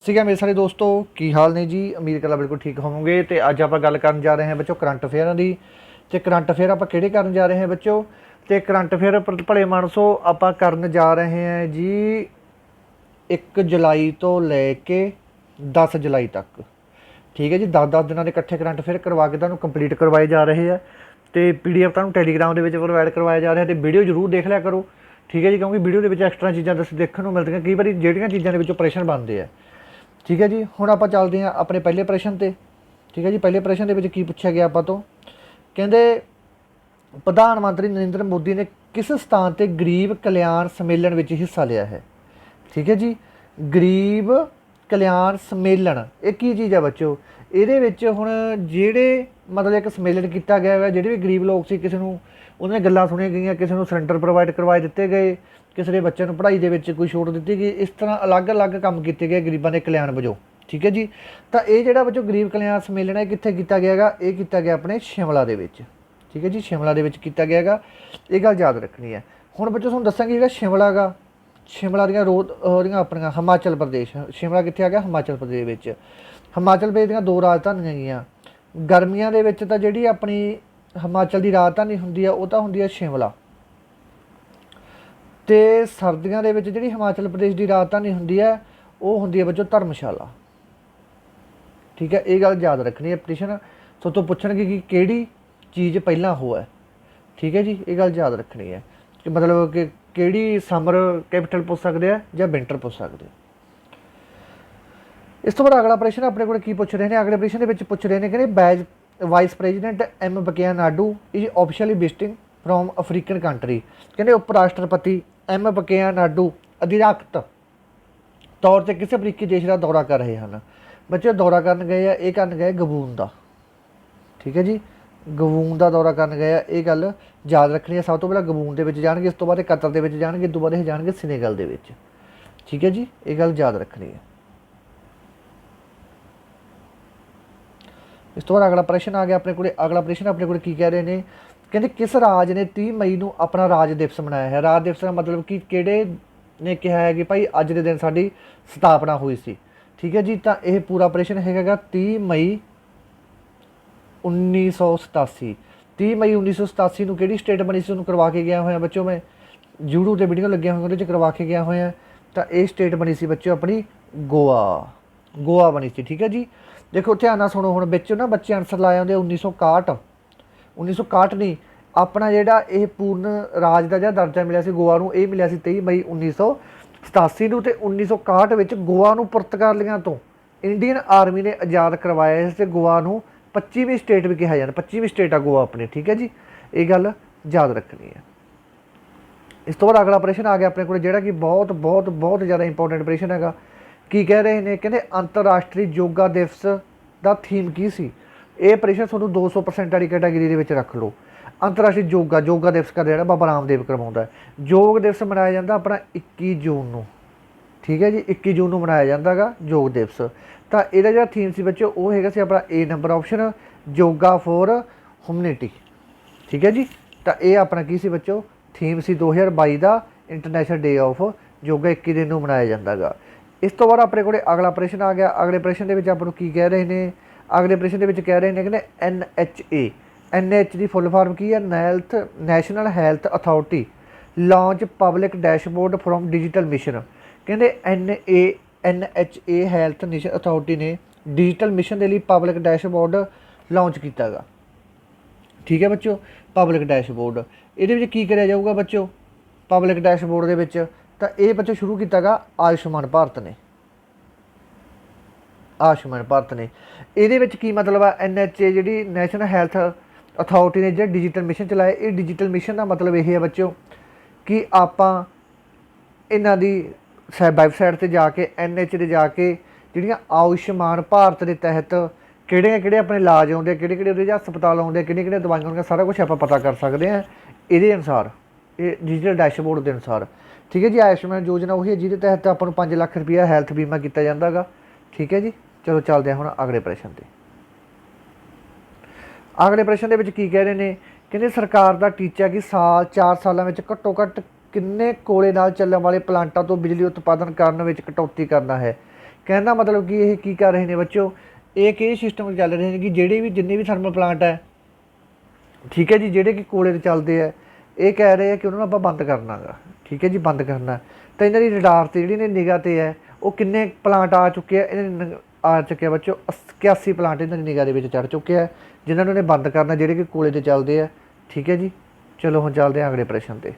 ठीक है मेरे सारे दोस्तों की हाल ने जी। उम्मीद करदा बिल्कुल ठीक होवोगे। तो अज आप गल करन जा रहे हैं बच्चों करंट अफेयरां दी। तो करंट अफेयर आप किहड़े करन जा रहे हैं बच्चों। तो करंट अफेयर भले मानसो आप करन जा रहे हैं जी 1 जुलाई तो लैके 10 जुलाई तक। ठीक है जी, 10-10 दिनों के इकट्ठे करंट अफेयर करवा के तुहानूं कंप्लीट करवाए जा रहे हैं। तो PDF तुहानूं टैलीग्राम के प्रोवाइड करवाया जा रहा है। तो वीडियो जरूर देख लिया करो, ठीक है जी, क्योंकि वीडियो के एक्सट्रा चीज़ां देखने को मिलती कई बार जिहड़ियां चीज़ों के प्रश्न बनते हैं। ठीक है जी, हुण आपां चलदे हां अपने पहले प्रश्न ते। ठीक है जी, पहले प्रश्न के की पूछा गया आपां तो कहंदे प्रधानमंत्री नरेंद्र मोदी ने किस स्थान पर गरीब कल्याण सम्मेलन में हिस्सा लिया है। ठीक है जी, गरीब कल्याण सम्मेलन एक की चीज़ है बच्चों। ये हुण जिहड़े मतलब एक सम्मेलन किया गया है, जिहड़े भी गरीब लोग से किसी को उन्होंने गल्लां सुनिया गई, किसी को सिलेंडर प्रोवाइड करवाए दिते गए, किसी के बच्चों को पढ़ाई के कोई छूट दी गई, इस तरह अलग अलग काम किए गए गरीबों के कल्याण वजों। ठीक है जी, तो ये जो बच्चों गरीब कल्याण सम्मेलन है कित्थे किया गया गा, ये किया गया अपने शिमला के विच। ठीक है जी, शिमला के विच किया गया गा, ये गल याद रखनी है। हुण बच्चों तुहानूं दस्सांगे जो शिमला गा, शिमला दियां अपनियां हिमाचल प्रदेश, शिमला कित्थे आ गया हिमाचल प्रदेश विच। हिमाचल प्रदेश दियां 2 राजधानियां गईयां। गर्मियां दे विच तां जिहड़ी अपनी हिमाचल की राजधानी हुंदी है वो तां हुंदी है शिमला, तो सर्दियों के जी हिमाचल प्रदेश की राजधानी होंगी है वो होंगी है बच्चों धर्मशाला। ठीक है, ये गल याद रखनी है। प्रश्न सो तो पूछणगे कि किहड़ी चीज़ पहला हो है। ठीक है जी, ये गल याद रखनी है कि मतलब कि किहड़ी समर कैपिटल पूछ सकते हैं या विंटर पूछ सकते। इस तो बाद अगला प्रश्न अपने को पूछ रहे हैं, अगले प्रश्न के पूछ रहे हैं कि vice president M Venkaiah Naidu is officially visiting from African country. कहते उप राष्ट्रपति M वेंकैया नायडू अधिरागत तौर पर किस अफ्रीकी देश का दौरा कर रहे हैं। बच्चे दौरा कर गए हैं, ये कर गए गबून का। ठीक है जी, गबून का दौरा कर गए, ये गल याद रखनी है। सब तो पहले गबून के जाएंगे, इस तो बाद कतर के जाएंगे, इस तो बाद ये जाएंगे सेनेगल के। ठीक है जी, ये गल याद रखनी है। इस तो बाद अगला प्रश्न आ गया अपने को। अगला प्रश्न अपने को कह रहे हैं, कहते किस राज ने 30 मई को अपना राज दिवस मनाया है। राज दिवस का मतलब कि किहड़े ने कहा है कि भाई अज के दिन साडी स्थापना हुई सी। ठीक है जी, तो यह पूरा प्रश्न है 30 मई 1987। 30 मई 1987 को किहड़ी स्टेट बनी सी, उन्होंने करवा के गया हुआ बच्चों। मैं यूट्यूब पर वीडियो लगे हुए उन्हें करवा के गया हुआ। तो ये स्टेट बनी सी बच्चों अपनी गोवा, गोवा बनी सी। ठीक है जी, देखो ध्यान नाल सुनो हुण बच्चों ना, बच्चे आंसर लाए होंगे 1961। 1961 नहीं, अपना जिहड़ा ये पूर्ण राज का जो दर्जा मिला सी गोवा नूं, ये मिला सी 23 मई 1987 को। 1961 विच गोवा नूं पुर्तगालियां तो इंडियन आर्मी ने आज़ाद करवाया इस गोवा नूं 25वीं स्टेट भी कहा जाता, 25वीं स्टेट आ गोवा अपनी। ठीक है जी, ये गल याद रखनी है। इस तो बाद अगला प्रश्न आ गया अपने को जिहड़ा कि बहुत बहुत बहुत ज़्यादा इंपोर्टेंट प्रश्न है। की कह रहे हैं, कहते अंतरराष्ट्रीय योगा दिवस का थीम की सी। ये प्रश्न तुहानूं 200% वाली कैटेगरी के रख लो। अंतरराष्ट्रीय योगा दिवस का जो बाबा रामदेव करवाउंदा है। योग दिवस मनाया जाता अपना 21 जून को। ठीक है जी, 21 जून को मनाया जाता है योग दिवस। तो यदा जो थीम से बच्चों वो है अपना A number option yoga for humanity. ठीक है जी, तो ये अपना की सी बच्चों थीम सी 2022 का इंटरनेशनल डे ऑफ योगा 21 दिन को मनाया जाता है। इस तो बाद अपने को अगला प्रश्न आ गया। अगले प्रश्न के आपको की कह रहे हैं, अगले प्रश्न के कह रहे हैं कि NHA NH की फुल फॉर्म की है national health authority launch public dashboard from digital mission. कहते NHA हैल्थ नेशन अथॉरिटी ने डिजिटल मिशन के लिए पब्लिक डैशबोर्ड लॉन्च किया गा। ठीक है बच्चों, पब्लिक डैशबोर्ड ये की कराया जाऊगा बच्चों पब्लिक डैशबोर्ड के। तो ये बच्चों शुरू किया गा आयुष्मान भारत ने। आयुष्मान भारत ने ये की मतलब है NHA जी नैशनल हैल्थ अथॉरिटी ने जो डिजिटल मिशन चलाया, ये डिजिटल मिशन का मतलब यही है बच्चों कि आप इन्हों की वैबसाइट पर जाके NHA से जाके जिहड़ियां आयुष्मान भारत के तहत किहड़े अपने इलाज आउंदे, किहड़े हस्पताल आउंदे, किहड़ियां दवाइयां आउंदियां, सारा कुछ आप पता कर सकते हैं ये अनुसार, ये डिजिटल डैशबोर्ड के अनुसार। ठीक है जी, आयुष्मान योजना वही है जिहदे तहत आपको 5 लाख रुपया हैल्थ बीमा किया जाता है। ठीक है जी, चलो चलते हैं हुण अगले प्रश्न पर। अगले प्रश्न के की कह रहे हैं, कहते सरकार का टीचा कि 4 सालों में घट्टो घट्ट किन्ने कोले नाल चलण वाले प्लांटां तो बिजली उत्पादन करने में कटौती करना है। कहने का मतलब कि ये की कर रहे हैं बच्चों, एक ये सिस्टम चल रहे हैं कि ਜਿਹੜੇ भी जिन्ने भी थर्मल प्लांट है, ठीक है जी, ਜਿਹੜੇ कि कोले ते चलते हैं, ये कह रहे हैं कि उन्होंने ਆਪਾਂ बंद करना गा, ठीक है जी, बंद करना। तो इन्हों की रडार से जी निगाह से है वो किन्ने प्लांट आ चुके हैं, इन्हें आ चुके हैं बच्चों 81 प्लांट इन्होंने निगाह के चढ़ चुके हैं, जिन्होंने उन्हें बंद करना ਜਿਹੜੇ कि कोले ते चलते हैं, ठीक है जी। चलो हम चलते हैं अगले प्रश्न पर।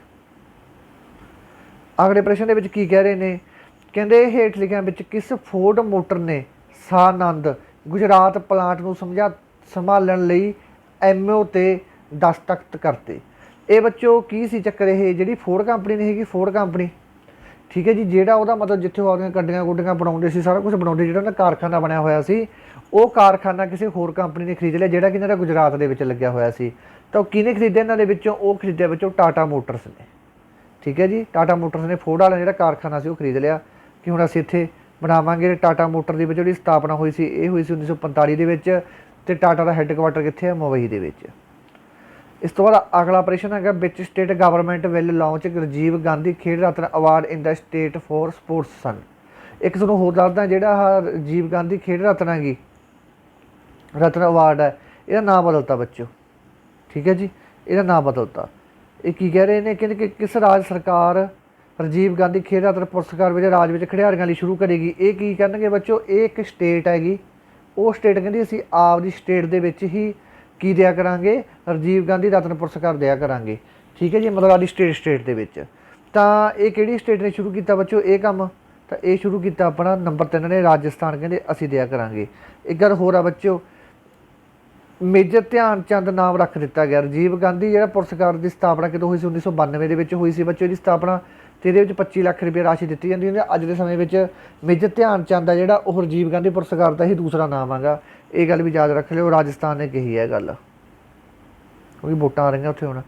अगले प्रश्न के की कह रहे हैं, कहते हेठ लिखिया में किस फोर्ड मोटर ने सानंद गुजरात प्लांट को समझा संभालने लई MO ते दस्तखत करते। ये बच्चों की सी चक्कर, ये जी फोर्ड कंपनी ने हैगी, फोर्ड कंपनी, ठीक है जी, जोड़ा वह मतलब जिथे वो अपनी गड्डियां गुड्डियां बनाते सी, सारा कुछ बनाते, जो कारखाना बनया होया सी, वो कारखाना किसी होर कंपनी ने खरीद लिया, जोड़ा कि इन्होंने गुजरात के लग्या होया सी। तो किने खरीदे इन्होंने विचों, वो खरीदे बच्चों टाटा मोटर्स ने, ठीक है जी। टाटा मोटर्स ने फोर्ड वाला जो कारखाना से खरीद लिया कि हुण असीं इत्थे बनावांगे। टाटा मोटर की जी स्थापना हुई सी, ये हुई सी 1945 के, टाटा का हैडकुआटर कित्थे है, मुंबई के। इस तो बाद अगला प्रश्न है, which state government will launch Rajiv Gandhi Khel Ratna award in the state for sports सन। एक तुहानूं होर दसदा, जिहड़ा राजीव गांधी खेल रत्न हैगी, रत्न अवार्ड है, इसका नाम बदलता बच्चों, ठीक है जी, इसका नाम बदलता। ये की कह रहे हैं, कहते कि किस राज सरकार राजीव गांधी खेल रत्न पुरस्कार विच राज विच खिडारियां लई शुरू करेगी। ये की करनगे बच्चों, ये एक स्टेट हैगी, वो स्टेट कहती असीं आपदी स्टेट दे विच ही की दिया करांगे, राजीव गांधी रत्न पुरस्कार दिया करांगे, ठीक है जी, मतलब आदि स्टेट दे विच। तां ये किहड़ी स्टेट ने शुरू किया बच्चों ये काम, तो ये शुरू किया अपना नंबर 3 ने राजस्थान, कहते असीं दिया करांगे। एक गल होर आ बच्चों, मेजर ध्यानचंद नाम रख दिता गया। राजीव गांधी जो पुरस्कार की स्थापना कदों हुई सी, 1992 हुई सी बच्चों, इसकी स्थापना, तो ये 25 लाख रुपये राशि दी जाती है। अज के समय में मेजर ध्यानचंद है जोड़ा, वो राजीव गांधी पुरस्कार का ही दूसरा नाम आगा, ये गल भी याद रख लियो, राजस्थान ने कही है गल, क्योंकि वोटां आ रही उत्थे हुण।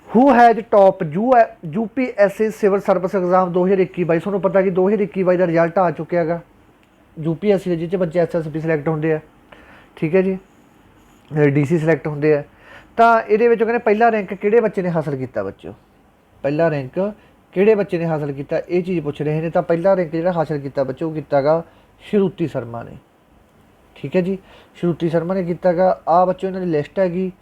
Who has top UPSC civil service exam 2021-22। तुहानूं पता कि 2021-22 का रिजल्ट आ चुका है, UPSC जिस बच्चे SSB सिलेक्ट होंगे है, ठीक है जी, DC सिलेक्ट होंगे है। तो ये कहते पहला रैंक किहड़े बच्चे ने हासिल किया बच्चों, पहला रैंक किहड़े बच्चे ने हासिल किया, ये चीज़ पूछ रहे हैं। तो पहला रैंक जो हासिल किया बच्चों किया गा श्रुति शर्मा ने, ठीक है जी, श्रुति शर्मा ने किया गा। आ बच्चों इन्होंने लिस्ट हैगी,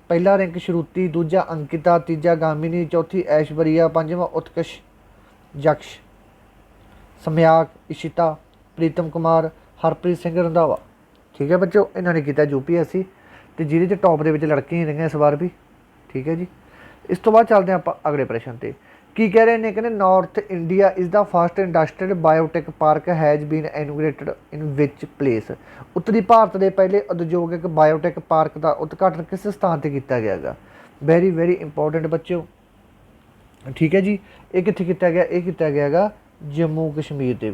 पहला रैंक श्रुति, दूजा अंकिता, तीजा गामिनी, चौथी ऐश्वर्या, पंजवां उत्कर्ष, यक्ष, सम्याक, इशिता, प्रीतम कुमार, हरप्रीत सिंह रंधावा, ठीक है बच्चों, इन्होंने किया UPSC, तो जिहदे टॉप के लड़कियां ही रही इस बार भी, ठीक है जी। इस तो बाद चलते हैं आप अगले प्रश्न पर। की कह रहे हैं, कहते north India is the first industrial biotech park has been inaugurated in which place. उत्तरी भारत के पहले उद्योगिक बायोटेक पार्क का उद्घाटन किस स्थान पर किया गया है। वेरी वेरी इंपॉर्टेंट बच्चों, ठीक है जी। ये कित्थे किया गया, ये किया गया है जम्मू कश्मीर के,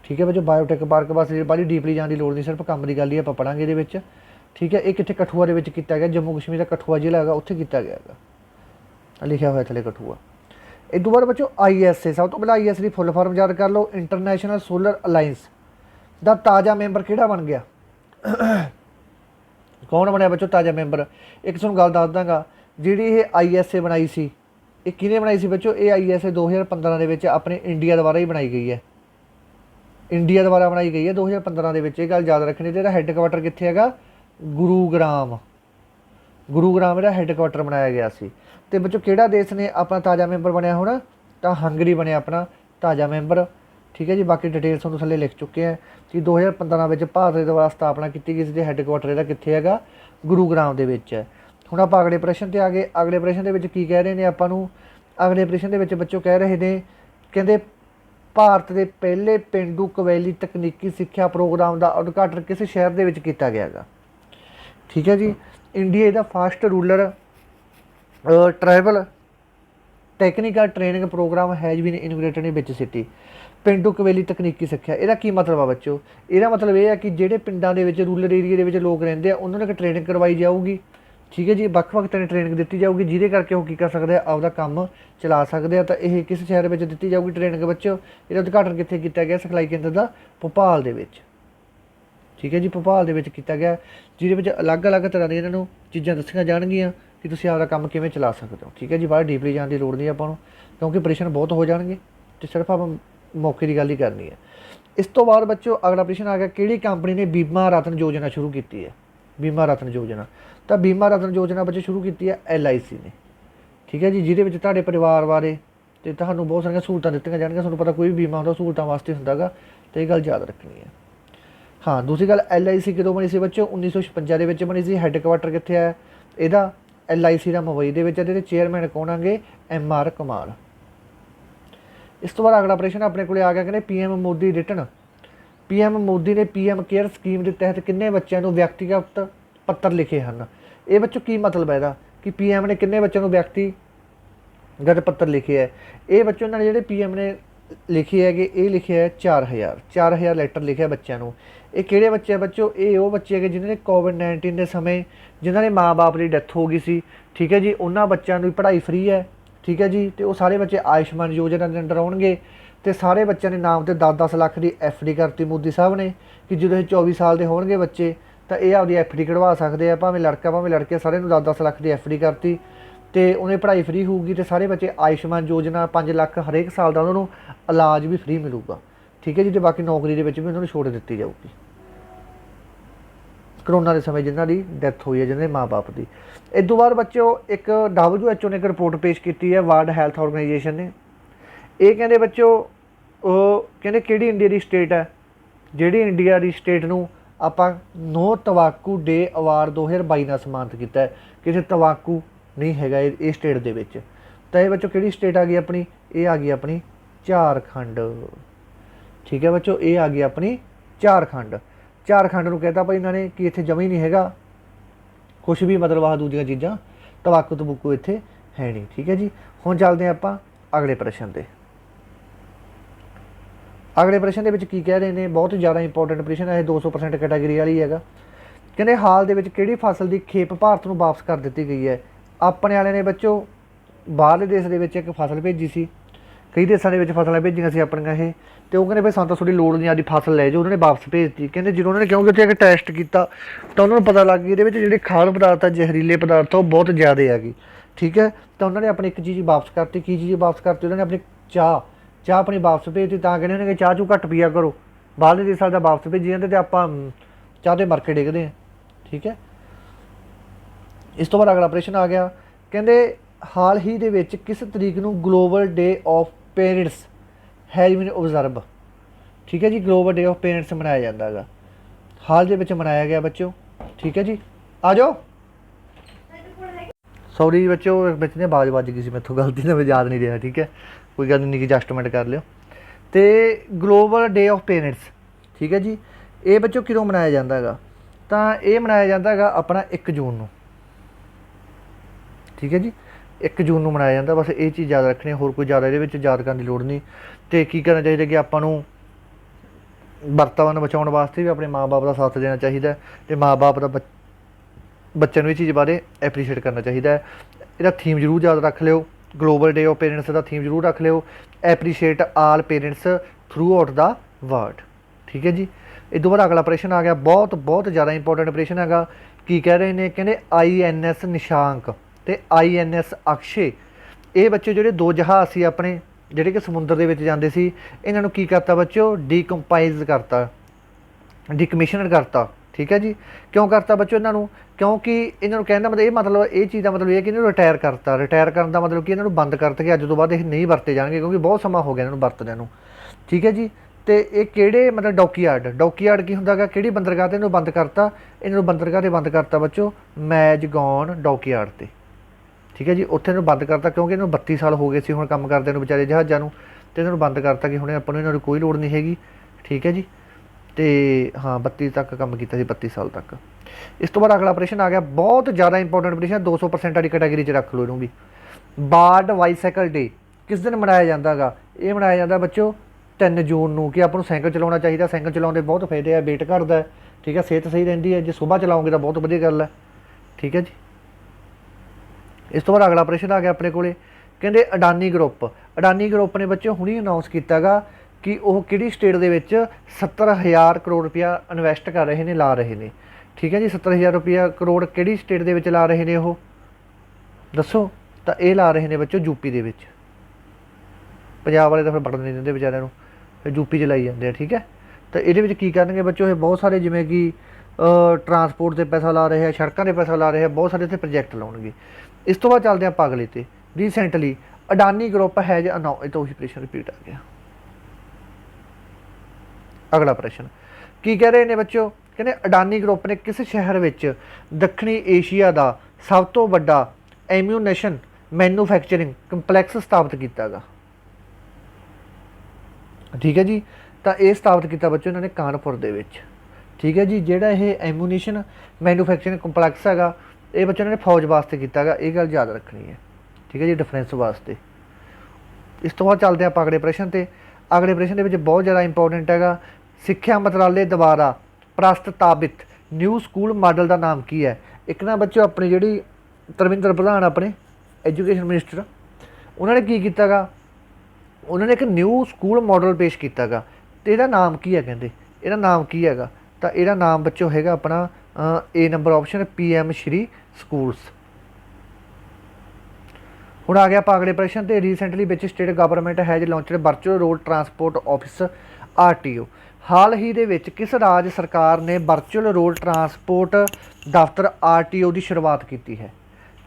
ठीक है बच्चों। बायोटेक पार्क बस बड़ी डीपली जाने की लोड़ नहीं, सिर्फ काम की गल ही आप पढ़ांगे ये, ठीक है। ये कित्थे कठुआ के किया गया, जम्मू कश्मीर का कठुआ जिला है उत्थे किया गया है, लिखा हुआ थले कठुआ। इस तो बाद बच्चों ISA, सब तो पहले ISA की फुल फॉर्म याद कर लो, इंटरनेशनल सोलर अलायंस का ताज़ा मैंबर किहड़ा बन गया, कौन बनया बच्चों ताज़ा मैंबर। एक तुहानूं गल दस दांगा, जिहड़ी ये ISA बनाई सी, ये किहने बनाई सी बच्चों, ये ISA 2015 के विच अपने इंडिया द्वारा ही बनाई गई है, इंडिया द्वारा बनाई गई है 2015 के विच। ये गल याद रखनी। तो हैडकुआटर कित्थे हैगा, गुरुग्राम, गुरुग्राम का हैडकुआटर बनाया गया सी। तो बच्चों किहड़ा देश ने अपना ताज़ा मैंबर बनया होना, तो हंगरी बनया अपना ताज़ा मैंबर, ठीक है जी। बाकी डिटेल्स तुहानूं थल्ले लिख चुके हैं कि 2015 में भारत के द्वारा स्थापना की गई सी, हैडकुआटर इहदा कित्थे हैगा, गुरुग्राम के विच है। हुण आपां अगले प्रश्न ते आ गए। अगले प्रश्न के विच की कह रहे हैं आपां नूं, अगले प्रश्न के विच बच्चों कह रहे हैं, कहंदे भारत के पहले पेंडू कबैली तकनीकी सिक्ख्या प्रोग्राम का उद्घाटन किस शहर के विच कीता गया है, ठीक है जी। इंडिया दा first rural travel technical training program has been inaugurated in which city. पेंडू कबैली तकनीकी सिक्ख्या, इसका की मतलब है बच्चों, इसका मतलब यह है कि जोड़े पिंडों के रूरल एरिया के लोग रहते हैं उन्होंने ट्रेनिंग करवाई जाऊगी, ठीक है जी। ਵੱਖ-ਵੱਖ तरह ट्रेनिंग दी जाऊगी, जिहदे करके वो की कर सकते हैं, आपका काम चला सकते हैं। तो यह किस शहर में दी जाऊगी ट्रेनिंग बच्चों, इसका उद्घाटन कित्थे किया गया, सिखलाई केंद्र का भोपाल दे विच, ठीक है जी, भोपाल दे विच किया गया, जिहदे अलग अलग तरह दी इन्होंने चीज़ां दस्सियां जाणगीਆਂ कि तुसीं आपदा काम किवें चला सकते हो, ठीक है जी। बाहर डीपली जाने की लोड़ नहीं आपां नूं, क्योंकि प्रश्न बहुत हो जाएंगे, तो सिर्फ आप मौके की गल ही करनी है। इस तो बाद बच्चों अगला प्रश्न आ गया, किहड़ी कंपनी ने बीमा रत्न योजना शुरू की है? बीमा रत्न योजना, तो बीमा रत्न योजना बच्चों शुरू की है LIC ने, ठीक है जी, जिहदे तुहाडे परिवार बारे तो तुहानूं बहुत सारिया सहूलतां दित्तियां जाणगीआं। तुहानूं पता कोई भी बीमा हुंदा सहूलतां वास्ते हुंदा गा, तो ये गल याद रखनी है। हाँ, दूसरी गल LIC कदों बनी सी बच्चों? 1956 ਦੇ ਵਿੱਚ बनी सी। हैडकुआटर कित्थे है ਇਹਦਾ? LIC ਦਾ मुंबई ਦੇ ਵਿੱਚ। ਇਹਦੇ चेयरमैन कौन आगे? MR कमाल। इस तो बाद अगला प्रश्न अपने को आ गया, कहते PM Modi return. PM Modi ने PM केयर स्कीम के तहत किन्ने बच्चों को व्यक्तिगत पत्र लिखे हैं? ये बच्चों की मतलब है इसका कि PM ने किन्ने बच्चों को व्यक्तिगत पत्र लिखे है? ये बच्चों ने जो PM ने लिखे है कि ये लिखे है 4000 लैटर लिखे बच्चों को। ये किहड़े बच्चे है बच्चों? ये वो बच्चे है जिन्होंने कोविड-19 के समय जिन्होंने माँ बाप की डैथ हो गई सी, ठीक है जी, उन्होंने बच्चों की पढ़ाई फ्री है, ठीक है जी, तो वो सारे बच्चे आयुष्मान योजना के अंडर आउणगे। तो सारे बच्चों ने नाम से 10-10 लाख की FD करती मोदी साहब ने कि जो 24 साल के होणगे बच्चे तो ये आपकी FD कढ़वा सकते हैं, भावें लड़का भावें लड़के, सारे 10-10 लाख की FD करती, तो उन्हें पढ़ाई फ्री होगी। तो सारे बच्चे आयुष्मान योजना 5 लाख हरेक साल का उन्होंने इलाज भी फ्री मिलूगा, ठीक है जी। तो बाकी नौकरी के भी उन्होंने छूट दी जाऊगी। करोना के समय जिन्हों की डैथ हुई है, जिन्होंने माँ बाप की। इस तो बाद बच्चों एक WHO ने एक रिपोर्ट पेश की है, वर्ल्ड हैल्थ ऑर्गेनाइजेशन ने। ये कहते बच्चों कहते किहड़ी इंडिया की स्टेट है जिहड़ी इंडिया की स्टेट नूं आपां नो तंबाकू डे अवार्ड 2022 नाल सम्मानित किया है। किसी तंबाकू नहीं हैगा ये स्टेट दे विच। तो ये बच्चों किहड़ी स्टेट आ गई अपनी? ये आ गई अपनी झारखंड, ठीक है बच्चों, ये आ गई अपनी झारखंड। झारखंड को कहता भाई इन्होंने कि इत्थे जमी नहीं हैगा कुछ भी, मतलब आह दूजियां चीज़ां तंबाकू तंबूकू इत्थे है नहीं, ठीक है जी। हुण चलते हैं आपां अगले प्रश्न ते। अगले प्रश्न के विच की कह रहे हैं, बहुत ज़्यादा इंपोर्टेंट प्रश्न है, 200% कैटागरी वाली हैगा। कहते हाल दे विच किहड़ी फसल की खेप भारत नूं वापस कर दी गई है? अपने वाले ने बच्चों बाहरले देश के विच एक फसल भेजी सी, कई देशों के फसलें भेजियां सी अपनियां ये, तो वो कहते भाई सानूं थोड़ी लोड़ नहीं, आदि फसल ले जाओ, उन्होंने वापस भेजती। कहते जो उन्होंने क्योंकि उत्थे टैसट किया तो उन्होंने पता लग गया ये जी खाद पदार्थ है, जहरीले पदार्थ है, वो बहुत ज़्यादा हैगी, ठीक है। तो उन्होंने अपनी एक चीज़ वापस करती। की चीज़ वापस करती? उन्होंने अपनी चाह अपनी वापस भेजती। तो कहते उन्होंने चाह चू घट पिया करो, बाहरले देशों का वापस भेजी जाते, तो आप चाह तो मर के डिगते हैं, ठीक है। इस तो बाद अगला प्रश्न आ गया, कहते हाल ही दे विच किस तरीक नूं global day of parents has been observe, ठीक है जी। ग्लोबल डे ऑफ पेरेंट्स मनाया जाता है, हाल दे विच मनाया गया बच्चों, ठीक है जी। आ जाओ, सॉरी बच्चों, बच्चे ने आवाज़ बज गई सी मैथों, गलती से मैं याद नहीं रहा, ठीक है, कोई गल नहीं, एडजस्टमेंट कर लियो। तो ग्लोबल डे ऑफ पेरेंट्स, ठीक है जी, ये बच्चों कदों मनाया जाता है? तो ये मनाया जाता है अपना 1 जून नूं, ठीक है जी, 1 जून नूं मनाया जाता। बस ये चीज़ याद रखनी, होर कोई ज़्यादा ये याद करने की लोड़ नहीं। तो की करना चाहिए कि आपां नूं वातावरण बचाने वास्ते भी अपने माँ बाप का साथ देना चाहिए, तो माँ बाप का बच्चों को ये चीज़ बारे एप्रीशिएट करना चाहिए। इसका थीम जरूर याद रख लियो, ग्लोबल डे ऑफ पेरेंट्स का थीम जरूर रख लियो, appreciate all parents throughout the world, ठीक है जी। इस तो बाद अगला प्रश्न आ गया, बहुत ज़्यादा इंपोर्टेंट प्रश्न हैगा। की कह रहे हैं? कहते INS निशांक तो INS अक्षय, ये बच्चे जो 2 जहाज़ से अपने ਜਿਹੜੇ कि समुद्र के जाते सी, इन्हों की करता बच्चों? डीकंपाइज करता, डिकमिशन करता, ठीक है जी। क्यों करता बच्चों इन्हों? क्योंकि इन्हों कहने मतलब ये मतलब ये चीज़ का मतलब ये कि इन्होंने रिटायर करता। रिटायर करने का मतलब कि इन्हों बंद करता कि अज तो बाद ये नहीं वरते जाएंगे, क्योंकि बहुत समा हो गया इन्हों वरतदे, ठीक है जी। तो ये किहड़े मतलब डॉकयार्ड की होंदा, किहड़ी बंदरगाह ते इन्हों बंद करता? इन्हों बंदरगाह ते बंद करता बच्चों मैजगॉन डॉकयार्ड ते, ठीक है जी। उत्थे इन्हों बंद करता क्योंकि इन्हों 32 साल हो गए सी हुण काम करदे नूं बेचारे जहाज़ां नूं, ते इन्हों बंद करता कि हुणे आपां नूं इन्हां दी कोई लोड़ नहीं हैगी, ठीक है जी। तो हाँ 32 तक काम किया, 32 साल तक। इस तो बाद अगला प्रश्न आ गया, बहुत ज़्यादा इंपोर्टेंट प्रश्न, 200% वाली कैटेगरी च रख लो इनू भी। वर्ल्ड बाईसाइकिल डे किस दिन मनाया जाता है? ये मनाया जाता बच्चों 3 जून नूं कि आपको साइकिल चलाना चाहिए। साइकिल चलाने बहुत फायदे है, वेट घटता है, ठीक है, सेहत सही रहिंदी है, जो सुबह चलाओगे तो बहुत वधिया गल है, ठीक है जी। इस तो बाद अगला प्रश्न आ गया अपने को, कहते अडानी ग्रुप ने बच्चों हुणी अनाउंस किया कि वह किहड़ी स्टेट दे विच 70,000 करोड़ रुपया इन्वैसट कर रहे हैं, ला रहे हैं, ठीक है जी। 70,000 रुपया करोड़ किहड़ी स्टेट दे विच ला रहे हैं, वो दसो? तो ये ला रहे हैं बच्चों यूपी दे विच। पंजाब वाले तो फिर बढ़न नहीं देंगे बेचारिਆਂ ਨੂੰ, यूपी च लाई जाते हैं। ठीक है, तो ये की करनगे बच्चों, ये बहुत सारे जिमें कि ट्रांसपोर्ट से पैसा ला रहे हैं, सड़कों से पैसा ला रहे हैं, बहुत सारे इतने प्रोजैक्ट लाउणगे। इस तो बाद चलते हैं अगले ते। Recently Adani group has announce, तो प्रश्न रिपीट आ गया। अगला प्रश्न की कह रहे हैं बच्चों, कहते अडानी ग्रुप ने किस शहर में दक्षिणी एशिया का सब तो बड़ा एम्यूनेशन मैन्युफैक्चरिंग कंपलैक्स स्थापित किया गा। ठीक है जी, तो यह स्थापित किया बच्चों इन्होंने कानपुर दे विच। ठीक है जी, जोड़ा ये एम्यूनेशन मैन्युफैक्चरिंग कंपलैक्स है ये बच्चों ने फौज वास्ते किया गा, ये गल याद रखनी है। ठीक है जी, डिफेंस वास्ते। इस तो बाद चलते हैं अगले प्रश्न ते। अगले प्रश्न के बहुत ज़्यादा इंपोर्टेंट है, सिक्ख्या मंत्रालय द्वारा प्रस्तावित न्यू स्कूल मॉडल का नाम की है। एक ना बच्चों अपनी जी धर्मिंदर प्रधान अपने एजुकेशन मिनिस्टर, उन्होंने की किया गा, उन्होंने एक न्यू स्कूल मॉडल पेश किया गा, तो यदा नाम की है, कहते यदा नाम की है, तो यदा नाम बच्चों है अपना A number option PM Shri schools. हुण आ गया आप अगले प्रश्न ते। Recently which state government has launched virtual road transport office RTO। हाल ही दे विच किस राज्य सरकार ने वर्चुअल रोड ट्रांसपोर्ट दफ्तर RTO की शुरुआत की है?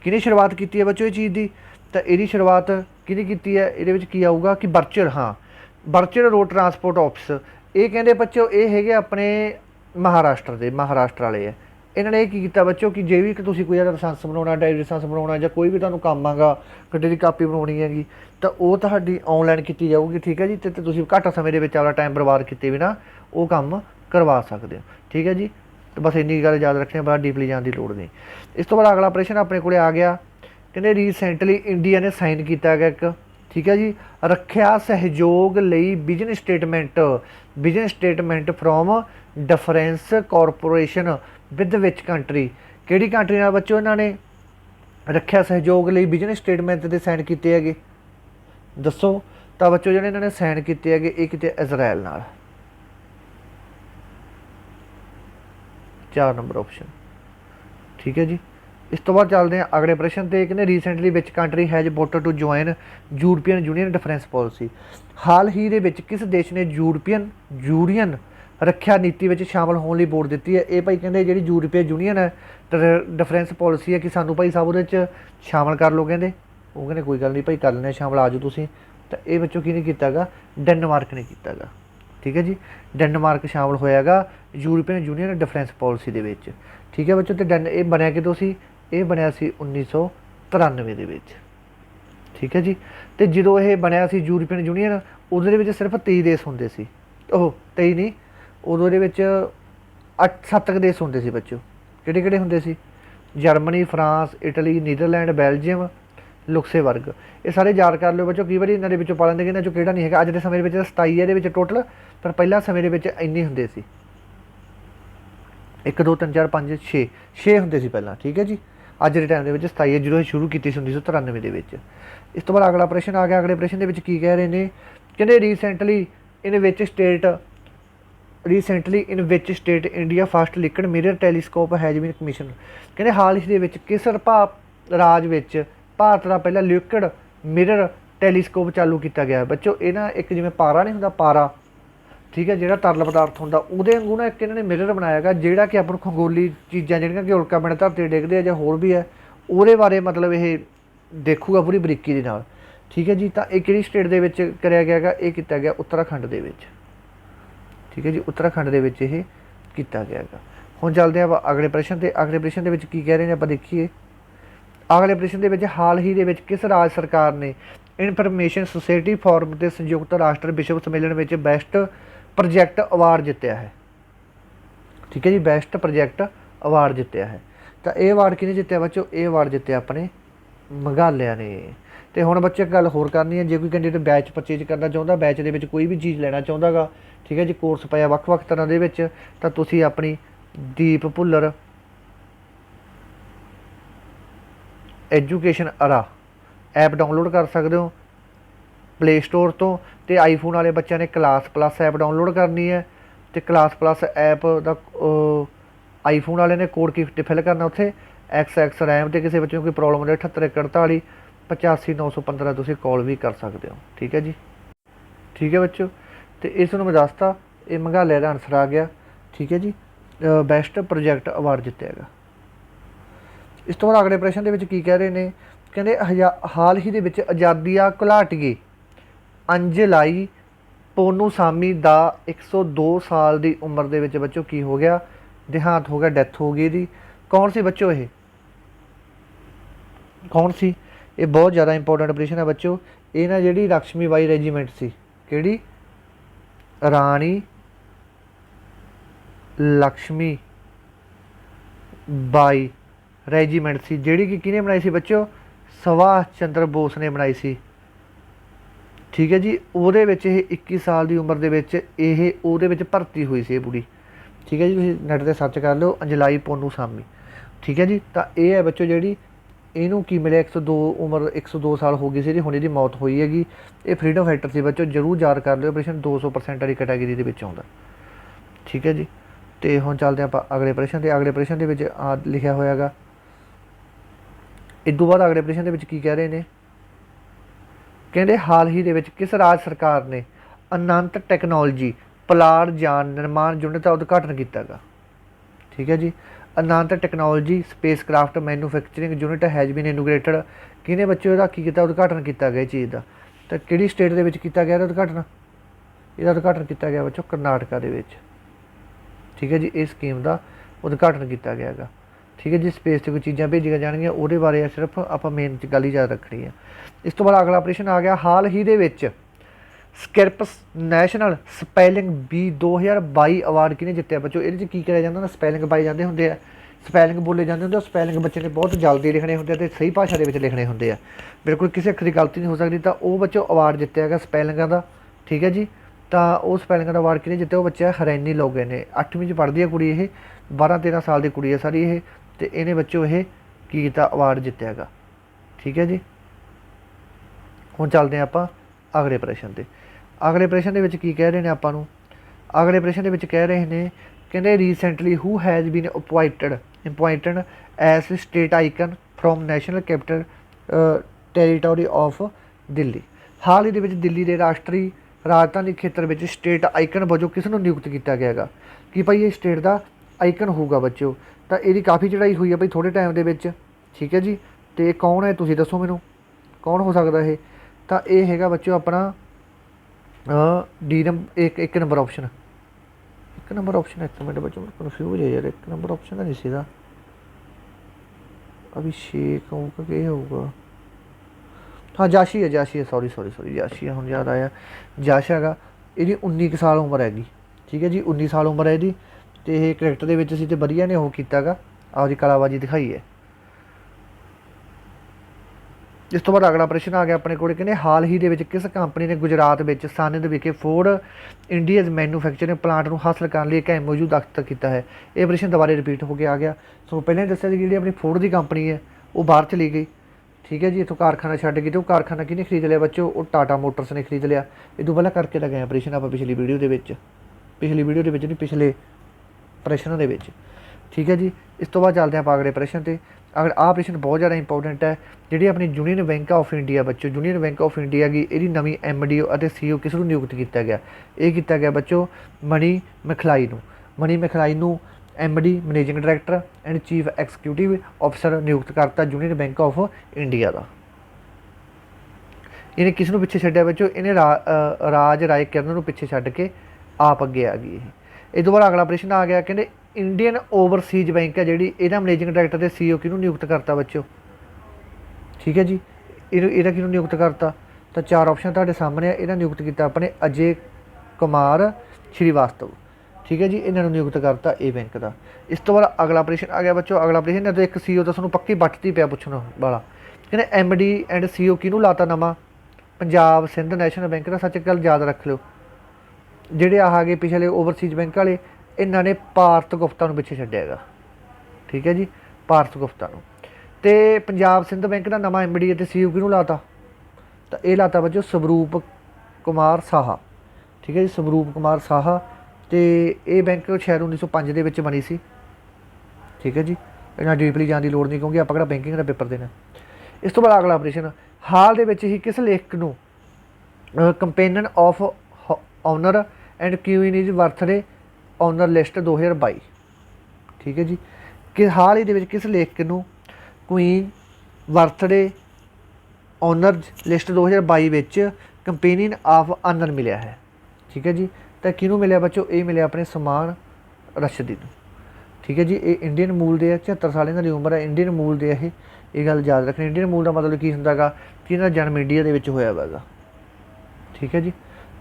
किने शुरुआत की है बच्चों इस चीज़ की? तो यदी शुरुआत किने की है, ये की आऊगा कि वर्चुअल, हाँ वर्चुअल रोड ट्रांसपोर्ट ऑफिस। ये कहते बच्चों ये है अपने महाराष्ट्र के, महाराष्ट्र वाले है। इन्होंने की किया बच्चों कि जे भी तुम कोई लाइसेंस बनाना, ड्राइविंग लाइसेंस बनाना, या कोई भी तुहानूं काम आगा गड्डी की कापी बनानी हैगी, तो वो तुहाडी ऑनलाइन की जाऊगी। ठीक है जी, तो तुसीं घੱਟ समय के अपना टाइम बर्बाद किए बिना वो काम करवा सकते हो। ठीक है जी, तो बस इन्नी गल याद रखनी, बड़ा डीपली जाने की लोड़ नहीं। इस तो बाद अगला प्रश्न अपने को आ गया, कहते रीसेंटली इंडिया ने साइन किया गया एक, ठीक है जी, रखिया सहयोग लई business statement from defence cooperation with which country. किहड़ी कंट्री नाल बच्चों इन्होंने रखिया सहयोग लई बिजनेस स्टेटमेंट ते साइन किए है, दसो। तो बच्चों जिहड़े इन्होंने साइन किए है ये किते इजराइल नाल। 4 नंबर ऑप्शन। ठीक है जी, इस तो बाद चलते हैं अगले प्रश्न ते। कहते recently which country has voted to join European Union defence policy. हाल ही दे विच किस देश ने यूरोपीयन यूनियन रखिया नीति में शामिल होने वोट दी है? ये भाई कहते जी यूरोपीयन यूनियन है डिफरेंस पॉलिसी है कि सानू भाई सब वो शामिल कर लो, कहते वो कहते कोई गल नहीं भाई कर लें शामिल, आ जाओ तुसीं। तो ये बच्चों की नहीं किया गा, डेनमार्क ने किया गा। ठीक है जी, डेनमार्क शामिल होएगा यूरोपीयन यूनियन डिफरेंस पॉलिसी दे विच। ठीक है बच्चों, तो ये बनया किदों सी? ये बनया सी 1993 दे विच। ठीक है जी, तो जो ये बनया सी यूरोपीयन यूनियन उहदे सिर्फ 23 देश होंदे सी, ओह 23 नहीं, उदों दे विच 7 देश होंदे सी बच्चों। किहड़े होंदे सी? Germany, France, Italy, Netherlands, Belgium, Luxembourg. ये सारे याद कर लो बच्चों, कई बार इन्होंने विचों पा लेंगे कि इन्होंने किहड़ा नहीं है। अज के समय 27 है टोटल, पर पहला समय इन्ने होंदे सी, 1 2 3 4 5 6 होंदे सी पहला। ठीक है जी, अज के टाइम के 27 है, जो शुरू की 1993 के विच। इस तो बाद अगला प्रश्न आ गया। अगले प्रश्न के की कह रहे हैं, कहते recently in which state India first liquid mirror telescope has been commission. कहते हाल ही दे किस राज विच भारत का पहला लिक्विड मिरर टैलीस्कोप चालू किया गया। बच्चों ये ना एक जिमें पारा नहीं होंदा, पारा, ठीक है, जो तरल पदार्थ होंदा उहदे वांगू ना एक इन्होंने मिरर बनाया गया, जोड़ा कि अपन खगोली चीज़ां जिहड़ियां कि उल्का पिंड धरती डिगदे आ जां होर भी है, उहदे बारे मतलब ये देखूगा पूरी बरीकी दे नाल। ठीक है जी, तो ये किहड़ी स्टेट दे विच कराया गया? ये किया गया उत्तराखंड दे विच। ठीक है जी, उत्तराखंड दे विच ये किया गया। हुण चलदे आ अगले प्रश्न ते। अगले प्रश्न दे विच की कह रहे हैं आपां देखीए। अगले प्रश्न के हाल ही दे किस राज्य सरकार ने इनफॉर्मेशन सोसाइटी फोरम के संयुक्त राष्ट्र विश्व सम्मेलन में बेस्ट प्रोजैक्ट अवार्ड जितया है? ठीक है जी, बेस्ट प्रोजैक्ट अवार्ड जितया है। तो ये अवार्ड किने जितया बच्चों? ये अवार्ड जितया अपने मेघालय ने। तो हुण बच्चे एक गल होर करनी है, जो कोई कैंਡੀਡੇਟ बैच परचेज करना चाहुंदा, बैच के कोई भी चीज़ लेना चाहुंदा गा, ठीक है जी, कोर्स पाया वक्-वक् तरह दे विच, तां तुसीं अपनी दीप भुल्लर एजुकेशन अरा ऐप डाउनलोड कर सकते हो प्ले स्टोर तो। आईफोन वाले बच्चों ने क्लास प्लस ऐप डाउनलोड करनी है, तो क्लास प्लस ऐप का आईफोन वाले ने कोड की फिल करना, उत्थे XX रैम। तो किसी बच्चे को कोई प्रॉब्लम हो 78 148 85 915 तुसीं कॉल भी कर सकते हो। ठीक है जी, ठीक है बच्चों। तो इस मैं दसता ये मेघालय का आंसर आ गया। ठीक है जी, बेस्ट प्रोजैक्ट अवार्ड जितया है। इस तो बाद अगले प्रश्न के की कह रहे हैं, कहते हाल ही के आज़ादिया घुलाटिए अंजलाई पोनुसामी का 102 साल की उम्र के बच्चों की हो गया, देहांत हो गया, डैथ हो गई इसकी। कौन सी बच्चों ये कौन सी? ये बहुत ज़्यादा इंपोर्टेंट प्रश्न है बच्चों। ये ना जी लक्ष्मी बाई रेजीमेंट सी, कि राणी लक्ष्मी बाई रेजीमेंट सी, जी कि किने बनाई सी बच्चों? सुभाष चंद्र बोस ने बनाई सी। ठीक है जी, वो 21 साल की उम्र के भर्ती हुई सी पूरी। ठीक है जी, तुम नैट पर सर्च कर लो अंजलाई पोनुसामी। ठीक है जी, तो ये है बच्चों जी इनू की मिले 102 उम्र 102 साल हो गई सी, हुण इसकी मौत हुई हैगी। ये फ्रीडम फाइटर से बच्चों, जरूर याद कर लो। प्रश्न 200% वाली कैटेगरी के आता। ठीक है जी, तो हम चलते हैं आप अगले प्रश्न से। अगले प्रश्न के लिखा होया गा, इस तो बाद अगले प्रश्न के की कह रहे हैं, कहते हाल ही के किस राज सरकार ने अनंत टैक्नोलॉजी पलाड़ यान निर्माण यूनिट का उद्घाटन किया गा। ठीक है जी, Anant technology spacecraft manufacturing unit has been inaugurated, किने बच्चों इसका की किया उद्घाटन किया गया चीज़ का? तो कि स्टेट के किया गया उद्घाटन? इसका उद्घाटन किया गया बच्चों करनाटका के। ठीक है जी, इस स्कीम का उद्घाटन किया गया है। ठीक है जी, स्पेस से कोई चीज़ां भेजिया जाएगियां, वो बारे सिर्फ आप मेन गल ही याद रखनी है। इस तो बाद अगला प्रश्न आ गया, हाल ही के स्किर्प्स नैशनल स्पैलिंग बी 2022 अवार्ड किने जितया बच्चों? ये की कराया जाता ना, स्पैलिंग पाए जाते होंगे, स्पैलिंग बोले जाते होंगे, स्पैलिंग बच्चे ने बहुत जल्दी लिखने होंगे तो सही भाषा के लिखने होंगे, बिल्कुल किसी अक्षर की गलती नहीं हो सकती। तो वह बच्चों अवार्ड जितया है स्पैलिंग का। ठीक है जी, तो वह स्पैलिंग का अवार्ड किने जितया? वो बच्चा हरैनी लोगे ने, 8वीं पढ़ती है कुड़ी, ये 12-13 साल की कुड़ी है सारी ये, तो इन्हें बच्चों ये की अवार्ड जितया है। ठीक है जी, हम चलते हैं आप अगले प्रश्न से। अगले प्रश्न के की कह रहे हैं आपू? अगले प्रश्न के कह रहे हैं, कहते recently who has been appointed as state icon from national capital territory of Delhi. हाल ही दिल्ली के राष्ट्रीय राजधानी खेत्र में स्टेट आइकन वजों किसनों नियुक्त किया गया कि भाई ये स्टेट का आइकन होगा बच्चों? तो यही काफ़ी चढ़ाई हुई है भाई थोड़े टाइम के। ठीक है जी, तो कौन है तुसीं दसो मैनू, कौन हो सकता है? तो ये है बच्चों अपना डी नंबर एक नंबर ऑप्शन, एक नंबर ऑप्शन। एक मिनट बच्चों कन्फ्यूज है यार, एक नंबर ऑप्शन का नहीं सीधा अभिषेक होगा कि होगा, हाँ जाशी है, सॉरी जाशी है, हम याद आया जाश है। ये 19 साल उम्र हैगी। ठीक है जी, 19 साल उम्र है इसकी, तो यह करैक्टर के तो वधिया ने वो किया आपकी कलाबाजी दिखाई है। इस तो बाद अगला प्रश्न आ गया अपने को, कहते हाल ही के किस कंपनी ने गुजरात में सानिध विखे फोर्ड इंडियज मैन्युफैक्चरिंग प्लांट को हासिल करने लिए एक MOU दस्तखत किया है? ये प्रश्न दोबारा रिपीट होकर आ गया। सो पहले दसिया जी अपनी फोर्ड की कंपनी है वो बाहर चली गई। ठीक है जी, इतों कारखाना छड्ड गई, तो कारखाना किने खरीद लिया बच्चों? वो टाटा मोटर्स ने खरीद लिया। ये तो पहले करके लगे प्रश्न आप पिछली वीडियो के, पिछली वीडियो के नहीं पिछले प्रश्न के। ठीक है जी, इस तो बाद चलते हैं आप अगले प्रश्न से। अगर आ प्रश्न बहुत ज़्यादा इंपोर्टेंट है, जी अपनी यूनियन बैंक ऑफ इंडिया बच्चों, यूनियन बैंक ऑफ इंडिया की यही नवी MD और CEO किस नियुक्त किया गया? ये किया गया बच्चों Mani Mekhalai. Mani Mekhalai MD managing director and chief executive officer नियुक्त करता यूनियन बैंक ऑफ इंडिया का। इन्हें किस पिछे छड्या बच्चों? इन्हें राज राय किरण पिछे छड्ड के आप अगे आ गई। इस तो बाद अगला प्रश्न आ गया, कहते इंडियन ओवरसीज बैंक है जी, यदा मैनेजिंग डायरैक्टर से CEO किनू नियुक्त करता बच्चों? ठीक है जी, इहदा किनू नियुक्त करता? तो 4 ऑप्शन तुहाडे सामने है। इन्हें नियुक्त किया अपने अजय कुमार श्रीवास्तव। ठीक है जी, इन्होंने नियुक्त करता ए बैंक का। इस तो बाद अगला प्रश्न आ गया बच्चों, अगला प्रश्न तो एक CEO तो तुहानूं पक्की बटती पिया पुछण वाला, कहते MD एंड CEO किनू लाता नवा? पंजाब सिंध नैशनल बैंक का। सच गल याद रख लो, ਜਿਹੜੇ आ गए पिछले ओवरसीज बैंक वाले, इन्होंने ਭਾਰਤ ਗੁਪਤਾ ਨੂੰ ਪਿੱਛੇ ਛੱਡਿਆ ਹੈਗਾ। ठीक है जी, ਭਾਰਤ ਗੁਪਤਾ ਨੂੰ। तो पंजाब सिंध बैंक का नवा MD ਅਤੇ CEO किनू लाता? तो ये लाता बच्चों स्वरूप कुमार साहा। ठीक है जी, स्वरूप कुमार साहा। तो ये बैंक शायद 1905 के बनी सी। ठीक है जी, इन्ना डीपली जाने की लोड़ नहीं, क्योंकि आप बैंकिंग का पेपर देना। इस तो बाद अगला प्रश्न, हाल के ही किस लेखक को companion of honour and queen is birthday honour list 2022। ठीक है जी, कि हाल ही ਦੇ ਵਿੱਚ किस लेखक ਨੂੰ क्वीन बर्थडे ऑनर्स लिस्ट 2022 ਵਿੱਚ कंपेनियन ऑफ ऑनर मिलिया है। ठीक है जी, तो किनू मिले बच्चों, ये मिले अपने समान रशदी ਨੂੰ। ठीक है जी, ये इंडियन मूल के 74 साल इन्हों की उम्र है, इंडियन मूल के ये गल याद रखनी। इंडियन मूल का मतलब की होंगे कि इन्होंने जन्म इंडिया के होया वा। ठीक है जी,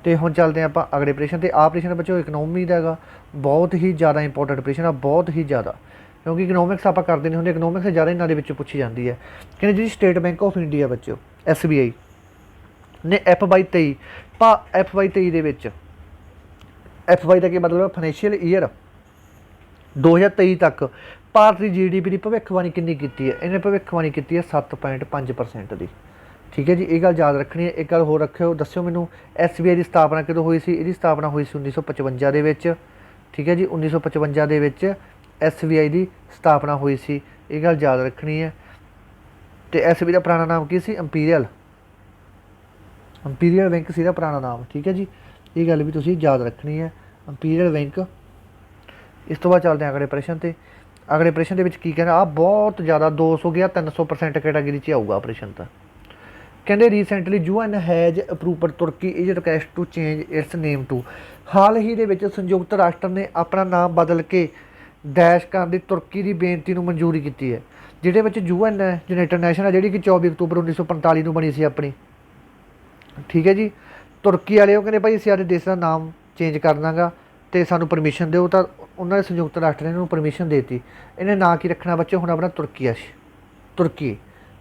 तो हम चलते हैं आप अगले प्रश्न तो। आ प्रश्न बच्चों इकनोमी का हैगा, बहुत ही ज़्यादा इंपोर्टेंट प्रश्न है, बहुत ही ज़्यादा, क्योंकि इकनोमिक्स आप करते नहीं होंगे, इकनोमिक्स ज़्यादा इन्होंने पूछी जाती है। कहते जी स्टेट बैंक ऑफ इंडिया बच्चों SBI ने FY23 FY23 FY का की मतलब फाइनैशियल ईयर 2023 तक भारत की GDP की भविष्यवाणी कितनी की है, इन्हें भविष्यवाणी की है 7.5% की। ठीक है जी, ये गल याद रखनी है। एक गल होर रखियो, दस्यो मैनू SBI की स्थापना कदों हुई सी? इसकी स्थापना हुई सी 1955 के। ठीक है जी, 1955 के SBI की स्थापना हुई सी, ये गल याद रखनी है। तो SBI का पुराना नाम की सी? इंपीरियल बैंक सी पुराना नाम। ठीक है जी, ये गल भी तुसीं याद रखनी है, इंपीरियल बैंक। इस तो बाद चलते हैं अगले प्रश्न से। अगले प्रश्न के कहना आ बहुत ज़्यादा 200 या 300% कैटागरी च आऊगा प्रश्न। तो कहते recently UN has approved Turkey is request to change its name to. हाल ही के संयुक्त राष्ट्र ने अपना नाम बदल के डैश करने की तुर्की की बेनती को मंजूरी की है। जिहदे विच UN है यूनाइटेड नेशन है, जी कि 24 अक्तूबर 1945 को बनी सी अपनी। ठीक है जी, तुर्की वाले कहते भाई असीं सारे देश का नाम चेंज करना गा तो सानू परमिशन दो, तो उन्होंने संयुक्त राष्ट्र ने इन्होंने परमिशन देती। इन्हें ना की रखना बच्चे हुण अपना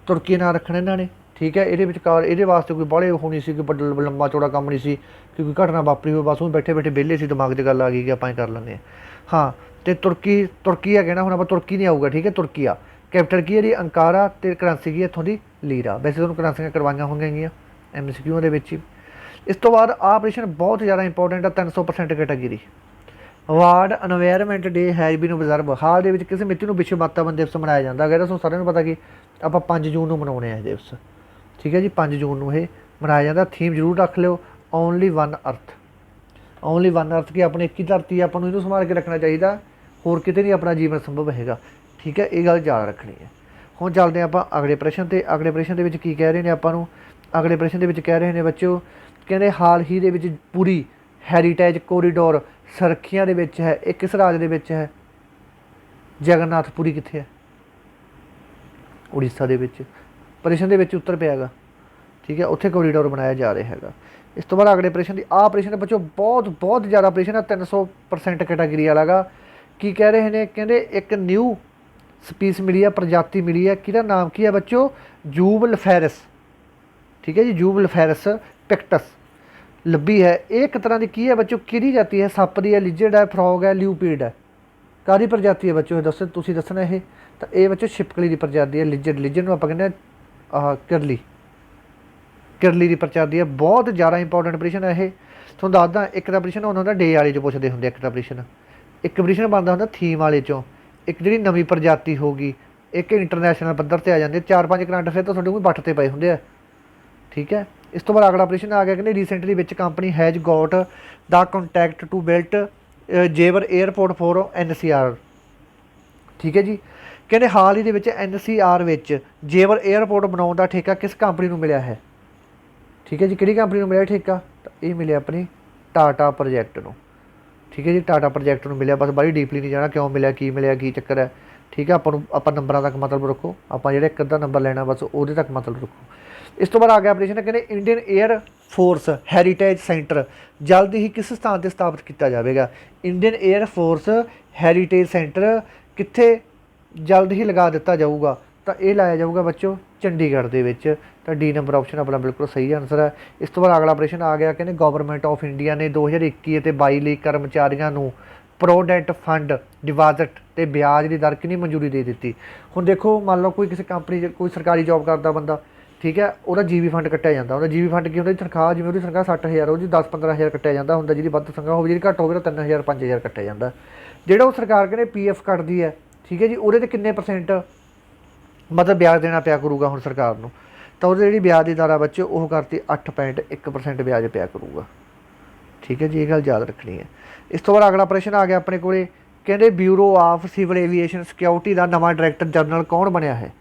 तुर्की ना रखना इन्होंने। ठीक है, ये वास्ते कोई बड़े होनी सी, कोई लंबा चौड़ा काम नहीं सी, कि कोई घटना वापरी हो, बस वो बैठे बैठे बेले से दिमाग की गल आ गई कि आप कर लें। हाँ, तो तुर्की है कहना, हुण आप तुर्की नहीं आऊगा। ठीक है, तुर्की आ कैपिटल की है जी अंकारा, तो करंसी की इत्थों की लीरा। वैसे तुहानूं करंसियां करवाइयां होंगियां MCQ दे विच ही। इस तो बाद आ प्रश्न बहुत ज़्यादा इंपोर्टेंट है, 300% category. World environment day has been observe. हाल के किस मिति को विश्व वातावरण दिवस मनाया जाता है? अगर सारे पता कि आप 5 जून को मनाने हैं दिवस। ठीक है जी, 5 जून को यह मनाया जाता। थीम जरूर रख लो, only one earth. Only one earth की अपनी एक ही धरती, आपको इनू संभाल के रखना चाहिए, होर किते नहीं अपना जीवन संभव हैगा। ठीक है, ये गल याद रखनी है। हुण चलते हैं आप अगले प्रश्न से। अगले प्रश्न के कह रहे हैं आपां, अगले प्रश्न के कह रहे हैं बच्चों, कहते हाल ही के पूरी हैरीटेज कोरीडोर सुरखियां दे विच है, एक किस राज दे विच है? जगन्नाथपुरी कित्थे है? उड़ीसा दे विच। प्रश्न के उत्तर पे हैगा। ठीक है, उत्थे कोरीडोर बनाया जा रहा हैगा। इस तो बाद अगले प्रश्न की आ प्रश्न बच्चों बहुत ज़्यादा प्रश्न है, 300% कैटागरी वाला गा। की कह रहे हैं? कहते एक न्यू स्पीस मिली है, प्रजाति मिली है, कि नाम की है बच्चों? जूबलफेरस। ठीक है जी, जूबलफेरस पिक्टस लभी है। एक तरह की है बच्चों, कि जाति है? सप की है, लिजर्ड है, फ्रॉग है, ल्यूपीड है, कारी प्रजाति है बच्चों? दसो तुसीं दसना। ये तो ये बच्चों छिपकली की प्रजाति है, लिजर्ड आप कहते किरली की प्रजाति है। बहुत ज़्यादा इंपोर्टेंट प्रश्न है ये। तुहानूं दसदा, एक का प्रश्न होंदा डे वाले चो पुछदे होंदे, एक प्रश्न बनता होंदा थीम वाले चों, एक जी नवीं प्रजाति होगी, एक इंटरनैशनल पद्धर से आ जाती है। 4-5 करंट अफेयर तो तुहाडे कोई बट ते पए होंदे आ। ठीक है, इस तो बाद अगला प्रश्न आ गया कि recently which company has got the contact to built Jewar airport for NCR। ठीक है जी, कहते हाल ही के NCR विच जेवर एयरपोर्ट बनाने का ठेका किस कंपनी को मिला है? ठीक है जी, कि कंपनी को मिला ठेका? तो ये मिले अपनी टाटा प्रोजैक्ट को। ठीक है जी, टाटा प्रोजैक्ट को मिले। बस बड़ी डीपली नहीं जाना क्यों मिले, की चक्कर है। ठीक है, आप नंबर तक मतलब रखो, आप जो एक अद्धा नंबर लेना बस वो तक मतलब रखो। इस तो बाद आ गया प्रश्न, कहते Indian air force heritage centre जल्द ही किस स्थान पर स्थापित किया जाएगा? Indian air force heritage centre कित्थे जल्द ही लगा दिता जाऊगा? तो यह लाया जाऊगा बच्चों चंडीगढ़ के विच। तो डी नंबर ऑप्शन अपना बिल्कुल सही आंसर है। इस तो बाद अगला प्रश्न आ गया, कहते गवर्नमेंट ऑफ इंडिया ने 2021 ते 22 ਲਈ कर्मचारियों को प्रोविडेंट फंड डिपॉजिट ते ब्याज की दर कितनी मंजूरी दे दी? हुण देखो, मान लो कोई किसी कंपनी कोई सरकारी जॉब करता बंदा, ठीक है, वह जीबी फंड कट्टिया जाता। वह जीबी फंड की होंगी तनख्वाह, जिवें उसकी तनख्वाह 60,000 हो, 10-15,000 कट्टिया जाता होंदा, जी वध तनख्वाह हो, जी घट हो 3,000 5,000 कट्टिया जाता। जिहड़ा वो सरकार कहते PF कटदी है, ठीक है जी, वो किन्ने परसेंट मतलब ब्याज देना पिया करूगा हुण सरकार को? तो वो जी ब्याज की दर आ बच्चे वो करती 8.1% ब्याज पिया करूगा। ठीक है जी, ये गल याद रखनी है। इस तो बाद अगला प्रश्न आ गया अपने को, कहते bureau of civil aviation security का नवा डायरैक्टर जनरल कौन बनया है।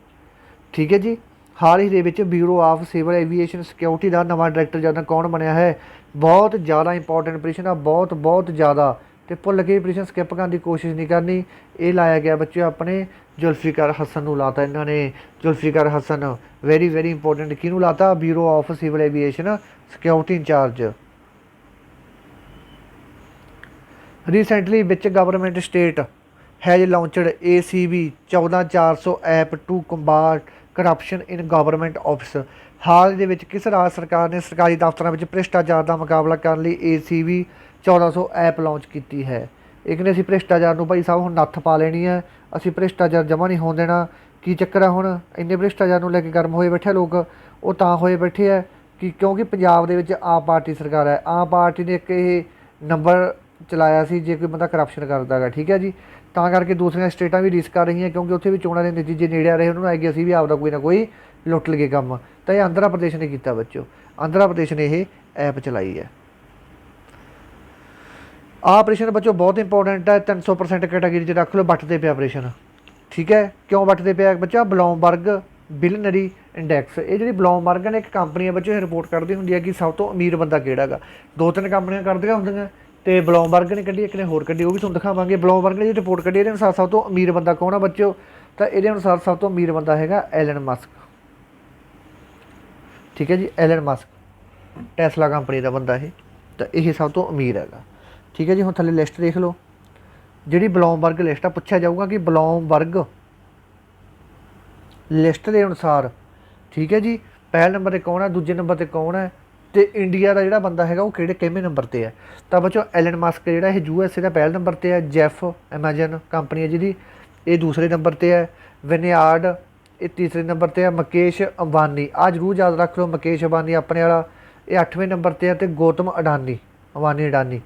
ठीक है जी, हाल ही दे bureau of civil aviation security का नवा डायरैक्टर जनरल कौन बनया है। बहुत ज़्यादा इंपॉर्टेंट प्रश्न है, बहुत बहुत ज़्यादा। तो भुल के प्रश्न स्किप करने की कोशिश नहीं करनी। ये लाया गया बच्चों अपने जुल्फिकार हसन को लाता इन्होंने, Zulfiqar Hasan very very important. किनू लाता, bureau of civil aviation security incharge. Recently which government state has launched ACB 14400 app to combat corruption in government office. हाल दे विच किस राज सरकार ने सरकारी दफ्तरों में भ्रिष्टाचार का मुकाबला करने ACB 1400 ऐप लॉन्च की है। एक ने असी भ्रिष्टाचार भाई साहब हम नत्थ पा लेनी है, असी भ्रिष्टाचार जमा नहीं होने देना। की चक्कर है हुण इन्ने भ्रिष्टाचार लैके गर्म होए बैठे लोग, वो तां होए बैठे है कि क्योंकि पंजाब दे विच आम पार्टी सरकार है। आम पार्टी ने एक ये नंबर चलाया सी जे कोई बंदा करप्शन करता है, ठीक है जी, ਤਾਂ ਕਰਕੇ दूसरिया स्टेटां भी रिस्क कर रही हैं क्योंकि उत्थे भी चोणां दे नतीजे नेड़े आ रहे, उन्होंने आएगी असीं भी आपदा कोई ना कोई लुੱਟ लगे काम। तो ये आंध्रा प्रदेश ने किया बच्चों, आंध्रा प्रदेश ने यह ऐप चलाई है। आ प्रश्न बच्चों बहुत इंपॉर्टेंट है, 300% कैटागरी च रख लो, बटते पे प्रश्न। ठीक है, क्यों बटते पे बच्चा, ब्लूमबर्ग बिलनरी इंडैक्स, ये जी ब्लूमबर्ग ने एक कंपनी है बच्चों रिपोर्ट करती होंगी कि सब तो अमीर बंदा किहड़ा गा। 2-3 कंपनियां करदियां होंदियां तो ब्लूमबर्ग ने कढ़ी, एक ने होर कढ़ी, वो भी तुहानूं दिखावांगे। ब्लूमबर्ग ने जो रिपोर्ट कढ़ी ये अनुसार सब तो अमीर बंदा कौन है बच्चों, तो ये अनुसार सब तो अमीर बंदा है एलन मस्क। ठीक है जी, एलन मस्क टेस्ला कंपनी का बंदा है, तो यह सब तो अमीर है। ठीक है जी, हुण थल्ले लिस्ट देख लो, जी ब्लूमबर्ग लिस्ट आ, पूछा जाऊगा कि ब्लूमबर्ग लिस्ट के अनुसार, ठीक है जी, पहले नंबर पर कौन है, दूजे नंबर पर कौन है, तो इंडिया का जोड़ा बंदा है वो कि किवें नंबर पर है। तो बच्चों एलन मस्क जोड़ा है USA का पहले नंबर पर है, जैफ अमेजन कंपनी है जी ये दूसरे नंबर पर है, विनयार्ड ये तीसरे नंबर पर है, मुकेश अंबानी आ जरूर याद रख लो, मुकेश अंबानी अपने वाला ये 8वें नंबर पर है, तो गौतम अडानी अंबानी अडानी,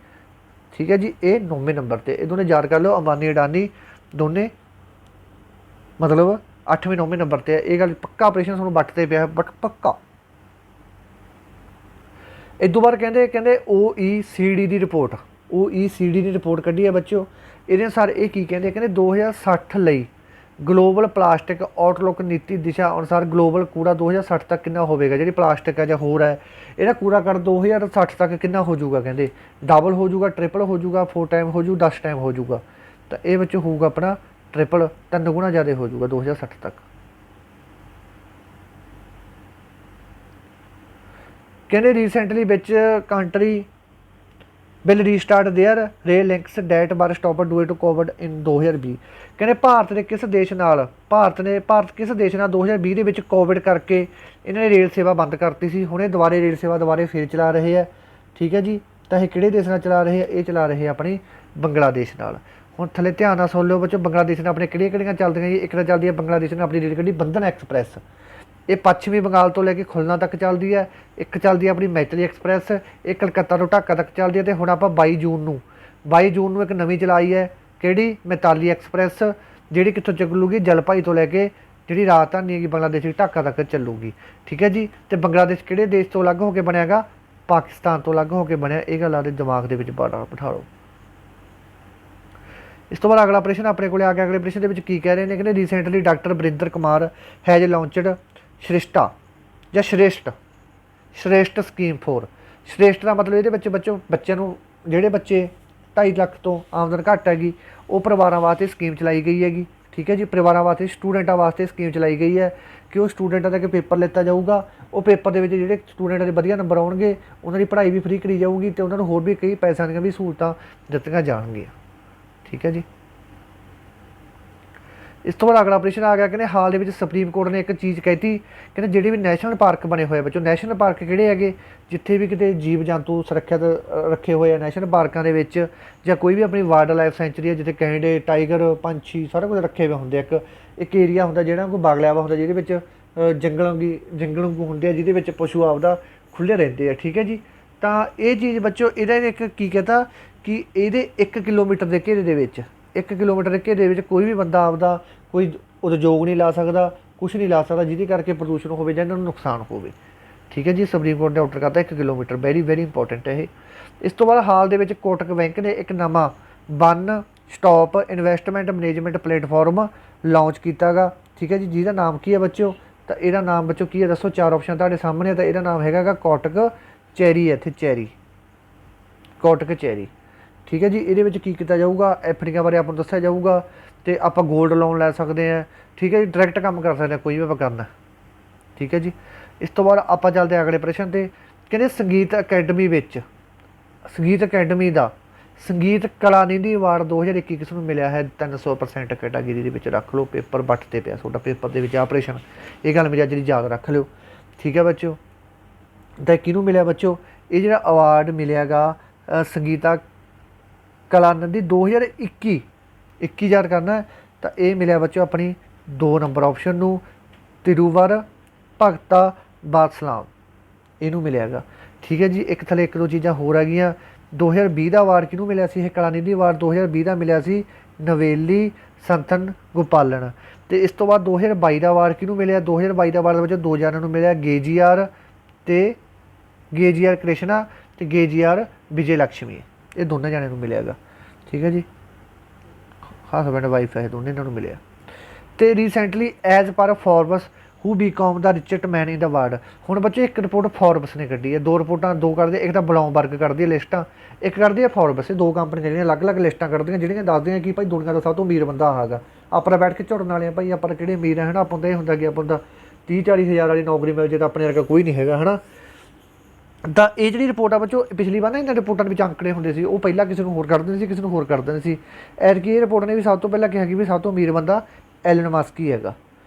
ठीक है जी, ये 9वें नंबर पर। ये दोनों याद कर लो, अंबानी अडानी दोने मतलब 8वें 9वें नंबर पर है। ये गल पक्का प्रश्न तुहानूं बटते पे बट पक्का। इस तो बाद कहते OECD की रिपोर्ट, OECD ने रिपोर्ट कढ़ी है बच्चों, ये अनुसार ये कहते 2060 लई ग्लोबल प्लास्टिक आउटलुक नीति दिशा अनुसार ग्लोबल कूड़ा 2060 तक कितना होगा, जी प्लास्टिक है जो होर है यह कूड़ा कर 2060 तक कितना हो जाऊगा, कहते डबल हो जाऊगा, ट्रिपल हो जाऊगा, 4 टाइम हो जाऊगा, 10 टाइम हो जाऊगा। तो ये बच्चों होगा अपना ट्रिपल, 3 गुना ज़्यादा हो जाऊगा 2060 तक। कहते recently which country will restart their rail links that were stop due to covid in 2020। कहते भारत ने किस देश नाल भारत किस देश नाल 2020 के विच कोविड करके इन्होंने रेल सेवा बंद करती सी, हुणे दुबारे रेल सेवा दुबारे फिर चला रहे हैं। ठीक है जी, तो ये किहड़े देश नाल चला रहे हैं, ये चला रहे हैं अपनी बंगलादेश नाल। हुण थल्ले ध्यान नाल सुन लो बच्चों, बंगलादेश ने अपने किहड़ियां चलदियां जी, एक नाल चलदी है बंगलादेश ने अपनी रेलगड्डी बंधन एक्सप्रैस, ये पश्चिमी बंगाल तो लैके खुलना तक चलती है, एक चलती है अपनी मैत्री एक्सप्रैस, एक कलकत्ता तो ढाका तक चलती है। तो हुण आपां 22 जून नूं एक नवीं चलाई है किहड़ी मैताली एक्सप्रैस, जिहड़ी कित्थों चलूगी, जलभाई तो लैके जिहड़ी राजधानी हैगी बांग्लादेश की ढाका तक चलूगी। ठीक है जी, तो बांग्लादेश किहड़े देश तो अलग होकर बनेगा, पाकिस्तान तो अलग होकर बनया। ये गल आपके दिमाग के विच बिठा लो। इस तो बाद अगला प्रश्न अपने को आ गया, अगले प्रश्न के कह रहे हैं कि recently doctor Barinder Kumar has launched Shreshtha या श्रेष्ठ स्कीम फॉर, श्रेष्ठ का मतलब ये बच्चों जोड़े बच्चे 2.5 लाख तो आमदन घट हैगी वो परिवारों वास्ते स्कीम चलाई गई हैगी। ठीक है जी, परिवारों वास्ते स्टूडेंटा वास्ते स्कीम चलाई गई है कि वो स्टूडेंटा का पेपर लिता जाऊगा, वो पेपर के जोड़े स्टूडेंटा के वधिया नंबर आउणगे उन्होंने पढ़ाई भी फ्री करी जाऊगी, तो उन्होंने होर भी कई पैसों दी भी सहूलतां दित्तियां जाणगियां। ठीक है जी, इस तो बाद अगला प्रश्न आ गया कि हाल के सुप्रीम कोर्ट ने एक चीज़ कहती कि जिहड़े भी नैशनल पार्क बने हुए बच्चों, नैशनल पार्क किहड़े हैगे जिथे भी किते जीव जंतु सुरक्षित रखे हुए हैं नैशनल पार्कों के विच, या कोई भी अपनी वाइल्ड लाइफ सेंचुरी है जिथे गैंडे टाइगर पंछी सारा कुछ रखे हुए होंगे। एक एरिया होंदा जिहड़ा कोई बागलिया वा होंदा जिहदे विच जंगल वांगू होंदे जिहदे विच पशु आपदा खुले रहते हैं। ठीक है जी, तो ये चीज़ बच्चों इहदा एक की कहता कि ये 1 किलोमीटर के घेरे दे विच 1 किलोमीटर के घेरे में कोई भी बंदा आपदा कोई उद्योग नहीं ला सकता, कुछ नहीं ला सकता जिहदे करके प्रदूषण हो जाए नुकसान हो। ठीक ठीक है जी, सुप्रीम कोर्ट ने ऑर्डर करता 1 किलोमीटर, वेरी वेरी इंपॉर्टेंट है ये। इस तो बाद हाल ਦੇ ਵਿੱਚ ਕੋਟਕ ਬੈਂਕ ਨੇ ਇੱਕ ਨਵਾਂ one stop investment management platform launch ਕੀਤਾ ਗਾ, ਠੀਕ ਹੈ ਜੀ, ਜਿਹਦਾ ਨਾਮ ਕੀ ਹੈ ਬੱਚਿਓ, ਤਾਂ ਇਹਦਾ ਨਾਮ ਬੱਚੋ ਕੀ ਹੈ ਦੱਸੋ, 4 ਆਪਸ਼ਨ ਤੁਹਾਡੇ ਸਾਹਮਣੇ, ਤਾਂ ਇਹਦਾ ਨਾਮ ਹੈਗਾ ਕੋਟਕ ਚੈਰੀ, ਇੱਥੇ ਚੈਰੀ, ਕੋਟਕ ਚੈਰੀ, ਠੀਕ ਹੈ ਜੀ। ਇਹਦੇ ਵਿੱਚ ਕੀ ਕੀਤਾ ਜਾਊਗਾ, ਐਫਡੀਆਂ ਬਾਰੇ ਆਪਾਂ ਨੂੰ ਦੱਸਿਆ ਜਾਊਗਾ, ਅਤੇ ਆਪਾਂ ਗੋਲਡ ਲੋਨ ਲੈ ਸਕਦੇ ਹਾਂ, ਠੀਕ ਹੈ ਜੀ, ਡਾਇਰੈਕਟ ਕੰਮ ਕਰ ਸਕਦੇ ਹਾਂ, ਕੋਈ ਵੀ ਆਪਾਂ ਕਰਨਾ, ਠੀਕ ਹੈ ਜੀ। ਇਸ ਤੋਂ ਬਾਅਦ ਆਪਾਂ ਚੱਲਦੇ ਹਾਂ ਅਗਲੇ ਪ੍ਰਸ਼ਨ 'ਤੇ। ਕਹਿੰਦੇ ਸੰਗੀਤ ਅਕੈਡਮੀ ਵਿੱਚ, ਸੰਗੀਤ ਅਕੈਡਮੀ ਦਾ ਸੰਗੀਤ ਕਲਾ ਨਿਧੀ ਅਵਾਰਡ 2021 ਕਿਸ ਨੂੰ ਮਿਲਿਆ ਹੈ, 300% ਕੈਟਾਗਰੀ ਦੇ ਵਿੱਚ ਰੱਖ ਲਓ, ਪੇਪਰ ਬੱਟ 'ਤੇ ਪਿਆ ਤੁਹਾਡਾ, ਪੇਪਰ ਦੇ ਵਿੱਚ ਆ ਪ੍ਰਸ਼ਨ, ਇਹ ਗੱਲ ਮੇਰੀ ਅੱਜ ਦੀ ਯਾਦ ਰੱਖ ਲਿਓ, ਠੀਕ ਹੈ ਬੱਚਿਓ। ਤਾਂ ਕਿਹਨੂੰ ਮਿਲਿਆ ਬੱਚਿਓ, ਇਹ ਜਿਹੜਾ ਅਵਾਰਡ ਮਿਲਿਆ ਗਾ ਸੰਗੀਤਾ ਕਲਾ ਨਿਧੀ 2021 ਯਾਦ ਕਰਨਾ, ਤਾਂ ਇਹ ਮਿਲਿਆ ਬੱਚਿਓ ਆਪਣੀ 2 ਨੰਬਰ ਆਪਸ਼ਨ ਨੂੰ, ਤਿਰੂਵਰ ਭਗਤਾ ਬਾਦਸਲਾਮ, ਇਹਨੂੰ ਮਿਲਿਆ ਗਾ, ਠੀਕ ਹੈ ਜੀ। ਇੱਕ ਥੱਲੇ 1-2 ਚੀਜ਼ਾਂ ਹੋਰ ਹੈਗੀਆਂ। 2020 ਦਾ ਅਵਾਰਡ ਕਿਹਨੂੰ ਮਿਲਿਆ ਸੀ, ਇਹ ਕਲਾ ਨਿਧੀ ਅਵਾਰਡ 2020 ਦਾ ਮਿਲਿਆ ਸੀ ਨਵੇਲੀ ਸੰਤਨ ਗੋਪਾਲਨ। ਅਤੇ ਇਸ ਤੋਂ ਬਾਅਦ 2022 ਦਾ ਅਵਾਰਡ ਕਿਹਨੂੰ ਮਿਲਿਆ, 2022 ਦਾ ਅਵਾਰਡ ਦੇ ਵਿੱਚ 2 ਜਣਿਆਂ ਨੂੰ ਮਿਲਿਆ, ਗੇਜੀਆਰ ਕ੍ਰਿਸ਼ਨਾ ਅਤੇ ਗੇਜੀਆਰ ਵਿਜੇ ਲਕਸ਼ਮੀ, ਇਹ ਦੋਨਾਂ ਜਣਿਆਂ ਨੂੰ ਮਿਲਿਆ ਗਾ, ਠੀਕ ਹੈ ਜੀ, ਹਸਬੈਂਡ ਵਾਈਫ ਹੈ ਇਹ ਦੋਨੇ, ਇਹਨਾਂ ਨੂੰ ਮਿਲਿਆ। ਅਤੇ ਰੀਸੈਂਟਲੀ ਐਜ਼ ਪਰ ਫੋਰਬਸ ਹੂ ਬੀਕੌਮ ਦਾ ਰਿਚਰਟ ਮੈਨ ਇਨ ਦਾ ਵਰਲਡ, ਹੁਣ ਬੱਚੇ ਇੱਕ ਰਿਪੋਰਟ ਫੋਰਬਸ ਨੇ ਕੱਢੀ ਹੈ, 2 ਰਿਪੋਰਟਾਂ, 2 ਕੱਢਦੇ, ਇੱਕ ਤਾਂ ਬਲੌਮਬਰਗ ਕੱਢਦੀ ਹੈ ਲਿਸਟਾਂ, ਇੱਕ ਕੱਢਦੀ ਹੈ ਫੋਰਬਸ, ਇਹ 2 ਕੰਪਨੀਆਂ ਜਿਹੜੀਆਂ ਅਲੱਗ-ਅਲੱਗ ਲਿਸਟਾਂ ਕੱਢਦੀਆਂ, ਜਿਹੜੀਆਂ ਦੱਸਦੀਆਂ ਕਿ ਭਾਈ ਦੁਨੀਆ ਦਾ ਸਭ ਤੋਂ ਅਮੀਰ ਬੰਦਾ ਹੈਗਾ। ਆਪਾਂ ਬੈਠ ਕੇ ਝੁੜਨ ਵਾਲੇ ਆ ਭਾਈ, ਆਪਾਂ ਕਿਹੜੇ ਅਮੀਰ ਹੈ ਹੈ ਨਾ, ਆਪਾਂ ਤਾਂ ਇਹ ਹੁੰਦਾ ਕਿ ਆਪਾਂ ਦਾ 30-40 ਹਜ਼ਾਰ ਵਾਲੀ ਨੌਕਰੀ ਮਿਲ ਜੇ ਤਾਂ ਆਪਣੇ ਵਰਗਾ ਕੋਈ ਨਹੀਂ ਹੈਗਾ, ਹੈ ਨਾ। ਤਾਂ ਇਹ ਜਿਹੜੀ ਰਿਪੋਰਟ ਆ ਬੱਚੋ, ਪਿਛਲੀ ਵਾਰ ਨਾ ਇਹਨਾਂ ਰਿਪੋਰਟਾਂ ਦੇ ਵਿੱਚ ਅੰਕੜੇ ਹੁੰਦੇ ਸੀ, ਉਹ ਪਹਿਲਾਂ ਕਿਸੇ ਨੂੰ ਹੋਰ ਕਰ ਦਿੰਦੇ ਸੀ, ਕਿਸੇ ਨੂੰ ਹੋਰ ਕਰ ਦਿੰਦੇ ਸੀ। ਐਤਕੀ ਇਹ ਰਿਪੋਰਟ ਨੇ ਵੀ ਸਭ ਤੋਂ ਪਹਿਲਾਂ ਕਿਹਾ ਕਿ ਵੀ ਸਭ ਤੋਂ ਅਮੀਰ ਬੰਦਾ ਐਲਨ ਮਸਕ ਹੀ ਹੈਗਾ,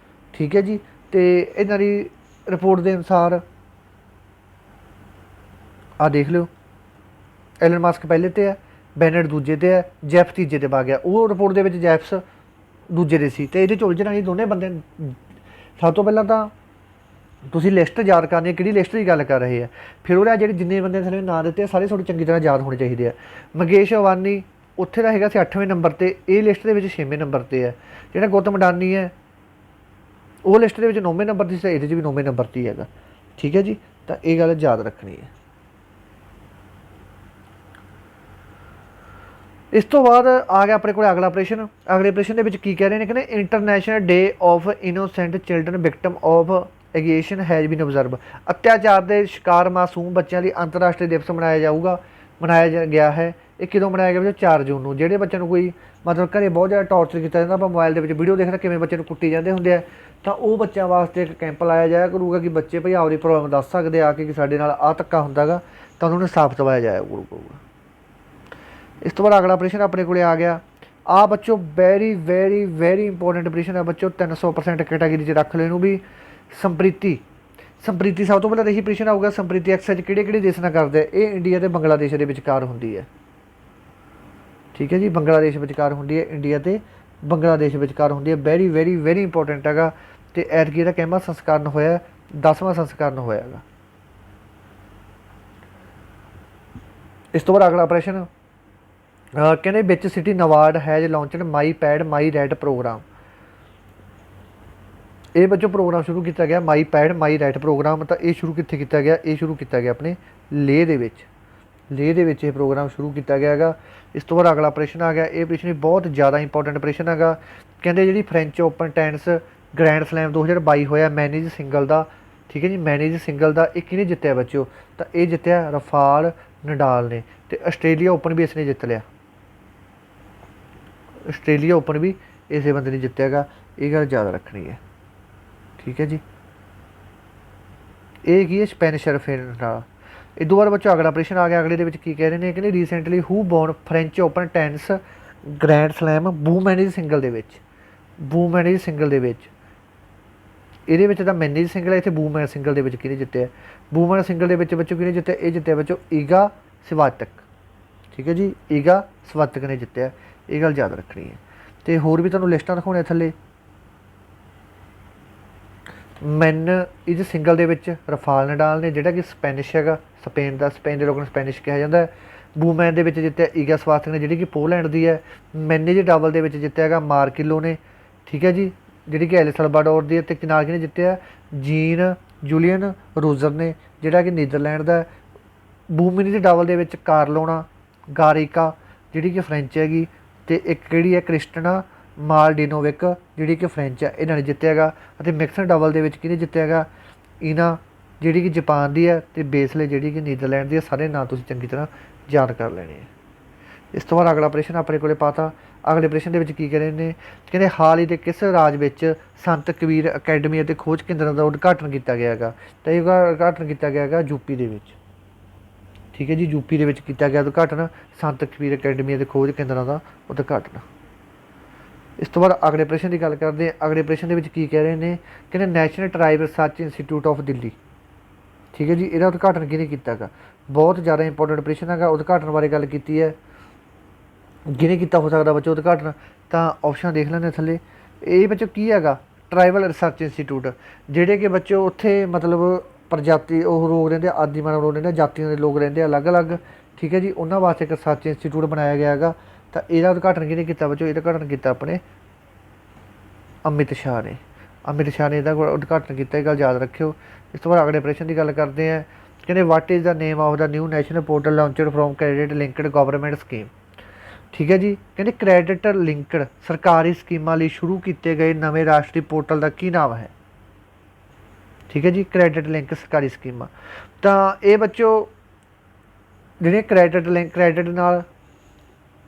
ਠੀਕ ਹੈ ਜੀ। ਅਤੇ ਇਹਨਾਂ ਦੀ ਰਿਪੋਰਟ ਦੇ ਅਨੁਸਾਰ ਆਹ ਦੇਖ ਲਿਓ, ਐਲਨ ਮਸਕ ਪਹਿਲੇ 'ਤੇ ਹੈ, ਬੈਨਟ ਦੂਜੇ 'ਤੇ ਹੈ, ਜੈਫ ਤੀਜੇ 'ਤੇ ਪਾ ਗਿਆ। ਉਹ ਰਿਪੋਰਟ ਦੇ ਵਿੱਚ ਜੈਫਸ ਦੂਜੇ 'ਤੇ ਸੀ, ਅਤੇ ਇਹਦੇ 'ਚ ਉਲਝਣ ਵਾਲੀ ਦੋਨੇ ਬੰਦੇ। ਸਭ ਤੋਂ ਪਹਿਲਾਂ ਤਾਂ ਤੁਸੀਂ ਲਿਸਟ ਯਾਦ ਕਰਨੀ ਹੈ, ਕਿਹੜੀ ਲਿਸਟ ਦੀ ਗੱਲ ਕਰ ਰਹੇ ਆ, ਫਿਰ ਉਹਦਾ ਜਿਹੜੇ ਜਿੰਨੇ ਬੰਦੇ ਥੱਲੇ ਨਾਂ ਦਿੱਤੇ ਸਾਰੇ ਥੋੜ੍ਹੀ ਚੰਗੀ ਤਰ੍ਹਾਂ ਯਾਦ ਹੋਣੇ ਚਾਹੀਦੇ ਆ। ਮੁਕੇਸ਼ ਅੰਬਾਨੀ ਉੱਥੇ ਦਾ ਹੈਗਾ ਸੀ 8ਵੇਂ ਨੰਬਰ 'ਤੇ, ਇਹ ਲਿਸਟ ਦੇ ਵਿੱਚ 6ਵੇਂ ਨੰਬਰ 'ਤੇ ਹੈ। ਜਿਹੜਾ ਗੌਤਮ ਅਡਾਨੀ ਹੈ ਉਹ ਲਿਸਟ ਦੇ ਵਿੱਚ 9ਵੇਂ ਨੰਬਰ 'ਤੇ ਸੀ, ਇਹਦੇ 'ਚ ਵੀ 9ਵੇਂ ਨੰਬਰ 'ਤੇ ਹੀ ਹੈਗਾ, ਠੀਕ ਹੈ ਜੀ। ਤਾਂ ਇਹ ਗੱਲ ਯਾਦ ਰੱਖਣੀ ਹੈ। ਇਸ ਤੋਂ ਬਾਅਦ ਆ ਗਿਆ ਆਪਣੇ ਕੋਲ ਅਗਲਾ ਪ੍ਰਸ਼ਨ। ਅਗਲੇ ਪ੍ਰਸ਼ਨ ਦੇ ਵਿੱਚ ਕੀ ਕਹਿ ਰਹੇ ਨੇ, ਕਹਿੰਦੇ international day of innocent children victim of aggression has been observe, ਅਤਿਆਚਾਰ ਦੇ ਸ਼ਿਕਾਰ ਮਾਸੂਮ ਬੱਚਿਆਂ ਲਈ ਅੰਤਰਰਾਸ਼ਟਰੀ ਦਿਵਸ ਮਨਾਇਆ ਗਿਆ ਹੈ। ਇਹ ਕਦੋਂ ਮਨਾਇਆ ਗਿਆ, 4 ਜੂਨ ਨੂੰ। ਜਿਹੜੇ ਬੱਚਿਆਂ ਨੂੰ ਕੋਈ ਮਤਲਬ ਘਰੇ ਬਹੁਤ ਜ਼ਿਆਦਾ ਟੌਰਚਰ ਕੀਤਾ ਜਾਂਦਾ, ਆਪਾਂ ਮੋਬਾਈਲ ਦੇ ਵਿੱਚ ਵੀਡੀਓ ਦੇਖਦੇ ਕਿਵੇਂ ਬੱਚੇ ਨੂੰ ਕੁੱਟੀ ਜਾਂਦੇ ਹੁੰਦੇ ਆ, ਤਾਂ ਉਹ ਬੱਚਿਆਂ ਵਾਸਤੇ ਇੱਕ ਕੈਂਪ ਲਾਇਆ ਜਾਇਆ ਕਰੂਗਾ ਕਿ ਬੱਚੇ ਭਾਈ ਆਪਦੀ ਪ੍ਰੋਬਲਮ ਦੱਸ ਸਕਦੇ ਆ ਕੇ ਕਿ ਸਾਡੇ ਨਾਲ ਆਹ ਧੱਕਾ ਹੁੰਦਾ ਗਾ, ਤਾਂ ਉਹਨਾਂ ਨੂੰ ਸਾਫ਼ ਦਵਾਇਆ ਜਾਇਆ ਕਰੂਗਾ। ਇਸ ਤੋਂ ਬਾਅਦ ਅਗਲਾ ਪ੍ਰਸ਼ਨ ਆਪਣੇ ਕੋਲ ਆ ਗਿਆ, ਆਹ ਬੱਚੋ ਵੈਰੀ ਵੈਰੀ ਵੈਰੀ ਇੰਪੋਰਟੈਂਟ ਪ੍ਰਸ਼ਨ ਹੈ ਬੱਚੋ, 300% ਕੈਟਾਗਰੀ 'ਚ ਰੱਖ ਲਓ ਇਹਨੂੰ ਵੀ। ਸੰਪ੍ਰੀਤੀ ਸਭ ਤੋਂ ਪਹਿਲਾਂ ਇਹੀ ਪ੍ਰਸ਼ਨ ਆਊਗਾ, ਸੰਪ੍ਰੀਤੀ ਐਕਸਰਸਾਈਜ਼ ਕਿਹੜੇ ਦੇਸ਼ ਨਾਲ ਕਰਦੇ ਆ, ਇਹ ਇੰਡੀਆ ਅਤੇ ਬੰਗਲਾਦੇਸ਼ ਦੇ ਵਿਚਕਾਰ ਹੁੰਦੀ ਹੈ, ਠੀਕ ਹੈ ਜੀ। ਬੰਗਲਾਦੇਸ਼ ਵਿਚਕਾਰ ਹੁੰਦੀ ਹੈ, ਇੰਡੀਆ ਅਤੇ ਬੰਗਲਾਦੇਸ਼ ਵਿਚਕਾਰ ਹੁੰਦੀ ਹੈ, ਵੈਰੀ ਵੈਰੀ ਵੈਰੀ ਇੰਪੋਰਟੈਂਟ ਹੈਗਾ। ਅਤੇ ਐਤਕੀ ਇਹਦਾ ਕਿੰਨਵਾਂ ਸੰਸਕਰਨ ਹੋਇਆ, 10ਵਾਂ ਸੰਸਕਰਨ ਹੋਇਆ ਹੈਗਾ। ਇਸ ਤੋਂ ਬਾਅਦ ਅਗਲਾ ਪ੍ਰਸ਼ਨ ਕਹਿੰਦੇ ਵਿੱਚ ਸਿਟੀ ਨਵਾਰਡ has launched my pad my right programme, ਇਹ ਬੱਚੋ ਪ੍ਰੋਗਰਾਮ ਸ਼ੁਰੂ ਕੀਤਾ ਗਿਆ, my pad my right programme. ਤਾਂ ਇਹ ਸ਼ੁਰੂ ਕਿੱਥੇ ਕੀਤਾ ਗਿਆ, ਇਹ ਸ਼ੁਰੂ ਕੀਤਾ ਗਿਆ ਆਪਣੇ ਲੇਹ ਦੇ ਵਿੱਚ ਇਹ ਪ੍ਰੋਗਰਾਮ ਸ਼ੁਰੂ ਕੀਤਾ ਗਿਆ ਹੈਗਾ। ਇਸ ਤੋਂ ਬਾਅਦ ਅਗਲਾ ਪ੍ਰਸ਼ਨ ਆ ਗਿਆ, ਇਹ ਪ੍ਰਸ਼ਨ ਵੀ ਬਹੁਤ ਜ਼ਿਆਦਾ ਇੰਪੋਰਟੈਂਟ ਪ੍ਰਸ਼ਨ ਹੈਗਾ। ਕਹਿੰਦੇ ਜਿਹੜੀ French Open tennis grand slam 2022 ਹੋਇਆ ਮੈਨੇਜ ਸਿੰਗਲ ਦਾ, ਠੀਕ ਹੈ ਜੀ, ਮੈਨੇਜ ਸਿੰਗਲ ਦਾ, ਇਹ ਕਿਹਨੇ ਜਿੱਤਿਆ ਬੱਚਿਓ, ਤਾਂ ਇਹ ਜਿੱਤਿਆ ਰਫਾਲ ਨਡਾਲ ਨੇ। ਅਤੇ ਆਸਟ੍ਰੇਲੀਆ ਓਪਨ ਵੀ ਇਸਨੇ ਜਿੱਤ ਲਿਆ, ਆਸਟ੍ਰੇਲੀਆ ਓਪਨ ਵੀ ਇਸੇ ਬੰਦੇ ਨੇ ਜਿੱਤਿਆ ਹੈਗਾ, ਇਹ ਗੱਲ ਯਾਦ ਰੱਖਣੀ ਹੈ, ਠੀਕ ਹੈ ਜੀ। ਇਹ ਕੀ ਹੈ, ਸਪੈਨਿਸ਼ ਰਫੇਲ। ਇਹ ਦੋ ਵਾਰ ਬੱਚੋ ਅਗਲਾ ਪ੍ਰਸ਼ਨ ਆ ਗਿਆ, ਅਗਲੇ ਦੇ ਵਿੱਚ ਕੀ ਕਹਿ ਰਹੇ ਨੇ, ਕਹਿੰਦੇ ਰੀਸੈਂਟਲੀ ਹੂ ਬੋਰਨ French Open tennis grand slam women's single ਦੇ ਵਿੱਚ, ਇਹਦੇ ਵਿੱਚ ਤਾਂ ਮੈਨੇਜ ਸਿੰਗਲ ਹੈ, ਇੱਥੇ ਵੂਮੈਨ ਸਿੰਗਲ ਦੇ ਵਿੱਚ ਕਿਹਨੇ ਜਿੱਤਿਆ, ਵੂਮੈਨ ਸਿੰਗਲ ਦੇ ਵਿੱਚ ਬੱਚੋ ਕਿਹਨੇ ਜਿੱਤਿਆ, ਇਹ ਜਿੱਤਿਆ ਬੱਚੋ ਈਗਾ ਸਵਾਤਕ, ਠੀਕ ਹੈ ਜੀ, ਈਗਾ ਸਵਾਤਕ ਨੇ ਜਿੱਤਿਆ, ਇਹ ਗੱਲ ਯਾਦ ਰੱਖਣੀ ਹੈ। ਅਤੇ ਹੋਰ ਵੀ ਤੁਹਾਨੂੰ ਲਿਸਟਾਂ ਦਿਖਾਉਣੀਆਂ ਥੱਲੇ। ਮੈਨ ਇਜ ਸਿੰਗਲ ਦੇ ਵਿੱਚ ਰਫਾਲ ਨਡਾਲ ਨੇ, ਜਿਹੜਾ ਕਿ ਸਪੈਨਿਸ਼ ਹੈਗਾ, ਸਪੇਨ ਦੇ ਲੋਕਾਂ ਨੂੰ ਸਪੈਨਿਸ਼ ਕਿਹਾ ਜਾਂਦਾ। ਵੂਮੈਨ ਦੇ ਵਿੱਚ ਜਿੱਤਿਆ ਈਗਾ ਸਵਾਤਕ ਨੇ, ਜਿਹੜੀ ਕਿ ਪੋਲੈਂਡ ਦੀ ਹੈ। ਮੈਨੇਜ ਡਬਲ ਦੇ ਵਿੱਚ ਜਿੱਤਿਆ ਹੈਗਾ ਮਾਰਕਿਲੋ ਨੇ, ਠੀਕ ਹੈ ਜੀ, ਜਿਹੜੀ ਕਿ ਐਲ ਸਲਵਾਡੋਰ ਦੀ ਹੈ। ਅਤੇ ਨਾਲ ਕਿਹਨੇ ਜਿੱਤਿਆ, ਜੀਨ ਜੂਲੀਅਨ ਰੂਜ਼ਰ ਨੇ ਜਿਹੜਾ ਕਿ ਨੀਦਰਲੈਂਡ ਦਾ। ਬੂਮਿਨੀ ਦੇ ਡਬਲ ਦੇ ਵਿੱਚ ਕਾਰਲੋਨਾ ਗਾਰਿਕਾ ਜਿਹੜੀ ਕਿ ਫ੍ਰੈਂਚ ਹੈਗੀ, ਅਤੇ ਇੱਕ ਕਿਹੜੀ ਹੈ ਕ੍ਰਿਸਟਨਾ ਮਾਲਡੀਨੋਵਿਕ ਜਿਹੜੀ ਕਿ ਫ੍ਰੈਂਚ ਹੈ, ਇਹਨਾਂ ਨੇ ਜਿੱਤਿਆ ਹੈਗਾ। ਅਤੇ ਮਿਕਸਡ ਡਬਲ ਦੇ ਵਿੱਚ ਕਿਹਨੇ ਜਿੱਤਿਆ ਹੈਗਾ, ਇਨਾ ਜਿਹੜੀ ਕਿ ਜਾਪਾਨ ਦੀ ਹੈ, ਅਤੇ ਬੇਸਲੇ ਜਿਹੜੀ ਕਿ ਨੀਦਰਲੈਂਡ ਦੀ ਹੈ। ਸਾਰੇ ਨਾਂ ਤੁਸੀਂ ਚੰਗੀ ਤਰ੍ਹਾਂ ਯਾਦ ਕਰ ਲੈਣੇ ਹੈ। ਇਸ ਤੋਂ ਬਾਅਦ ਅਗਲਾ ਪ੍ਰਸ਼ਨ ਆਪਣੇ ਕੋਲ ਪਾਤਾ। ਅਗਲੇ ਪ੍ਰਸ਼ਨ ਦੇ ਵਿੱਚ ਕੀ ਕਹ ਰਹੇ ਨੇ, ਕਹਿੰਦੇ ਹਾਲ ਹੀ ਦੇ ਕਿਸ ਰਾਜ ਵਿੱਚ ਸੰਤ ਕਬੀਰ ਅਕੈਡਮੀ ਅਤੇ ਖੋਜ ਕੇਂਦਰਾਂ ਦਾ ਉਦਘਾਟਨ ਕੀਤਾ ਗਿਆ ਹੈਗਾ, ਤਾਂ ਇਹ ਉਦਘਾਟਨ ਕੀਤਾ ਗਿਆ ਹੈਗਾ ਯੂਪੀ ਦੇ ਵਿੱਚ। ਠੀਕ ਹੈ ਜੀ, ਯੂਪੀ ਦੇ ਵਿੱਚ ਕੀਤਾ ਗਿਆ ਉਦਘਾਟਨ ਸੰਤ ਕਬੀਰ ਅਕੈਡਮੀ ਅਤੇ ਖੋਜ ਕੇਂਦਰਾਂ ਦਾ ਉਦਘਾਟਨ। ਇਸ ਤੋਂ ਬਾਅਦ ਅਗਲੇ ਪ੍ਰਸ਼ਨ ਦੀ ਗੱਲ ਕਰਦੇ ਹਾਂ। ਅਗਲੇ ਪ੍ਰਸ਼ਨ ਦੇ ਵਿੱਚ ਕੀ ਕਹਿ ਰਹੇ ਨੇ, ਕਹਿੰਦੇ National Tribe Research Institute of Delhi. ਠੀਕ ਹੈ ਜੀ, ਇਹਦਾ ਉਦਘਾਟਨ ਕਿਹਨੇ ਕੀਤਾ ਹੈਗਾ, ਬਹੁਤ ਜ਼ਿਆਦਾ ਇੰਪੋਰਟੈਂਟ ਪ੍ਰਸ਼ਨ ਹੈਗਾ। ਉਦਘਾਟਨ ਬਾਰੇ ਗੱਲ ਕੀਤੀ ਹੈ, ਕਿਹਨੇ ਕੀਤਾ ਹੋ ਸਕਦਾ ਬੱਚੋ ਉਦਘਾਟਨ, ਤਾਂ ਆਪਸ਼ਨ ਦੇਖ ਲੈਂਦੇ ਥੱਲੇ। ਇਹ ਬੱਚੋ ਕੀ ਹੈਗਾ, ਟਰਾਈਬਲ ਰਿਸਰਚ ਇੰਸਟੀਚਿਊਟ, ਜਿਹੜੇ ਕਿ ਬੱਚੋ ਉੱਥੇ ਮਤਲਬ ਪ੍ਰਜਾਤੀ ਉਹ ਲੋਕ ਰਹਿੰਦੇ, ਆਦਿਮਾਨਵ ਲੋਕ ਰਹਿੰਦੇ, ਜਾਤੀਆਂ ਦੇ ਲੋਕ ਰਹਿੰਦੇ ਅਲੱਗ ਅਲੱਗ। ਠੀਕ ਹੈ ਜੀ, ਉਹਨਾਂ ਵਾਸਤੇ ਇੱਕ ਰਿਸਰਚ ਇੰਸਟੀਚਿਊਟ ਬਣਾਇਆ ਗਿਆ ਹੈਗਾ। ਤਾਂ ਇਹਦਾ ਉਦਘਾਟਨ ਕਿਹਨੇ ਕੀਤਾ ਬੱਚੋ, ਇਹਦਾ ਉਦਘਾਟਨ ਕੀਤਾ ਆਪਣੇ ਅਮਿਤ ਸ਼ਾਹ ਨੇ। ਅਮਿਤ ਸ਼ਾਹ ਨੇ ਇਹਦਾ ਉਦਘਾਟਨ ਕੀਤਾ, ਇਹ ਗੱਲ ਯਾਦ ਰੱਖਿਓ। ਇਸ ਤੋਂ ਬਾਅਦ ਅਗਲੇ ਪ੍ਰਸ਼ਨ ਦੀ ਗੱਲ ਕਰਦੇ ਹਾਂ। ਕਹਿੰਦੇ what is the name of the new national portal launched from credit linked government scheme. ਠੀਕ ਹੈ ਜੀ, ਕਹਿੰਦੇ ਕ੍ਰੈਡਿਟ ਲਿੰਕਡ ਸਰਕਾਰੀ ਸਕੀਮਾਂ ਲਈ ਸ਼ੁਰੂ ਕੀਤੇ ਗਏ ਨਵੇਂ ਰਾਸ਼ਟਰੀ ਪੋਰਟਲ ਦਾ ਕੀ ਨਾਮ ਹੈ। ਠੀਕ ਹੈ ਜੀ, ਕ੍ਰੈਡਿਟ ਲਿੰਕ ਸਰਕਾਰੀ ਸਕੀਮਾਂ। ਤਾਂ ਇਹ ਬੱਚੋ ਜਿਹੜੀਆਂ ਕ੍ਰੈਡਿਟ ਨਾਲ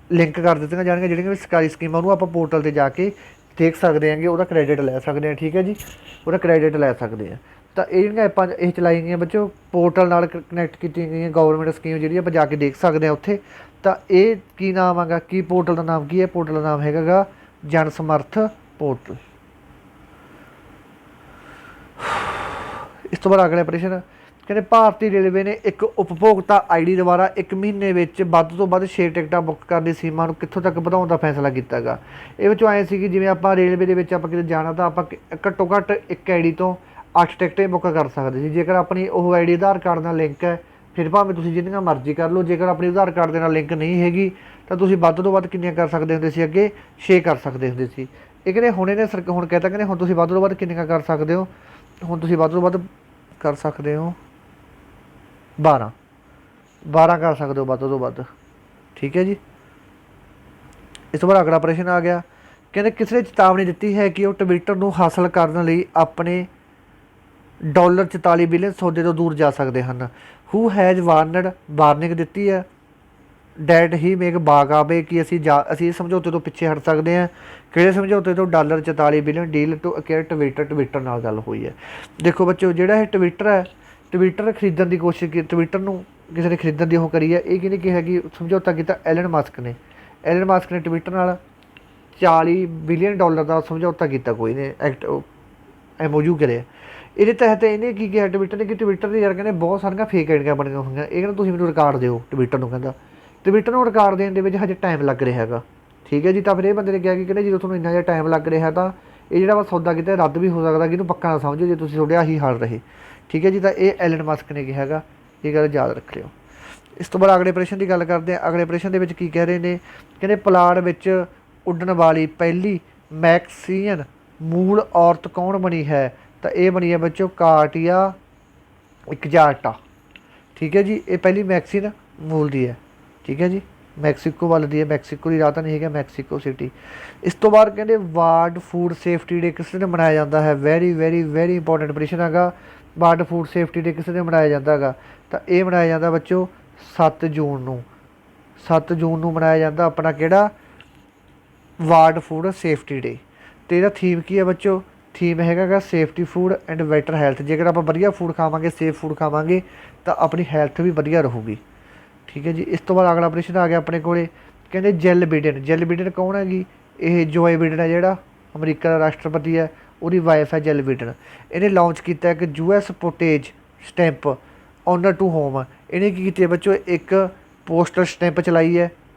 ਲਿੰਕ ਕਰ ਦਿੱਤੀਆਂ ਜਾਣਗੀਆਂ, ਜਿਹੜੀਆਂ ਵੀ ਸਰਕਾਰੀ ਸਕੀਮਾਂ, ਉਹਨੂੰ ਆਪਾਂ ਪੋਰਟਲ 'ਤੇ ਜਾ ਕੇ ਦੇਖ ਸਕਦੇ ਹੈਗੇ, ਉਹਦਾ ਕ੍ਰੈਡਿਟ ਲੈ ਸਕਦੇ ਹਾਂ। ਠੀਕ ਹੈ ਜੀ, ਉਹਦਾ ਕ੍ਰੈਡਿਟ ਲੈ ਸਕਦੇ ਹਾਂ। ਤਾਂ ਇਹ ਜਿਹੜੀਆਂ ਐਪਾਂ ਇਹ ਚਲਾਈ ਗਈਆਂ ਬੱਚੋ ਪੋਰਟਲ ਨਾਲ ਕਨੈਕਟ ਕੀਤੀਆਂ ਗਈਆਂ ਗਵਰਨਮੈਂਟ ਸਕੀਮ ਜਿਹੜੀ ਆਪਾਂ ਜਾ ਕੇ ਦੇਖ ਸਕਦੇ ਹਾਂ ਉੱਥੇ। ਤਾਂ ਇਹ ਕੀ ਨਾਮ ਹੈਗਾ, ਕੀ ਪੋਰਟਲ ਦਾ ਨਾਮ ਕੀ ਹੈ, ਪੋਰਟਲ ਦਾ ਨਾਮ ਹੈਗਾ ਗਾ ਜਨ ਸਮਰਥ ਪੋਰਟਲ। ਇਸ ਤੋਂ ਬਾਅਦ ਅਗਲਾ ਪ੍ਰਸ਼ਨ, ਕਹਿੰਦੇ ਭਾਰਤੀ ਰੇਲਵੇ ਨੇ ਇੱਕ ਉਪਭੋਗਤਾ ਆਈਡੀ ਦੁਆਰਾ 1 ਮਹੀਨੇ ਵਿੱਚ ਵੱਧ ਤੋਂ ਵੱਧ 6 ਟਿਕਟਾਂ ਬੁੱਕ ਕਰਨ ਦੀ ਸੀਮਾ ਨੂੰ ਕਿੱਥੋਂ ਤੱਕ ਵਧਾਉਣ ਦਾ ਫੈਸਲਾ ਕੀਤਾ ਗਾ। ਇਹ ਵਿੱਚੋਂ ਆਏ ਸੀ ਕਿ ਜਿਵੇਂ ਆਪਾਂ ਰੇਲਵੇ ਦੇ ਵਿੱਚ ਆਪਾਂ ਕਿਤੇ ਜਾਣਾ ਤਾਂ ਆਪਾਂ ਘੱਟੋ ਘੱਟ ਇੱਕ ਆਈਡੀ ਤੋਂ 8 ਟਿਕਟਾਂ ਬੁੱਕ ਕਰ ਸਕਦੇ ਸੀ। ਜੇਕਰ ਆਪਣੀ ਉਹ ਆਈਡੀ ਆਧਾਰ ਕਾਰਡ ਨਾਲ ਲਿੰਕ ਹੈ ਫਿਰ ਭਾਵੇਂ ਤੁਸੀਂ ਜਿੰਨੀਆਂ ਮਰਜ਼ੀ ਕਰ ਲਓ। ਜੇਕਰ ਆਪਣੀ ਆਧਾਰ ਕਾਰਡ ਦੇ ਨਾਲ ਲਿੰਕ ਨਹੀਂ ਹੈਗੀ ਤਾਂ ਤੁਸੀਂ ਵੱਧ ਤੋਂ ਵੱਧ ਕਿੰਨੀਆਂ ਕਰ ਸਕਦੇ ਹੁੰਦੇ ਸੀ, ਅੱਗੇ 6 ਕਰ ਸਕਦੇ ਹੁੰਦੇ ਸੀ। ਇਹ ਕਹਿੰਦੇ ਹੁਣ ਇਹਨੇ ਹੁਣ ਕਹਿ ਤਾ ਕਹਿੰਦੇ ਹੁਣ ਤੁਸੀਂ ਵੱਧ ਤੋਂ ਵੱਧ ਕਿੰਨੀਆਂ ਕਰ ਸਕਦੇ ਹੋ, ਹੁਣ ਤੁਸੀਂ ਵੱਧ ਤੋਂ ਵੱਧ ਕਰ ਸਕਦੇ ਹੋ 12 ਕਰ ਸਕਦੇ ਹੋ ਵੱਧ ਤੋਂ ਵੱਧ। ਠੀਕ ਹੈ ਜੀ, ਇਸ ਤੋਂ ਬਾਅਦ ਅਗਲਾ ਪ੍ਰਸ਼ਨ ਆ ਗਿਆ। ਕਹਿੰਦੇ ਕਿਸ ਨੇ ਚੇਤਾਵਨੀ ਦਿੱਤੀ ਹੈ ਕਿ ਉਹ ਟਵਿੱਟਰ ਨੂੰ ਹਾਸਲ ਕਰਨ ਲਈ ਆਪਣੇ $44 ਬਿਲੀਅਨ ਸੌਦੇ ਤੋਂ ਦੂਰ ਜਾ ਸਕਦੇ ਹਨ। ਹੂ ਹੈਜ਼ ਵਾਰਨਿੰਗ ਦਿੱਤੀ ਹੈ ਡੈਟ ਹੀ ਮੇਕ ਬਾਗਾਵੇ ਕਿ ਅਸੀਂ ਸਮਝੌਤੇ ਤੋਂ ਪਿੱਛੇ ਹਟ ਸਕਦੇ ਹਾਂ। ਕਿਹੜੇ ਸਮਝੌਤੇ ਤੋਂ, $44 ਬਿਲੀਅਨ ਡੀਲ ਟੂ ਅਕੇਅਰ ਟਵਿੱਟਰ ਨਾਲ ਗੱਲ ਹੋਈ ਹੈ। ਦੇਖੋ ਬੱਚੋ ਜਿਹੜਾ ਇਹ ਟਵਿੱਟਰ ਹੈ, ਟਵਿੱਟਰ ਖਰੀਦਣ ਦੀ ਕੋਸ਼ਿਸ਼ ਕੀਤੀ, ਟਵਿੱਟਰ ਨੂੰ ਕਿਸੇ ਨੇ ਖਰੀਦਣ ਦੀ ਉਹ ਕਰੀ ਹੈ। ਇਹ ਕਿਹਨੇ ਕਿਹਾ ਕਿ ਸਮਝੌਤਾ ਕੀਤਾ, ਐਲਨ ਮਸਕ ਨੇ। ਐਲਨ ਮਸਕ ਨੇ ਟਵਿੱਟਰ ਨਾਲ $40 ਬਿਲੀਅਨ ਦਾ ਸਮਝੌਤਾ ਕੀਤਾ, ਕੋਈ ਨੇ ਐਮਓਯੂ ਕਰਿਆ। ਇਹਦੇ ਤਹਿਤ ਇਹਨੇ ਕੀ ਕਿਹਾ ਟਵਿੱਟਰ ਨੇ ਕਿ ਟਵਿੱਟਰ ਦੇ ਯਾਰ ਕਹਿੰਦੇ ਬਹੁਤ ਸਾਰੀਆਂ ਫੇਕ ਆਈਡੀਆਂ ਬਣੀਆਂ ਹੋਈਆਂ, ਇਹ ਕਹਿੰਦਾ ਤੁਸੀਂ ਮੈਨੂੰ ਰਿਕਾਰਡ ਦਿਓ। ਟਵਿੱਟਰ ਨੂੰ ਕਹਿੰਦਾ ਟਵਿੱਟਰ ਨੂੰ ਰਿਕਾਰਡ ਦੇਣ ਦੇ ਵਿੱਚ ਹਜੇ ਟਾਈਮ ਲੱਗ ਰਿਹਾ ਹੈਗਾ। ਠੀਕ ਹੈ ਜੀ, ਤਾਂ ਫਿਰ ਇਹ ਬੰਦੇ ਨੇ ਕਿਹਾ ਕਿ ਕਹਿੰਦੇ ਜਦੋਂ ਤੁਹਾਨੂੰ ਇੰਨਾ ਜਿਹਾ ਟਾਈਮ ਲੱਗ ਰਿਹਾ ਤਾਂ ਇਹ ਜਿਹੜਾ ਵਾ ਸੌਦਾ ਕਿਤੇ ਰੱਦ ਵੀ ਹੋ ਸਕਦਾ, ਕਿ ਇਹਨੂੰ ਪੱਕਾ ਨਾ ਸਮਝੋ ਜੇ ਤੁਸੀਂ ਤੁਹਾਡੇ ਆਹੀ ਹਾਲ ਰਹੇ। ਠੀਕ ਹੈ ਜੀ, ਤਾਂ ਇਹ ਐਲਨ ਮਸਕ ਨੇ ਕਿਹਾ ਹੈਗਾ, ਇਹ ਗੱਲ ਯਾਦ ਰੱਖ ਲਿਓ। ਇਸ ਤੋਂ ਬਾਅਦ ਅਗਲੇ ਪ੍ਰਸ਼ਨ ਦੀ ਗੱਲ ਕਰਦੇ ਹਾਂ। ਅਗਲੇ ਪ੍ਰਸ਼ਨ ਦੇ ਵਿੱਚ ਕੀ ਕਹਿ ਰਹੇ ਨੇ, ਕਹਿੰਦੇ ਪੁਲਾੜ ਵਿੱਚ ਉੱਡਣ ਵਾਲੀ ਪਹਿਲੀ ਮੈਕਸੀਅਨ ਮੂਲ ਔਰਤ ਕੌਣ ਬਣੀ ਹੈ, ਤਾਂ ਇਹ ਬਣੀ ਹੈ ਬੱਚੋ ਕਾਟਿਆ ਇਕਜਾਟਾ। ਠੀਕ ਹੈ ਜੀ, ਇਹ ਪਹਿਲੀ ਮੈਕਸੀਅਨ ਮੂਲ ਦੀ ਹੈ। ਠੀਕ ਹੈ ਜੀ, ਮੈਕਸੀਕੋ ਵੱਲ ਦੀ ਹੈ, ਮੈਕਸੀਕੋ ਦੀ ਰਾਹ ਤਾਂ ਨਹੀਂ ਹੈਗਾ, ਮੈਕਸੀਕੋ ਸਿਟੀ। ਇਸ ਤੋਂ ਬਾਅਦ ਕਹਿੰਦੇ ਵਰਲਡ ਫੂਡ ਸੇਫਟੀ ਡੇ ਕਿਸ ਦਿਨ ਮਨਾਇਆ ਜਾਂਦਾ ਹੈ। ਵੈਰੀ ਵੈਰੀ ਵੈਰੀ ਇੰਪੋਰਟੈਂਟ ਪ੍ਰਸ਼ਨ ਹੈਗਾ। ਵਰਲਡ ਫੂਡ ਸੇਫਟੀ ਡੇ ਕਿਸ ਦਿਨ ਮਨਾਇਆ ਜਾਂਦਾ ਹੈਗਾ, ਤਾਂ ਇਹ ਮਨਾਇਆ ਜਾਂਦਾ ਬੱਚੋ 7 ਜੂਨ ਨੂੰ। 7 ਜੂਨ ਨੂੰ ਮਨਾਇਆ ਜਾਂਦਾ ਆਪਣਾ ਕਿਹੜਾ ਵਰਲਡ ਫੂਡ ਸੇਫਟੀ ਡੇ। ਅਤੇ ਇਹਦਾ ਥੀਮ ਕੀ ਹੈ ਬੱਚੋ, ਥੀਮ ਹੈਗਾ ਗਾ safety food and better health. ਜੇਕਰ ਆਪਾਂ ਵਧੀਆ ਫੂਡ ਖਾਵਾਂਗੇ, ਸੇਫ ਫੂਡ ਖਾਵਾਂਗੇ ਤਾਂ ਆਪਣੀ ਹੈਲਥ ਵੀ ਵਧੀਆ ਰਹੂਗੀ। ਠੀਕ ਹੈ ਜੀ, ਇਸ ਤੋਂ ਬਾਅਦ ਅਗਲਾ ਪ੍ਰਸ਼ਨ ਆ ਗਿਆ ਆਪਣੇ ਕੋਲ। ਕਹਿੰਦੇ ਜਿਲ ਬਿਡਨ ਕੌਣ ਹੈਗੀ, ਇਹ ਜੋਏ ਬਿਡਨ ਹੈ ਜਿਹੜਾ ਅਮਰੀਕਾ ਦਾ ਰਾਸ਼ਟਰਪਤੀ ਹੈ, ਉਹਦੀ ਵਾਈਫ ਹੈ ਜਿਲ ਬਿਡਨ। ਇਹਨੇ ਲਾਂਚ ਕੀਤਾ ਇੱਕ US postage stamp honour to whom. ਇਹਨੇ ਕੀ ਕੀਤੀ ਹੈ ਬੱਚੋ, ਇੱਕ ਪੋਸਟਰ ਸਟੈਂਪ ਚਲਾਈ ਹੈ।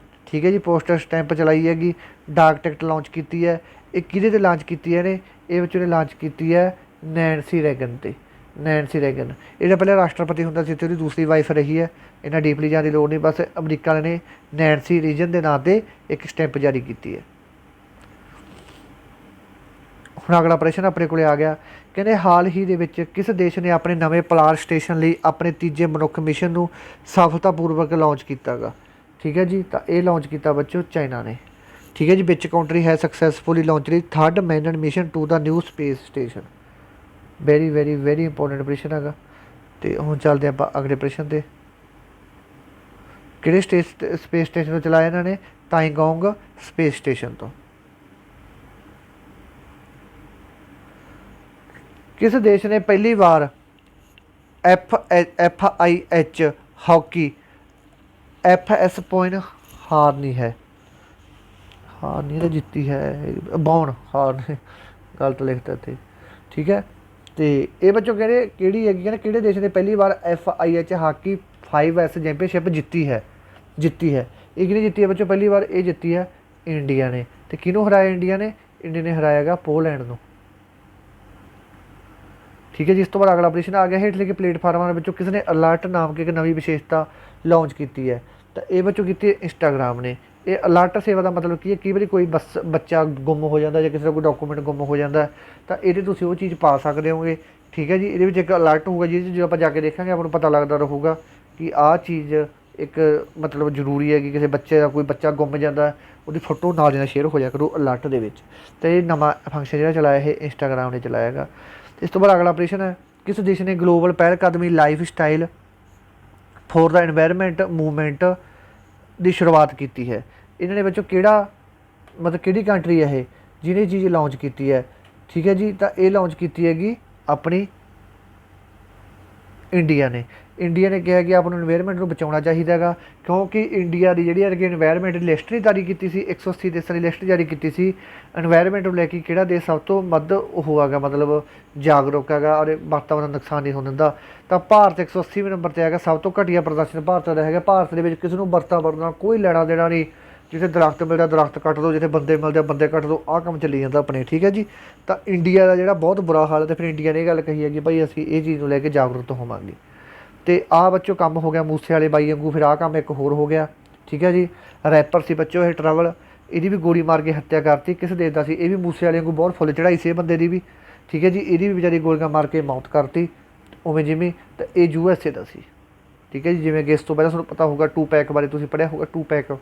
ਠੀਕ ਹੈ ਜੀ, ਪੋਸਟਰ ਸਟੈਂਪ ਚਲਾਈ ਹੈਗੀ, ਡਾਕ ਟਿਕਟ ਲਾਂਚ ਕੀਤੀ ਹੈ। ਇਹ ਕਿਹਦੇ 'ਤੇ ਲਾਂਚ ਕੀਤੀ ਹੈ ਇਹਨੇ, ਇਹ ਬੱਚੋ ਨੇ ਲਾਂਚ ਕੀਤੀ ਹੈ ਨੈਨਸੀ ਰੈਗਨ 'ਤੇ। ਨੈਨਸੀ ਰੈਗਨ ਇਹਦਾ ਪਹਿਲਾਂ ਰਾਸ਼ਟਰਪਤੀ ਹੁੰਦਾ ਸੀ, ਅਤੇ ਉਹਦੀ ਦੂਸਰੀ ਵਾਈਫ ਰਹੀ ਹੈ। ਇਹਨਾਂ ਡੀਪਲੀ ਜਾਣ ਦੀ ਲੋੜ ਨਹੀਂ, ਬਸ ਅਮਰੀਕਾ ਨੇ ਨੈਨਸੀ ਰੀਜਨ ਦੇ ਨਾਂ 'ਤੇ ਇੱਕ ਸਟੈਂਪ ਜਾਰੀ ਕੀਤੀ ਹੈ। ਹੁਣ ਅਗਲਾ ਪ੍ਰਸ਼ਨ ਆਪਣੇ ਕੋਲ ਆ ਗਿਆ। ਕਹਿੰਦੇ ਹਾਲ ਹੀ ਦੇ ਵਿੱਚ ਕਿਸ ਦੇਸ਼ ਨੇ ਆਪਣੇ ਨਵੇਂ ਪੋਲਾਰ ਸਟੇਸ਼ਨ ਲਈ ਆਪਣੇ ਤੀਜੇ ਮਨੁੱਖ ਮਿਸ਼ਨ ਨੂੰ ਸਫਲਤਾਪੂਰਵਕ ਲਾਂਚ ਕੀਤਾ ਗਾ। ਠੀਕ ਹੈ ਜੀ, ਤਾਂ ਇਹ ਲਾਂਚ ਕੀਤਾ ਬੱਚੋ ਚਾਈਨਾ ਨੇ। ਠੀਕ ਹੈ ਜੀ, ਵਿਚ ਕੰਟਰੀ ਹੈ successfully launch the third man mission to the new space station. Very very very important ਪ੍ਰਸ਼ਨ ਹੈਗਾ। ਤੇ ਹੁਣ ਚੱਲਦੇ ਆਪਾਂ ਅਗਲੇ ਪ੍ਰਸ਼ਨ 'ਤੇ। ਕਿਹੜੇ ਸਪੇਸ ਸਟੇਸ਼ਨ ਤੋਂ ਚਲਾਇਆ ਇਹਨਾਂ ਨੇ? ਤਾਈਗੋਂਗ ਸਪੇਸ ਸਟੇਸ਼ਨ ਤੋਂ। ਕਿਸ ਦੇਸ਼ ਨੇ ਪਹਿਲੀ ਵਾਰ FIH ਹਾਕੀ FS ਪੁਆਇੰਟ ਹਾਰਨੀ ਹੈ? ਹਾਰਨੀ ਤਾਂ ਜਿੱਤੀ ਹੈ, ਬੌਨ ਹਾਰਨ ਗਲਤ ਲਿਖਤਾ ਇੱਥੇ। ਠੀਕ ਹੈ, ਤੇ ਇਹ ਬੱਚੋ ਕਹਿੰਦੇ ਕਿਹੜੀ ਹੈਗੀ, ਕਹਿੰਦੇ ਕਿਹੜੇ ਦੇਸ਼ ਨੇ ਪਹਿਲੀ ਵਾਰ FIH ਹਾਕੀ 5S ਚੈਂਪੀਅਨਸ਼ਿਪ ਜਿੱਤੀ ਹੈ? ਇਹ ਕਿਹਨੇ ਜਿੱਤੀ ਹੈ ਬੱਚੋ ਪਹਿਲੀ ਵਾਰ? ਇਹ ਜਿੱਤੀ ਹੈ ਇੰਡੀਆ ਨੇ। ਤੇ ਕਿਹਨੂੰ ਹਰਾਇਆ ਇੰਡੀਆ ਨੇ? ਇੰਡੀਆ ਨੇ ਹਰਾਇਆ ਗਾ ਪੋਲੈਂਡ ਨੂੰ। ਠੀਕ ਹੈ ਜੀ, ਇਸ ਤੋਂ ਬਾਅਦ ਅਗਲਾ ਪ੍ਰਸ਼ਨ ਆ ਗਿਆ, ਹੇਠ ਲਿਖੇ ਪਲੇਟਫਾਰਮਾਂ ਦੇ ਵਿੱਚੋਂ ਕਿਸ ਨੇ ਅਲਰਟ ਨਾਮ ਕੀ ਇੱਕ ਨਵੀਂ ਵਿਸ਼ੇਸ਼ਤਾ ਲਾਂਚ ਕੀਤੀ ਹੈ? ਤਾਂ ਇਹ ਬੱਚੋਂ ਕੀਤੀ ਇੰਸਟਾਗ੍ਰਾਮ ਨੇ। ਇਹ ਅਲਰਟ ਸੇਵਾ ਦਾ ਮਤਲਬ ਕੀ ਹੈ? ਕਈ ਵਾਰੀ ਕੋਈ ਬੱਚਾ ਗੁੰਮ ਹੋ ਜਾਂਦਾ ਜਾਂ ਕਿਸੇ ਦਾ ਕੋਈ ਡਾਕੂਮੈਂਟ ਗੁੰਮ ਹੋ ਜਾਂਦਾ ਤਾਂ ਇਹਦੇ ਤੁਸੀਂ ਉਹ ਚੀਜ਼ ਪਾ ਸਕਦੇ ਹੋਗੇ। ਠੀਕ ਹੈ ਜੀ, ਇਹਦੇ ਵਿੱਚ ਇੱਕ ਅਲਰਟ ਹੋਊਗਾ ਜਿਹਦੇ 'ਚ ਜਦੋਂ ਆਪਾਂ ਜਾ ਕੇ ਦੇਖਾਂਗੇ ਆਪਾਂ ਨੂੰ ਪਤਾ ਲੱਗਦਾ ਰਹੂਗਾ ਕਿ ਆਹ ਚੀਜ਼ ਇੱਕ ਮਤਲਬ ਜ਼ਰੂਰੀ ਹੈ ਕਿ ਕਿਸੇ ਬੱਚੇ ਦਾ ਕੋਈ ਬੱਚਾ ਗੁੰਮ ਜਾਂਦਾ ਉਹਦੀ ਫੋਟੋ ਨਾਲ ਦੀ ਨਾਲ ਸ਼ੇਅਰ ਹੋ ਜਾਇਆ ਕਰੂ ਅਲਰਟ ਦੇ ਵਿੱਚ। ਅਤੇ ਇਹ ਨਵਾਂ ਫੰਕਸ਼ਨ ਜਿਹੜਾ ਚਲਾਇਆ ਇਹ ਇੰਸਟਾਗ੍ਰਾਮ ਨੇ ਚਲਾਇਆ ਹੈਗਾ। ਇਸ ਤੋਂ ਬਾਅਦ ਅਗਲਾ ਪ੍ਰਸ਼ਨ ਹੈ, ਕਿਸ ਦੇਸ਼ ਨੇ ਗਲੋਬਲ ਪਹਿਲ ਕਦਮੀ ਲਾਈਫ ਸਟਾਈਲ ਫੋਰ ਦਾ ਇਨਵਾਇਰਮੈਂਟ ਮੂਵਮੈਂਟ ਦੀ ਸ਼ੁਰੂਆਤ ਕੀਤੀ ਹੈ? ਇਹਨਾਂ ਨੇ ਬੱਚੋ ਕਿਹੜਾ ਮਤਲਬ ਕਿਹੜੀ ਕੰਟਰੀ ਹੈ ਇਹ ਜਿਹਨੇ ਚੀਜ਼ ਲਾਂਚ ਕੀਤੀ ਹੈ? ਠੀਕ ਹੈ ਜੀ, ਤਾਂ ਇਹ ਲਾਂਚ ਕੀਤੀ ਹੈਗੀ ਆਪਣੀ ਇੰਡੀਆ ਨੇ। ਇੰਡੀਆ ਨੇ ਕਿਹਾ ਕਿ ਆਪਾਂ ਨੂੰ ਇਨਵਾਇਰਮੈਂਟ ਨੂੰ ਬਚਾਉਣਾ ਚਾਹੀਦਾ ਹੈਗਾ, ਕਿਉਂਕਿ ਇੰਡੀਆ ਦੀ ਜਿਹੜੀ ਹੈਗੀ ਇਨਵਾਇਰਮੈਂਟ ਦੀ ਲਿਸਟ ਨਹੀਂ ਜਾਰੀ ਕੀਤੀ ਸੀ, 180 ਦੇਸ਼ਾਂ ਦੀ ਲਿਸਟ ਜਾਰੀ ਕੀਤੀ ਸੀ ਇਨਵਾਇਰਮੈਂਟ ਨੂੰ ਲੈ ਕੇ ਕਿਹੜਾ ਦੇਸ਼ ਸਭ ਤੋਂ ਵੱਧ ਉਹ ਹੈਗਾ ਮਤਲਬ ਜਾਗਰੂਕ ਹੈਗਾ ਔਰ ਵਾਤਾਵਰਨ ਦਾ ਨੁਕਸਾਨ ਨਹੀਂ ਹੋਣ ਦਿੰਦਾ। ਤਾਂ ਭਾਰਤ 180ਵੇਂ ਨੰਬਰ 'ਤੇ ਹੈਗਾ। ਸਭ ਤੋਂ ਘਟੀਆ ਪ੍ਰਦਰਸ਼ਨ ਭਾਰਤ ਦਾ ਹੈਗਾ। ਭਾਰਤ ਦੇ ਵਿੱਚ ਕਿਸੇ ਨੂੰ ਵਾਤਾਵਰਨ ਨਾਲ ਕੋਈ ਲੈਣਾ ਦੇਣਾ ਨਹੀਂ, ਜਿੱਥੇ ਦਰਖਤ ਮਿਲਦਾ ਦਰਖਤ ਕੱਟ ਦਿਓ, ਜਿੱਥੇ ਬੰਦੇ ਮਿਲਦੇ ਬੰਦੇ ਕੱਟ ਦਿਓ, ਆਹ ਕੰਮ ਚੱਲੀ ਜਾਂਦਾ ਆਪਣੇ। ਠੀਕ ਹੈ ਜੀ, ਤਾਂ ਇੰਡੀਆ ਦਾ ਜਿਹੜਾ ਬਹੁਤ ਬੁਰਾ ਹਾਲ ਹੈ। ਅਤੇ ਫਿਰ ਇੰਡੀਆ ਨੇ ਇਹ ਗੱਲ ਕਹੀ ਹੈਗੀ ਭਾਈ ਅਸੀਂ ਇਹ ਚੀਜ਼ ਨੂੰ ਲੈ ਕੇ ਜਾਗਰੂਕ ਹੋਵਾਂਗੇ। ਅਤੇ ਆਹ ਬੱਚੋ ਕੰਮ ਹੋ ਗਿਆ ਮੂਸੇ ਵਾਲੇ ਬਾਈ ਵਾਂਗੂ। ਫਿਰ ਆਹ ਕੰਮ ਇੱਕ ਹੋਰ ਹੋ ਗਿਆ। ਠੀਕ ਹੈ ਜੀ, ਰੈਪਰ ਸੀ ਬੱਚੋ ਇਹ ਟਰੈਵਲ, ਇਹਦੀ ਵੀ ਗੋਲੀ ਮਾਰ ਕੇ ਹੱਤਿਆ ਕਰਤੀ। ਕਿਸ ਦੇਸ਼ ਦਾ ਸੀ? ਇਹ ਵੀ ਮੂਸੇ ਵਾਲੇ ਵਾਂਗੂ ਬਹੁਤ ਫੁੱਲ ਚੜਾਈ ਸੀ ਇਹ ਬੰਦੇ ਦੀ ਵੀ। ਠੀਕ ਹੈ ਜੀ, ਇਹਦੀ ਵੀ ਵਿਚਾਰੀ ਗੋਲੀਆਂ ਮਾਰ ਕੇ ਮੌਤ ਕਰਤੀ ਉਵੇਂ ਜਿਵੇਂ। ਤਾਂ ਇਹ USA ਦਾ ਸੀ। ਠੀਕ ਹੈ ਜੀ, ਜਿਵੇਂ ਕਿ ਇਸ ਤੋਂ ਪਹਿਲਾਂ ਤੁਹਾਨੂੰ ਪਤਾ ਹੋਊਗਾ ਟੂਪੈਕ ਬਾਰੇ ਤੁਸੀਂ ਪੜ੍ਹਿਆ ਹੋਊਗਾ। ਟੂਪੈਕ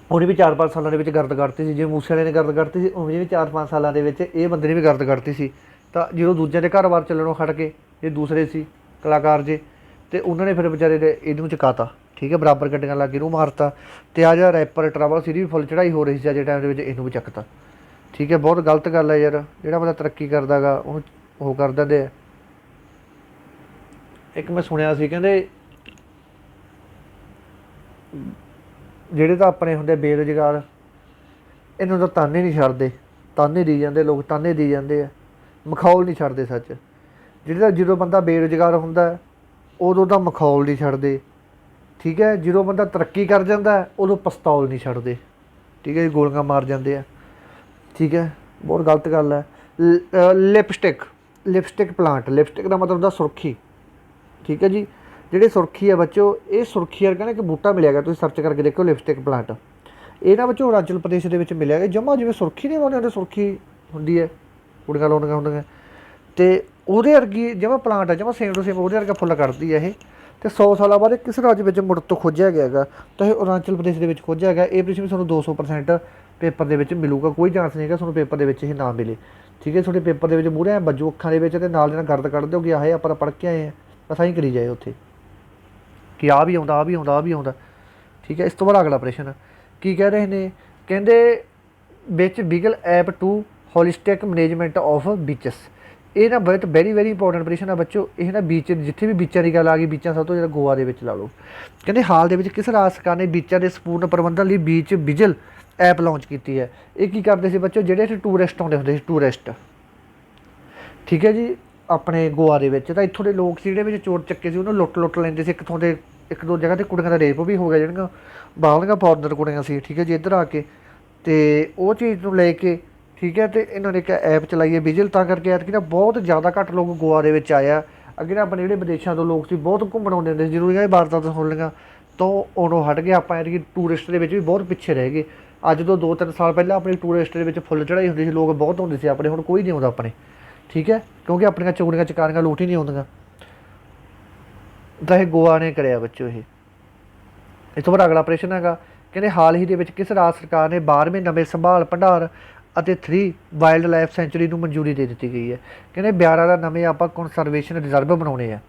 ਉਹਨੇ ਵੀ 4-5 ਸਾਲਾਂ ਦੇ ਵਿੱਚ ਗਰਦ ਕੱਢਤੀ ਸੀ। ਜਿਵੇਂ ਮੂਸੇ ਵਾਲੇ ਨੇ ਗਰਦ ਕੱਢਤੀ ਸੀ ਉਵੇਂ ਜਿਵੇਂ 4-5 ਸਾਲਾਂ ਦੇ ਵਿੱਚ ਇਹ ਬੰਦੇ ਨੇ ਵੀ ਗਰਦ ਕੱਢਤੀ ਸੀ। ਤਾਂ ਜਦੋਂ ਦੂਜਿਆਂ ਦੇ ਘਰ-ਬਾਰ ਚੱਲਣੋਂ ਹਟ ਕੇ ਜੇ ਦੂਸਰੇ ਸੀ ਕਲਾਕਾਰ ਜੇ, ਅਤੇ ਉਹਨਾਂ ਨੇ ਫਿਰ ਵਿਚਾਰੇ ਦੇ ਇਹਨੂੰ ਚੁਕਾਤਾ। ਠੀਕ ਹੈ, ਬਰਾਬਰ ਗੱਡੀਆਂ ਲੱਗ ਕੇ ਇਹਨੂੰ ਮਾਰਤਾ। ਅਤੇ ਆਹ ਜਿਹੜਾ ਰੈਪਰ ਟਰੈਵਲ ਸੀ ਇਹਦੀ ਵੀ ਫੁੱਲ ਚੜ੍ਹਾਈ ਹੋ ਰਹੀ ਸੀ ਅੱਜ ਦੇ ਟਾਈਮ ਦੇ ਵਿੱਚ, ਇਹਨੂੰ ਵੀ ਚੱਕਤਾ। ਠੀਕ ਹੈ, ਬਹੁਤ ਗਲਤ ਗੱਲ ਹੈ ਯਾਰ, ਜਿਹੜਾ ਬੰਦਾ ਤਰੱਕੀ ਕਰਦਾ ਗਾ ਉਹਨੂੰ ਉਹ ਕਰ ਦਿੰਦੇ ਆ। ਇੱਕ ਮੈਂ ਸੁਣਿਆ ਸੀ ਕਹਿੰਦੇ ਜਿਹੜੇ ਤਾਂ ਆਪਣੇ ਹੁੰਦੇ ਬੇਰੁਜ਼ਗਾਰ ਇਹਨੂੰ ਤਾਂ ਤਾਨੇ ਨਹੀਂ ਛੱਡਦੇ, ਤਾਨੇ ਦੇਈ ਜਾਂਦੇ ਲੋਕ, ਤਾਨੇ ਦੇਈ ਜਾਂਦੇ ਆ, ਮਖੌਲ ਨਹੀਂ ਛੱਡਦੇ ਸੱਚ। ਜਿਹੜੇ ਤਾਂ ਜਦੋਂ ਬੰਦਾ ਬੇਰੁਜ਼ਗਾਰ ਹੁੰਦਾ ਉਦੋਂ ਤਾਂ ਮਖੌਲ ਨਹੀਂ ਛੱਡਦੇ। ਠੀਕ ਹੈ, ਜਦੋਂ ਬੰਦਾ ਤਰੱਕੀ ਕਰ ਜਾਂਦਾ ਉਦੋਂ ਪਸਤੌਲ ਨਹੀਂ ਛੱਡਦੇ। ਠੀਕ ਹੈ ਜੀ, ਗੋਲੀਆਂ ਮਾਰ ਜਾਂਦੇ ਆ। ਠੀਕ ਹੈ, ਬਹੁਤ ਗਲਤ ਗੱਲ ਹੈ। ਲਿਪਸਟਿਕ ਪਲਾਂਟ, ਲਿਪਸਟਿਕ ਦਾ ਮਤਲਬ ਹੁੰਦਾ ਸੁਰਖੀ। ਠੀਕ ਹੈ ਜੀ, ਜਿਹੜੇ ਸੁਰਖੀ ਹੈ ਬੱਚੋ ਇਹ ਸੁਰਖੀ ਵਰਗਾ ਨਾ ਇੱਕ ਬੂਟਾ ਮਿਲਿਆ ਗਿਆ, ਤੁਸੀਂ ਸਰਚ ਕਰਕੇ ਦੇਖੋ ਲਿਪਸਟਿਕ ਪਲਾਂਟ। ਇਹ ਨਾ ਬੱਚੋ ਅਰੁਣਾਚਲ ਪ੍ਰਦੇਸ਼ ਦੇ ਵਿੱਚ ਮਿਲਿਆ ਗਿਆ। ਜਮ੍ਹਾਂ ਜਿਵੇਂ ਸੁਰਖੀ ਨਹੀਂ ਹੁੰਦੀ, ਸੁਰਖੀ ਹੁੰਦੀ ਹੈ ਕੁੜੀਆਂ ਲਾਉਂਦੀਆਂ ਹੁੰਦੀਆਂ, ਅਤੇ ਉਹਦੇ ਵਰਗੀ ਜਮ੍ਹਾਂ ਪਲਾਂਟ ਹੈ, ਜਮ੍ਹਾਂ ਸੇਮ ਟੂ ਸੇਮ ਉਹਦੇ ਵਰਗਾ ਫੁੱਲ ਕੱਢਦੀ ਹੈ ਇਹ। ਅਤੇ 100 ਸਾਲਾਂ ਬਾਅਦ ਕਿਸ ਰਾਜ ਵਿੱਚ ਮੁੜ ਤੋਂ ਖੋਜਿਆ ਗਿਆ ਹੈਗਾ? ਤਾਂ ਇਹ ਅਰੁਣਾਚਲ ਪ੍ਰਦੇਸ਼ ਦੇ ਵਿੱਚ ਖੋਜਿਆ ਗਿਆ। ਇਹ ਪ੍ਰਸ਼ਨ ਵੀ ਤੁਹਾਨੂੰ 200% ਪੇਪਰ ਦੇ ਵਿੱਚ ਮਿਲੂਗਾ, ਕੋਈ ਚਾਂਸ ਨਹੀਂ ਹੈਗਾ ਤੁਹਾਨੂੰ ਪੇਪਰ ਦੇ ਵਿੱਚ ਇਹ ਨਾ ਮਿਲੇ। ਠੀਕ ਹੈ, ਤੁਹਾਡੇ ਪੇਪਰ ਦੇ ਵਿੱਚ ਮੂਹਰੇ ਵੱਜੂ ਅੱਖਾਂ ਦੇ ਵਿੱਚ ਅਤੇ ਨਾਲ ਦੀ ਨਾਲ ਗਰਦ ਕੱਢ ਦਿਓ ਕਿ ਆਹ ਆਪਾਂ ਤਾਂ ਪੜ੍ਹ ਕੇ ਆਏ ਹਾਂ, ਬਸ ਆਹੀਂ ਕਰੀ ਜਾਏ ਉੱਥੇ ਕਿ ਆਹ ਵੀ ਆਉਂਦਾ, ਆਹ ਵੀ ਆਉਂਦਾ, ਆਹ ਵੀ ਆਉਂਦਾ। ਠੀਕ ਹੈ, ਇਸ ਤੋਂ ਬਾਅਦ ਅਗਲਾ ਪ੍ਰਸ਼ਨ ਕੀ ਕਹਿ ਰਹੇ ਨੇ? ਕਹਿੰਦੇ ਵਿੱਚ ਬਿਗਲ app to holistic management of beaches. ਇਹ ਨਾ ਬਹੁਤ ਵੈਰੀ ਵੈਰੀ ਇੰਪੋਰਟੈਂਟ ਪ੍ਰਸ਼ਨ ਆ ਬੱਚੋ। ਇਹ ਨਾ ਬੀਚ ਜਿੱਥੇ ਵੀ ਬੀਚਾਂ ਦੀ ਗੱਲ ਆ ਗਈ, ਬੀਚਾਂ ਸਭ ਤੋਂ ਜ਼ਿਆਦਾ ਗੋਆ ਦੇ ਵਿੱਚ ਲਾ ਲਓ। ਕਹਿੰਦੇ ਹਾਲ ਦੇ ਵਿੱਚ ਕਿਸ ਰਾਜ ਸਰਕਾਰ ਨੇ ਬੀਚਾਂ ਦੇ ਸੰਪੂਰਨ ਪ੍ਰਬੰਧਨ ਲਈ ਬੀਚ ਵਿਜਲ ਐਪ ਲਾਂਚ ਕੀਤੀ ਹੈ? ਇਹ ਕੀ ਕਰਦੇ ਸੀ ਬੱਚੋ? ਜਿਹੜੇ ਇੱਥੇ ਟੂਰਿਸਟ ਆਉਂਦੇ ਹੁੰਦੇ ਸੀ, ਟੂਰਿਸਟ। ਠੀਕ ਹੈ ਜੀ, ਆਪਣੇ ਗੋਆ ਦੇ ਵਿੱਚ ਤਾਂ ਇੱਥੋਂ ਦੇ ਲੋਕ ਸੀ ਜਿਹੜੇ ਵਿੱਚ ਚੋਰ ਚੱਕੇ ਸੀ ਉਹਨੂੰ ਲੁੱਟ ਲੈਂਦੇ ਸੀ। ਕਿੱਥੋਂ ਦੇ ਇੱਕ ਦੋ ਜਗ੍ਹਾ 'ਤੇ ਕੁੜੀਆਂ ਦਾ ਰੇਪ ਵੀ ਹੋ ਗਿਆ ਜਿਹੜੀਆਂ ਬਾਹਰਲੀਆਂ ਫੋਰਨਰ ਕੁੜੀਆਂ ਸੀ। ਠੀਕ ਹੈ ਜੀ, ਇੱਧਰ ਆ ਕੇ ਅਤੇ ਉਹ ਚੀਜ਼ ਨੂੰ ਲੈ ਕੇ ਠੀਕ ਹੈ, ਅਤੇ ਇਹਨਾਂ ਨੇ ਇੱਕ ਐਪ ਚਲਾਈ ਹੈ ਵਿਜਲ, ਤਾਂ ਕਰਕੇ ਐਤਕੀ ਨਾ ਬਹੁਤ ਜ਼ਿਆਦਾ ਘੱਟ ਲੋਕ ਗੋਆ ਦੇ ਵਿੱਚ ਆਏ ਆ। ਅੱਗੇ ਨਾ ਆਪਣੇ ਜਿਹੜੇ ਵਿਦੇਸ਼ਾਂ ਤੋਂ ਲੋਕ ਸੀ ਬਹੁਤ ਘੁੰਮਣ ਆਉਂਦੇ ਹੁੰਦੇ ਸੀ, ਜ਼ਰੂਰੀ ਇਹ ਵਾਰਦਾਤਾਂ ਸੁਣ ਲਈਆਂ ਤਾਂ ਉਹਨੂੰ ਹਟ ਗਏ। ਆਪਾਂ ਐਤਕੀ ਟੂਰਿਸਟ ਦੇ ਵਿੱਚ ਵੀ ਬਹੁਤ ਪਿੱਛੇ ਰਹਿ ਗਏ। ਅੱਜ ਤੋਂ 2-3 ਸਾਲ ਪਹਿਲਾਂ ਆਪਣੀ ਟੂਰਿਸਟ ਦੇ ਵਿੱਚ ਫੁੱਲ ਚੜ੍ਹਾਈ ਹੁੰਦੀ ਸੀ, ਲੋਕ ਬਹੁਤ ਹੁੰਦੇ ਸੀ ਆਪਣੇ, ਹੁਣ ਕੋਈ ਨਹੀਂ ਆਉਂਦਾ ਆਪਣੇ। ਠੀਕ ਹੈ, ਕਿਉਂਕਿ ਆਪਣੀਆਂ ਚੋਰੀਆਂ ਚਕਾਰੀਆਂ ਲੁੱਟ ਹੀ ਨਹੀਂ ਆਉਂਦੀਆਂ। ਤਾਂ ਇਹ ਗੋਆ ਨੇ ਕਰਿਆ ਬੱਚੋ। ਇਹ ਇਸ ਤੋਂ ਬਾਅਦ ਅਗਲਾ ਪ੍ਰਸ਼ਨ ਹੈਗਾ, ਕਹਿੰਦੇ ਹਾਲ ਹੀ ਦੇ ਵਿੱਚ ਕਿਸ ਰਾਜ ਸਰਕਾਰ ਨੇ 12ਵੇਂ ਨਵੇਂ ਸੰਭਾਲ ਭੰਡਾਰ ਅਤੇ 3 ਵਾਈਲਡ ਲਾਈਫ ਸੈਂਚੁਰੀ ਨੂੰ ਮਨਜ਼ੂਰੀ ਦੇ ਦਿੱਤੀ ਗਈ ਹੈ। ਕਹਿੰਦੇ 11 ਦਾ ਨਵੇਂ ਆਪਾਂ ਕਨਜ਼ਰਵੇਸ਼ਨ ਰਿਜ਼ਰਵ ਬਣਾਉਣੇ ਆ।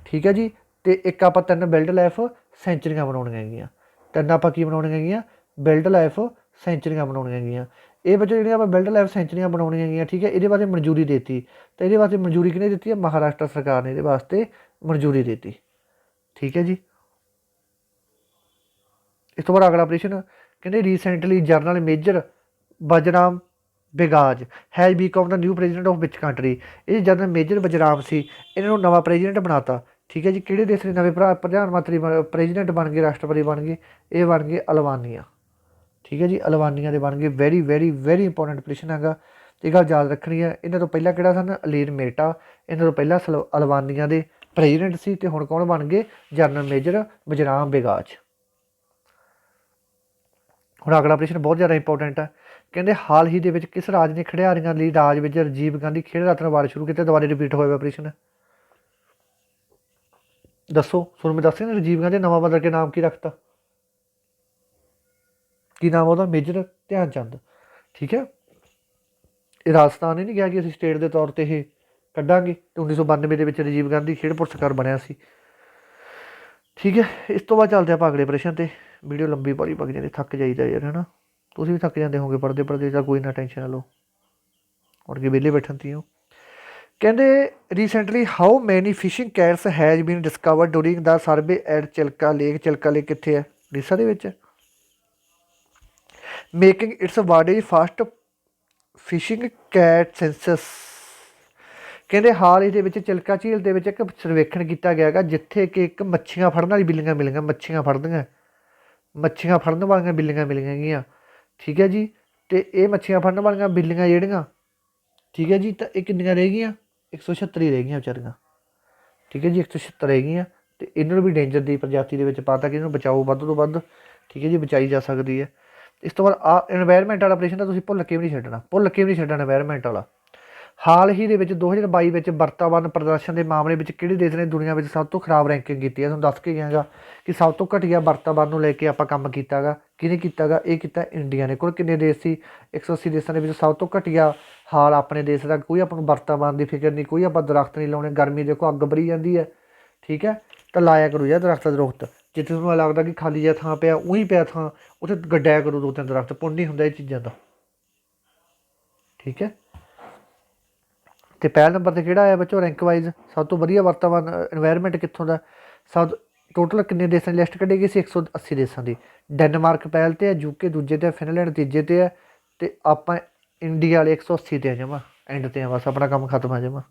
ਠੀਕ ਹੈ ਜੀ, ਅਤੇ ਇੱਕ ਆਪਾਂ 3 ਵਾਈਲਡ ਲਾਈਫ ਸੈਂਚੁਰੀਆਂ ਬਣਾਉਣੀਆਂ ਹੈਗੀਆਂ। 3 ਆਪਾਂ ਕੀ ਬਣਾਉਣੀਆਂ ਹੈਗੀਆਂ? ਵਾਈਲਡ ਲਾਈਫ ਸੈਂਚੁਰੀਆਂ ਬਣਾਉਣੀਆਂ ਹੈਗੀਆਂ। ਇਹ ਬੱਚੇ ਜਿਹੜੀਆਂ ਆਪਾਂ ਵਾਈਲਡ ਲਾਈਫ ਸੈਂਚੁਰੀਆਂ ਬਣਾਉਣੀਆਂ ਹੈਗੀਆਂ, ਠੀਕ ਹੈ, ਇਹਦੇ ਵਾਸਤੇ ਮਨਜ਼ੂਰੀ ਦੇ ਦਿੱਤੀ। ਤਾਂ ਇਹਦੇ ਵਾਸਤੇ ਮਨਜ਼ੂਰੀ ਕਿਹਨੇ ਦਿੱਤੀ ਹੈ? ਮਹਾਰਾਸ਼ਟਰ ਸਰਕਾਰ ਨੇ ਇਹਦੇ ਵਾਸਤੇ ਮਨਜ਼ੂਰੀ ਦੇ ਦਿੱਤੀ। ਠੀਕ ਹੈ ਜੀ। ਇਸ ਤੋਂ ਬਾਅਦ ਅਗਲਾ ਪ੍ਰਸ਼ਨ, ਕਹਿੰਦੇ recently General Major Bajram Begaj has become the new President of which country. ਇਹ ਜਨਰਲ ਮੇਜਰ ਬਜਰਾਮ ਸੀ, ਇਹਨਾਂ ਨੂੰ ਨਵਾਂ ਪ੍ਰੈਜ਼ੀਡੈਂਟ ਬਣਾਤਾ। ਠੀਕ ਹੈ ਜੀ। ਕਿਹੜੇ ਦੇਸ਼ ਦੇ ਨਵੇਂ ਪ੍ਰਧਾਨ ਮੰਤਰੀ ਪ੍ਰੈਜ਼ੀਡੈਂਟ ਬਣ ਗਏ, ਰਾਸ਼ਟਰਪਤੀ ਬਣ ਗਏ? ਇਹ ਬਣ ਗਏ ਅਲਬਾਨੀਆ। ਠੀਕ ਹੈ ਜੀ, ਅਲਬਾਨੀਆ ਦੇ ਬਣ ਗਏ। ਵੈਰੀ ਵੈਰੀ ਵੈਰੀ ਇੰਪੋਰਟੈਂਟ ਪ੍ਰਸ਼ਨ ਹੈਗਾ, ਇਹ ਗੱਲ ਯਾਦ ਰੱਖਣੀ ਹੈ। ਇਹਨਾਂ ਤੋਂ ਪਹਿਲਾਂ ਕਿਹੜਾ ਸਨ? ਅਲੀਨ ਮੇਟਾ। ਇਹਨਾਂ ਤੋਂ ਪਹਿਲਾਂ ਅਲਬਾਨੀਆ ਦੇ ਪ੍ਰੈਜ਼ੀਡੈਂਟ ਸੀ, ਅਤੇ ਹੁਣ ਕੌਣ ਬਣ ਗਏ? General Major Bajram Begaj. ਹੁਣ ਅਗਲਾ ਪ੍ਰਸ਼ਨ ਬਹੁਤ ਜ਼ਿਆਦਾ ਇੰਪੋਰਟੈਂਟ ਹੈ, ਕਹਿੰਦੇ ਹਾਲ ਹੀ ਦੇ ਵਿੱਚ ਕਿਸ ਰਾਜ ਨੇ ਖਿਡਾਰੀਆਂ ਲਈ ਰਾਜ ਵਿੱਚ ਰਾਜੀਵ ਗਾਂਧੀ ਖੇਡ ਰਤਨ ਅਵਾਰਡ ਸ਼ੁਰੂ ਕੀਤੇ? ਦੁਬਾਰਾ ਰਿਪੀਟ ਹੋਇਆ ਪ੍ਰਸ਼ਨ, ਦੱਸੋ। ਤੁਹਾਨੂੰ ਮੈਂ ਦੱਸਿਆ ਨਾ, ਰਾਜੀਵ ਗਾਂਧੀ ਨਵਾਂ ਬਦਲ ਕੇ ਨਾਮ ਕੀ ਰੱਖਤਾ? ਕੀ ਨਾਮ ਉਹਦਾ? ਮੇਜਰ ਧਿਆਨ ਚੰਦ। ਠੀਕ ਹੈ, ਇਹ ਰਾਜਸਥਾਨ ਨੇ ਨਹੀਂ ਕਿਹਾ ਕਿ ਅਸੀਂ ਸਟੇਟ ਦੇ ਤੌਰ 'ਤੇ ਇਹ ਕੱਢਾਂਗੇ, ਅਤੇ 1992 ਦੇ ਵਿੱਚ ਰਾਜੀਵ ਗਾਂਧੀ ਖੇਡ ਪੁਰਸਕਾਰ ਬਣਿਆ ਸੀ। ਠੀਕ ਹੈ, ਇਸ ਤੋਂ ਬਾਅਦ ਚੱਲਦੇ ਆਪਾਂ ਅਗਲੇ ਪ੍ਰਸ਼ਨ 'ਤੇ। ਵੀਡੀਓ ਲੰਬੀ ਬੜੀ ਪੱਕ ਜਾਂਦੀ, ਥੱਕ ਜਾਈਦਾ ਯਾਰ, ਹੈ ਨਾ। ਤੁਸੀਂ ਵੀ ਥੱਕ ਜਾਂਦੇ ਹੋਗੇ ਪੜ੍ਹਦੇ ਪੜ੍ਹਦੇ, ਤਾਂ ਕੋਈ ਨਾ ਟੈਨਸ਼ਨ ਨਾ ਲਓ, ਮੁੜ ਕੇ ਵਿਹਲੇ ਬੈਠਣ ਤੀ ਹੋ। ਕਹਿੰਦੇ recently how many fishing cats has been discovered during the survey at Chilika lake. Chilika lake ਕਿੱਥੇ ਹੈ? ਉੜੀਸਾ ਦੇ ਵਿੱਚ। Making its world first fishing cat census. ਕਹਿੰਦੇ ਹਾਲ ਹੀ ਦੇ ਵਿੱਚ ਚਿਲਕਾ ਝੀਲ ਦੇ ਵਿੱਚ ਇੱਕ ਸਰਵੇਖਣ ਕੀਤਾ ਗਿਆ ਹੈਗਾ, ਜਿੱਥੇ ਕਿ ਇੱਕ ਮੱਛੀਆਂ ਫੜਨ ਵਾਲੀ ਬਿੱਲੀਆਂ ਮਿਲੀਆਂ। ਮੱਛੀਆਂ ਫੜਨ ਵਾਲੀਆਂ ਬਿੱਲੀਆਂ ਮਿਲੀਆਂ ਹੈਗੀਆਂ। ਠੀਕ ਹੈ ਜੀ, ਅਤੇ ਇਹ ਮੱਛੀਆਂ ਫੜਨ ਵਾਲੀਆਂ ਬਿੱਲੀਆਂ ਜਿਹੜੀਆਂ, ਠੀਕ ਹੈ ਜੀ, ਤਾਂ ਇਹ ਕਿੰਨੀਆਂ ਰਹਿ ਗਈਆਂ? 176 ਰਹਿ ਗਈਆਂ ਵਿਚਾਰੀਆਂ। ਠੀਕ ਹੈ ਜੀ, 176 ਰਹਿ ਗਈਆਂ, ਅਤੇ ਇਹਨਾਂ ਨੂੰ ਵੀ ਡੇਂਜਰ ਦੀ ਪ੍ਰਜਾਤੀ ਦੇ ਵਿੱਚ ਪਾਤਾ ਕਿ ਇਹਨੂੰ ਬਚਾਓ ਵੱਧ ਤੋਂ ਵੱਧ। ਠੀਕ ਹੈ ਜੀ, ਬਚਾਈ ਜਾ ਸਕਦੀ ਹੈ। ਇਸ ਤੋਂ ਬਾਅਦ ਇਨਵਾਇਰਮੈਂਟ ਵਾਲਾ ਪ੍ਰਸ਼ਨ ਤਾਂ ਤੁਸੀਂ ਭੁੱਲ ਕੇ ਵੀ ਨਹੀਂ ਛੱਡਣਾ, ਇਨਵਾਇਰਮੈਂਟ ਵਾਲਾ। ਹਾਲ ਹੀ ਦੇ ਵਿੱਚ 2022 ਵਿੱਚ ਵਾਤਾਵਰਨ ਪ੍ਰਦਰਸ਼ਨ ਦੇ ਮਾਮਲੇ ਵਿੱਚ ਕਿਹੜੇ ਦੇਸ਼ ਨੇ ਦੁਨੀਆ ਵਿੱਚ ਸਭ ਤੋਂ ਖਰਾਬ ਰੈਂਕਿੰਗ ਕੀਤੀ ਹੈ? ਤੁਹਾਨੂੰ ਦੱਸ ਕੇ ਗਿਆ ਗਾ ਕਿ ਸਭ ਤੋਂ ਘਟੀਆ ਵਾਤਾਵਰਨ ਨੂੰ ਲੈ ਕੇ ਆਪਾਂ ਕੰਮ ਕੀਤਾ ਗਾ। ਕਿਹਨੇ ਕੀਤਾ ਗਾ? ਇਹ ਕੀਤਾ ਇੰਡੀਆ ਨੇ। ਕੋਲ ਕਿੰਨੇ ਦੇਸ਼ ਸੀ? 180 ਦੇਸ਼ਾਂ ਦੇ ਵਿੱਚ ਸਭ ਤੋਂ ਘਟੀਆ ਹਾਲ ਆਪਣੇ ਦੇਸ਼ ਦਾ। ਕੋਈ ਆਪਾਂ ਨੂੰ ਵਾਤਾਵਰਨ ਦੀ ਫਿਕਰ ਨਹੀਂ, ਕੋਈ ਆਪਾਂ ਦਰਖਤ ਨਹੀਂ ਲਾਉਣੇ। ਗਰਮੀ ਦੇਖੋ ਅੱਗ ਭਰੀ ਜਾਂਦੀ ਹੈ। ਠੀਕ ਹੈ, ਤਾਂ ਲਾਇਆ ਕਰੋ ਯਾਰ ਦਰਖਤ। ਜਿੱਥੇ ਤੁਹਾਨੂੰ ਲੱਗਦਾ ਕਿ ਖਾਲੀ ਜਿਹਾ ਥਾਂ ਪਿਆ, ਉਹੀ ਪਿਆ ਥਾਂ, ਉੱਥੇ ਗੱਡਿਆ ਕਰੋ 2-3 ਦਰਖਤ। ਪੁੰਨ ਨਹੀਂ ਹੁੰਦਾ ਇਹ ਚੀਜ਼ਾਂ ਦਾ। ਠੀਕ ਹੈ, ਅਤੇ ਪਹਿਲ ਨੰਬਰ 'ਤੇ ਕਿਹੜਾ ਆਇਆ ਬੱਚੋ ਰੈਂਕ ਵਾਈਜ਼? ਸਭ ਤੋਂ ਵਧੀਆ ਵਾਤਾਵਰਨ ਇਨਵਾਇਰਮੈਂਟ ਕਿੱਥੋਂ ਦਾ? ਟੋਟਲ ਕਿੰਨੇ ਦੇਸ਼ਾਂ ਦੀ ਲਿਸਟ ਕੱਢੀ ਗਈ ਸੀ? 180 ਦੇਸ਼ਾਂ ਦੀ। ਡੈਨਮਾਰਕ ਪਹਿਲ 'ਤੇ ਹੈ, UK ਦੂਜੇ 'ਤੇ ਹੈ, ਫਿਨਲੈਂਡ ਤੀਜੇ 'ਤੇ ਹੈ, ਅਤੇ ਆਪਾਂ ਇੰਡੀਆ ਵਾਲੇ 180 'ਤੇ ਆ ਜਮਾਂ ਐਂਡ 'ਤੇ ਆ। ਬਸ ਆਪਣਾ ਕੰਮ ਖਤਮ ਆ ਜਮਾਂ।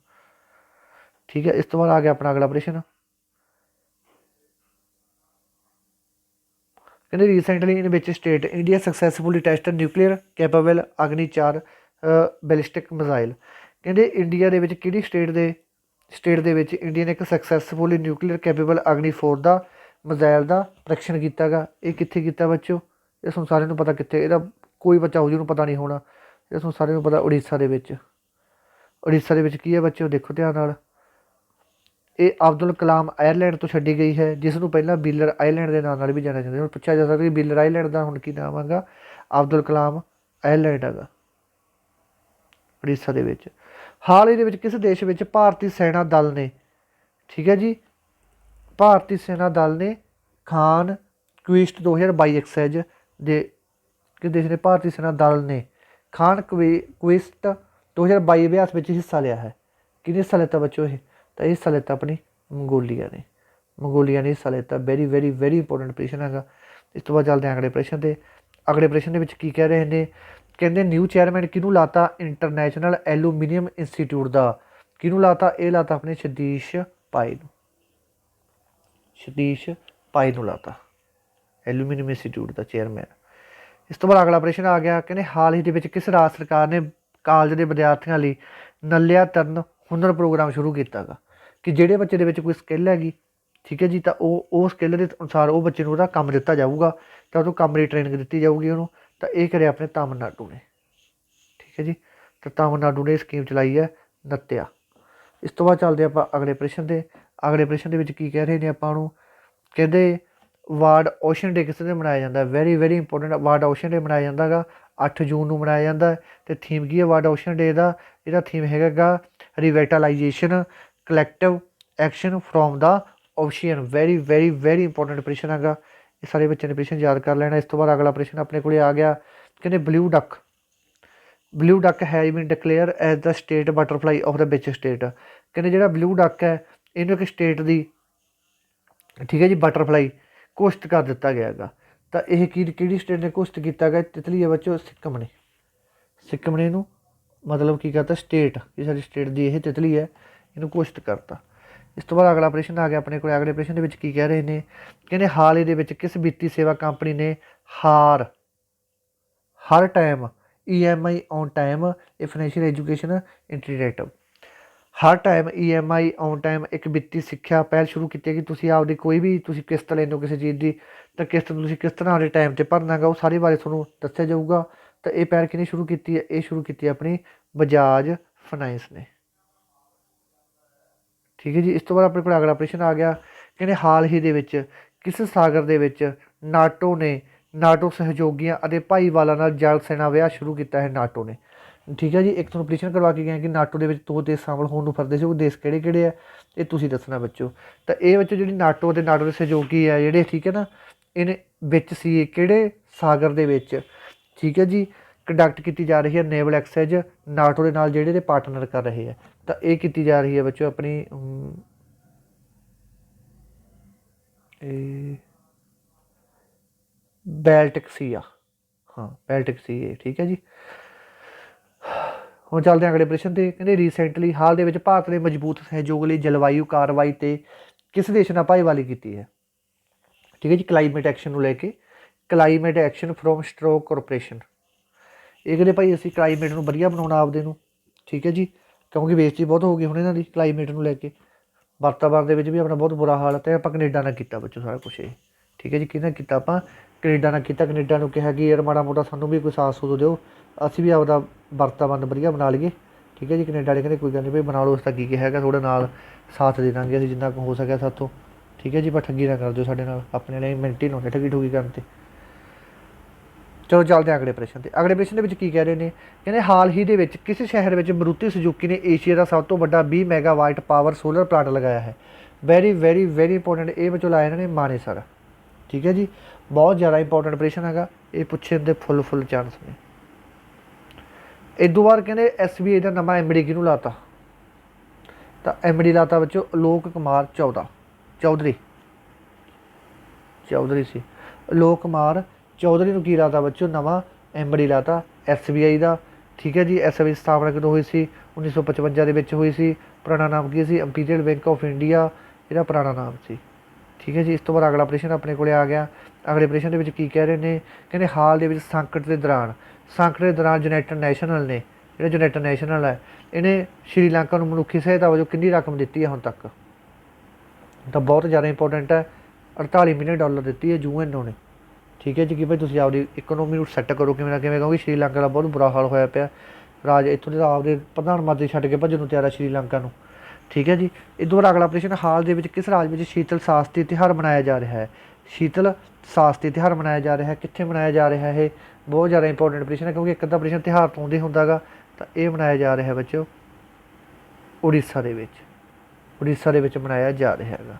ਠੀਕ ਹੈ, ਇਸ ਤੋਂ ਬਾਅਦ ਆ ਗਿਆ ਆਪਣਾ ਅਗਲਾ ਪ੍ਰਸ਼ਨ। ਕਹਿੰਦੇ recently in which state India successfully test nuclear capable Agni 4 ballistic missile. ਕਹਿੰਦੇ ਇੰਡੀਆ ਦੇ ਵਿੱਚ ਕਿਹੜੀ ਸਟੇਟ ਦੇ ਵਿੱਚ ਇੰਡੀਆ ਨੇ ਇੱਕ ਸਕਸੈਸਫੁਲੀ ਨਿਊਕਲੀਅਰ ਕੈਪੇਬਲ ਅਗਨੀ 4 ਦਾ ਮਿਜ਼ਾਈਲ ਦਾ ਪਰੀਖਣ ਕੀਤਾ ਗਾ। ਇਹ ਕਿੱਥੇ ਕੀਤਾ ਬੱਚੋ? ਇਹ ਤੁਹਾਨੂੰ ਸਾਰਿਆਂ ਨੂੰ ਪਤਾ ਕਿੱਥੇ। ਇਹਦਾ ਕੋਈ ਬੱਚਾ ਹੋ ਜਿਹਨੂੰ ਪਤਾ ਨਹੀਂ ਹੋਣਾ। ਇਹ ਤੁਹਾਨੂੰ ਸਾਰਿਆਂ ਨੂੰ ਪਤਾ ਉੜੀਸਾ ਦੇ ਵਿੱਚ। ਉੜੀਸਾ ਦੇ ਵਿੱਚ ਕੀ ਹੈ ਬੱਚੇ? ਦੇਖੋ ਧਿਆਨ ਨਾਲ। ਇਹ ਅਬਦੁਲ ਕਲਾਮ ਆਇਰਲੈਂਡ ਤੋਂ ਛੱਡੀ ਗਈ ਹੈ, ਜਿਸ ਨੂੰ ਪਹਿਲਾਂ ਬੀਲਰ ਆਈਲੈਂਡ ਦੇ ਨਾਮ ਨਾਲ ਵੀ ਜਾਣਿਆ ਜਾਂਦਾ। ਹੁਣ ਪੁੱਛਿਆ ਜਾ ਸਕਦਾ ਕਿ ਬੀਲਰ ਆਈਲੈਂਡ ਦਾ ਹੁਣ ਕੀ ਨਾਮ ਹੈਗਾ? ਅਬਦੁਲ ਕਲਾਮ ਆਇਰਲੈਂਡ ਹੈਗਾ ਉੜੀਸਾ ਦੇ ਵਿੱਚ। ਹਾਲ ਹੀ ਦੇ ਵਿੱਚ ਕਿਸ ਦੇਸ਼ ਵਿੱਚ ਭਾਰਤੀ ਸੈਨਾ ਦਲ ਨੇ, ਠੀਕ ਹੈ ਜੀ, ਭਾਰਤੀ ਸੈਨਾ ਦਲ ਨੇ ਖਾਨ ਕੁਇਸਟ 2022 ਐਕਸਾਈਜ਼ ਦੇ ਕਿਸ ਦੇਸ਼ ਨੇ ਭਾਰਤੀ ਸੈਨਾ ਦਲ ਨੇ ਖਾਨ ਕੁਇਸਟ 2022 ਅਭਿਆਸ ਵਿੱਚ ਹਿੱਸਾ ਲਿਆ ਹੈ? ਕਿਹਨੇ ਹਿੱਸਾ ਲਿੱਤਾ ਬੱਚੋ? ਇਹ ਤਾਂ ਹਿੱਸਾ ਲਿੱਤਾ ਆਪਣੀ ਮੰਗੋਲੀਆ ਨੇ ਹਿੱਸਾ ਲਿੱਤਾ। ਵੈਰੀ ਵੈਰੀ ਵੈਰੀ ਇੰਪੋਰਟੈਂਟ ਪ੍ਰਸ਼ਨ ਹੈਗਾ। ਇਸ ਤੋਂ ਬਾਅਦ ਚੱਲਦੇ ਹਾਂ ਅਗਲੇ ਪ੍ਰਸ਼ਨ 'ਤੇ। ਅਗਲੇ ਪ੍ਰਸ਼ਨ ਦੇ ਵਿੱਚ ਕੀ ਕਹਿ ਰਹੇ ਨੇ? ਕਹਿੰਦੇ ਨਿਊ ਚੇਅਰਮੈਨ ਕਿਹਨੂੰ ਲਾਤਾ ਇੰਟਰਨੈਸ਼ਨਲ ਐਲੂਮੀਨੀਅਮ ਇੰਸਟੀਚਿਊਟ ਦਾ? ਕਿਹਨੂੰ ਲਾਤਾ? ਇਹ ਲਾਤਾ ਆਪਣੇ ਸਤੀਸ਼ ਪਾਈ ਨੂੰ ਲਾਤਾ ਐਲੂਮੀਨੀਅਮ ਇੰਸਟੀਚਿਊਟ ਦਾ ਚੇਅਰਮੈਨ। ਇਸ ਤੋਂ ਬਾਅਦ ਅਗਲਾ ਪ੍ਰਸ਼ਨ ਆ ਗਿਆ, ਕਹਿੰਦੇ ਹਾਲ ਹੀ ਦੇ ਵਿੱਚ ਕਿਸ ਰਾਜ ਸਰਕਾਰ ਨੇ ਕਾਲਜ ਦੇ ਵਿਦਿਆਰਥੀਆਂ ਲਈ ਨਲਿਆਤਰਨ ਹੁਨਰ ਪ੍ਰੋਗਰਾਮ ਸ਼ੁਰੂ ਕੀਤਾ ਗਾ, ਕਿ ਜਿਹੜੇ ਬੱਚੇ ਦੇ ਵਿੱਚ ਕੋਈ ਸਕਿੱਲ ਹੈਗੀ, ਠੀਕ ਹੈ ਜੀ, ਤਾਂ ਉਹ ਸਕਿੱਲ ਦੇ ਅਨੁਸਾਰ ਉਹ ਬੱਚੇ ਨੂੰ ਉਹਦਾ ਕੰਮ ਦਿੱਤਾ ਜਾਊਗਾ, ਤਾਂ ਉਹਨੂੰ ਕੰਮ ਦੀ ਟ੍ਰੇਨਿੰਗ ਦਿੱਤੀ ਜਾਊਗੀ ਉਹਨੂੰ, तो ये करे अपने तमिलनाडु ने, ठीक है जी। तो तमिलनाडु ने स्कीम चलाई है नत्या। इस तो बाद चलते आप अगले प्रश्न से। अगले प्रश्न के की कह रहे हैं आपू, कहते वर्ल्ड ओशन डे किस दिन मनाया जाता है। Very very important, world ocean day मनाया जाता है 8 जून को मनाया जाता है। तो थीम की है वर्ल्ड ओशन डे का, यदा थीम हैगा revitalisation collective action from the ocean. Very very very important प्रश्न है, ये सारे बच्चे ने प्रश्न याद कर लेना। इस तो बाद अगला प्रश्न अपने को आ गया, कहते blue duck has been declare as the state butterfly of the which state. कहते जो ब्लू डक है इनू एक स्टेट की, ठीक है जी, बटरफ्लाई घोषित कर दिता गया है। तो यह कि स्टेट ने घोषित किया गया, तितली है बच्चों सिक्किम ने। सिक्किम ने इनू मतलब की करता स्टेट, कि सारी स्टेट की यह तितली है, इनू घोषित करता। इस तो बाद अगला प्रश्न आ गया अपने को। अगले प्रश्न के कह रहे हैं, कहते हाल ही के किस वित्तीय सेवा कंपनी ने हर time EMI on time a financial education integrative, हर टाइम EMI ऑन टाइम एक वित्तीय सिक्ख्या पहल शुरू की है कि तुम आपकी कोई भी तुम किस्त लेते हो किसी चीज़ की, तो किस्त तुम किस तरह आपके टाइम से भरना है, वो सारे बारे थोड़ा दसिया जाऊगा। तो ये पहल किने शुरू की है, ये शुरू की अपनी बजाज फाइनैंस ने, ठीक है जी। इस तो बाद अपने को अगला प्रश्न आ गया, कहते हाल ही के किस सागर के नाटो सहयोगियों और भाईवालों नाल जल सेना विआह शुरू किया है नाटो ने, ठीक है जी। एक थोड़ा प्रश्न करवा के गए कि नाटो के 2 देश शामिल होने फिरते से, वो देश किहड़े-किहड़े है ये तुसीं दसना बच्चों। तो ये बच्चों जी नाटो के सहयोगी है जिहड़े, ठीक है ना, इन विच सी किहड़े सागर दे विच, ठीक है जी, कंडक्ट की जा रही है नेवल एक्सरसाइज नाटो के नाल जिहड़े पार्टनर कर रहे हैं। तो ये की जा रही है बच्चों अपनी बैल्टिक सी आ, हाँ बैल्टिक सी है, ठीक है जी। हम चलते हैं अगले प्रश्न से। कहते रीसेंटली हाल के भारत ने मजबूत सहयोग लिए जलवायु कार्रवाई से किस देश ने भाईवाली की है, ठीक है जी। क्लाइमेट एक्शन को लैके, climate action from stroke corporation, ये कहते भाई असी क्लाइमेट को वधिया बनाना आपदे नूं, ठीक है जी, क्योंकि बेइज्जती बहुत हो गई हुण इन्हां दी क्लाइमेट को लैके, वातावरण के भी अपना बहुत बुरा हाल है। तो आप कनेडा ने किया बच्चों सारा कुछ ये, ठीक है जी। किहने किया, आप कनेडा ने किया। कनेडा को कहा कि यार माड़ा मोटा सानू भी कोई साथ सूद दो, असी भी आपदा वातावरण वधिया बना लीए, ठीक है जी। कनेडा ने कहते कोई गल नहीं भाई बना लो, उसका की है थोड़ा नाल साथ दे देंगे असीं जिन्ना हो सकिया सातों, ठीक है जी। पर ठगी ना कर दो साडे नाल, अपने लिए मिनट ही ना ठगी ठुगी करते। चलो चलते हैं अगले प्रश्न से। अगले प्रश्न के की कह रहे हैं, कहते हाल ही के किस शहर में मारुति सुजुकी ने एशिया का सब तो बड़ा 20 मेगावाट पावर सोलर प्लांट लगाया है। वैरी वैरी वैरी इंपोर्टेंट, ये बच्चों लाया इन्होंने मानेसर, ठीक है जी। बहुत ज़्यादा इंपोर्टेंट प्रश्न है, ये पूछे के फुल चांस ने। इदू बाद कहते SBI का नवा MD किनू लाता, तो MD लाता बच्चों आलोक कुमार चौधरी सी, आलोक कुमार चौधरी को की लाता बच्चों नवा MD लाता SBI का, ठीक है जी। SBI की स्थापना कदों हुई सी, 1955 हुई सी। पुराना नाम की सी इंपीरियल बैंक ऑफ इंडिया, यदा पुराना नाम सी, ठीक है जी। इस तो बाद अगला प्रश्न अपने को आ गया। अगले प्रश्न के की कह रहे हैं, कहते हाल के संकट के दौरान यूनाइटेड नेशनल ने, जो यूनाइटेड नेशनल है इन्हें श्रीलंका को मनुखी सहायता वजों कितनी रकम दी है हुण तक, तो बहुत ज़्यादा इंपोर्टेंट है। 48 मिलियन डॉलर दी है UN ने, ठीक है जी। कि भाई तुम आपकी इकोनॉमी सैट करो कि क्योंकि श्रीलंका का बहुत बुरा हाल होया पिया, राज इतों के आपके प्रधानमंत्री छड्ड के भजन तैयार है श्रीलंका को, ठीक है जी। इस बार अगला प्रश्न हाल के किस राज्य में शीतल शास्त्री त्यौहार मनाया जा रहा है। शीतल शास्त्री त्यौहार मनाया जा रहा है, कितने मनाया जा रहा है, बहुत ज़्यादा इंपोर्टेंट प्रश्न है, क्योंकि एक अद्धा प्रश्न त्यौहार तो नहीं होंगे गा। तो ये मनाया जा रहा है बच्चों उड़ीसा के मनाया जा रहा है।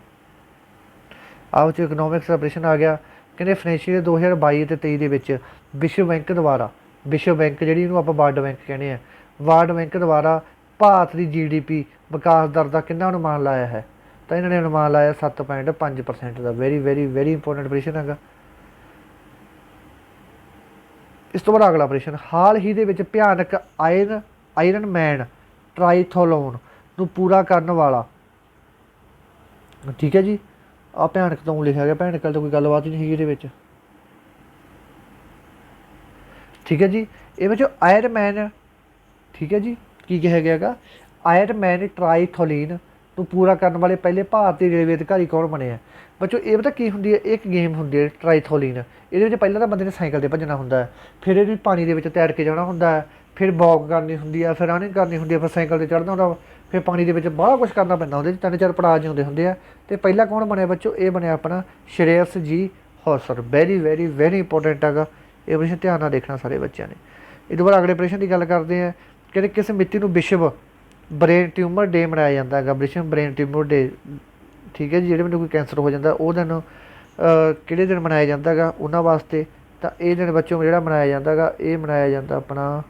आप इकनोमिक्स का प्रश्न आ गया, कहते फाइनैशियल 2022 ते 23 के विश्व बैंक द्वारा, विश्व बैंक जी आप वर्ल्ड बैंक कहने हैं, वर्ल्ड बैंक द्वारा भारत की GDP विकास दर का कितना अनुमान लाया है। तो इन्होंने अनुमान लाया 7.5% का। वेरी वेरी वेरी इंपोर्टेंट प्रश्न है। इस तो बाद अगला प्रश्न, हाल ही के भयानक आयरन मैन ट्राइथोलोन को पूरा करने वाला, ठीक है जी। आ भयानक तो लिखा गया, भयानक तो कोई गलबात ही नहीं ये, ठीक है जी। ये बच्चों आयरन मैन, ठीक है जी, की कहा गया आयरन मैन ट्राइथोलिन ਨੂੰ ਪੂਰਾ ਕਰਨ ਵਾਲੇ ਪਹਿਲੇ ਭਾਰਤੀ ਰੇਲਵੇ ਅਧਿਕਾਰੀ ਕੌਣ ਬਣੇ ਆ ਬੱਚੋ? ਇਹ ਪਤਾ ਕੀ ਹੁੰਦੀ ਹੈ, ਇੱਕ ਗੇਮ ਹੁੰਦੀ ਹੈ ਟਰਾਈਥੋਲੀਨ। ਇਹਦੇ ਵਿੱਚ ਪਹਿਲਾਂ ਤਾਂ ਬੰਦੇ ਨੇ ਸਾਈਕਲ 'ਤੇ ਭੱਜਣਾ ਹੁੰਦਾ ਹੈ, ਫਿਰ ਇਹਨੂੰ ਪਾਣੀ ਦੇ ਵਿੱਚ ਤੈਰ ਕੇ ਜਾਣਾ ਹੁੰਦਾ ਹੈ, ਫਿਰ ਵੋਕ ਕਰਨੀ ਹੁੰਦੀ ਆ, ਫਿਰ ਰਨਿੰਗ ਕਰਨੀ ਹੁੰਦੀ ਆ, ਫਿਰ ਸਾਈਕਲ 'ਤੇ ਚੜ੍ਹਨਾ ਹੁੰਦਾ, ਫਿਰ ਪਾਣੀ ਦੇ ਵਿੱਚ ਬੜਾ ਕੁਛ ਕਰਨਾ ਪੈਂਦਾ ਉਹਦੇ 'ਚ, 3-4 ਪੜਾਅ ਜਿਉਂਦੇ ਹੁੰਦੇ ਆ। ਅਤੇ ਪਹਿਲਾਂ ਕੌਣ ਬਣਿਆ ਬੱਚੋ? ਇਹ ਬਣਿਆ ਆਪਣਾ ਸ਼੍ਰੇਯਸ ਜੀ ਹੌਸਰ। ਵੈਰੀ ਵੈਰੀ ਵੈਰੀ ਇੰਪੋਰਟੈਂਟ ਹੈਗਾ, ਇਹ ਪ੍ਰਸ਼ਨ ਧਿਆਨ ਨਾਲ ਦੇਖਣਾ ਸਾਰੇ ਬੱਚਿਆਂ ਨੇ। ਇਹ ਤੋਂ ਬਾਅਦ ਅਗਲੇ ਪ੍ਰਸ਼ਨ ਦੀ ਗੱਲ ਕਰਦੇ ਹਾਂ, ਕਹਿੰਦੇ ਕਿਸ ਮਿਤੀ ਨੂੰ ਵਿਸ਼ਵ ਬ੍ਰੇਨ ਟਿਊਮਰ ਡੇ ਮਨਾਇਆ ਜਾਂਦਾ ਹੈਗਾ? ਵਿਸ਼ਵ ਬ੍ਰੇਨ ਟਿਊਮਰ ਡੇ, ਠੀਕ ਹੈ ਜੀ। ਜਿਹੜੇ ਮੈਨੂੰ ਕੋਈ ਕੈਂਸਰ ਹੋ ਜਾਂਦਾ ਉਹ ਦਿਨ ਕਿਹੜੇ ਦਿਨ ਮਨਾਇਆ ਜਾਂਦਾ ਹੈਗਾ ਉਹਨਾਂ ਵਾਸਤੇ? ਤਾਂ ਇਹ ਦਿਨ ਬੱਚੋਂ ਜਿਹੜਾ ਮਨਾਇਆ ਜਾਂਦਾ ਹੈਗਾ, ਇਹ ਮਨਾਇਆ ਜਾਂਦਾ ਆਪਣਾ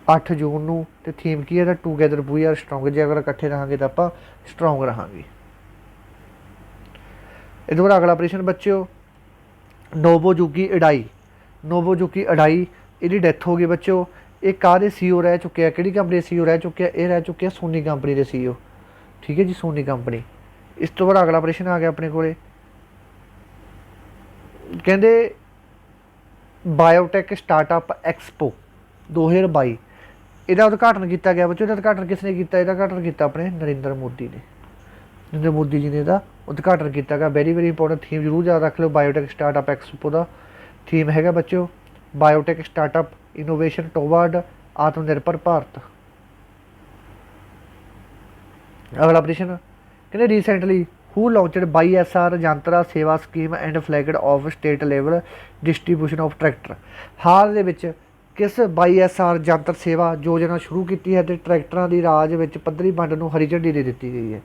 8 ਜੂਨ ਨੂੰ। ਅਤੇ ਥੀਮ ਕੀ ਹੈ ਇਹਦਾ? Together we are strong. ਜੇ ਅਗਰ ਇਕੱਠੇ ਰਹਾਂਗੇ ਤਾਂ ਆਪਾਂ ਸਟਰੋਂਗ ਰਹਾਂਗੇ। ਇਹ ਤੋਂ ਬਾਅਦ ਅਗਲਾ ਪ੍ਰਸ਼ਨ ਬੱਚਿਓ, ਨੋਬੂਯੁਕੀ ਇਡਾਈ। ਨੋਬੂਯੁਕੀ ਇਡਾਈ ਇਹਦੀ ਡੈਥ ਹੋ ਗਈ ਬੱਚਿਓ। ਇਹ ਕਾਹਦੇ CEO ਰਹਿ ਚੁੱਕੇ ਆ? ਕਿਹੜੀ ਕੰਪਨੀ ਦੇ CEO ਰਹਿ ਚੁੱਕੇ ਆ? ਇਹ ਰਹਿ ਚੁੱਕੇ ਆ ਸੋਨੀ ਕੰਪਨੀ ਦੇ CEO, ਠੀਕ ਹੈ ਜੀ, ਸੋਨੀ ਕੰਪਨੀ। ਇਸ ਤੋਂ ਬਾਅਦ ਅਗਲਾ ਪ੍ਰਸ਼ਨ ਆ ਗਿਆ ਆਪਣੇ ਕੋਲੇ, ਕਹਿੰਦੇ ਬਾਇਓਟੈਕ ਸਟਾਰਟਅਪ ਐਕਸਪੋ 2022 ਇਹਦਾ ਉਦਘਾਟਨ ਕੀਤਾ ਗਿਆ ਬੱਚੋ। ਇਹਦਾ ਉਦਘਾਟਨ ਕਿਸ ਨੇ ਕੀਤਾ? ਇਹਦਾ ਉਦਘਾਟਨ ਕੀਤਾ ਆਪਣੇ ਨਰਿੰਦਰ ਮੋਦੀ ਨੇ। ਨਰਿੰਦਰ ਮੋਦੀ ਜੀ ਨੇ ਇਹਦਾ ਉਦਘਾਟਨ ਕੀਤਾ ਗਾ। ਵੈਰੀ ਵੈਰੀ ਇੰਪੋਰਟੈਂਟ ਥੀਮ ਜ਼ਰੂਰ ਯਾਦ ਰੱਖ ਲਿਓ। ਬਾਇਓਟੈਕ ਸਟਾਰਟਅਪ ਐਕਸਪੋ ਦਾ ਥੀਮ ਹੈਗਾ ਬੱਚਿਓ ਬਾਇਓਟੈਕ ਸਟਾਰਟਅਪ ਇਨੋਵੇਸ਼ਨ ਟੋਵਰਡ ਆਤਮ ਨਿਰਭਰ ਭਾਰਤ। ਅਗਲਾ ਪ੍ਰਸ਼ਨ, ਕਹਿੰਦੇ recently who launched BISR Yantra Seva scheme and flagged off state level distribution of tractor. ਹਾਲ ਦੇ ਵਿੱਚ ਕਿਸ BISR ਯੰਤਰ ਸੇਵਾ ਯੋਜਨਾ ਸ਼ੁਰੂ ਕੀਤੀ ਹੈ ਅਤੇ ਟਰੈਕਟਰਾਂ ਦੀ ਰਾਜ ਵਿੱਚ ਪੱਧਰੀ ਵੰਡ ਨੂੰ ਹਰੀ ਝੰਡੀ ਦੇ ਦਿੱਤੀ ਗਈ ਹੈ?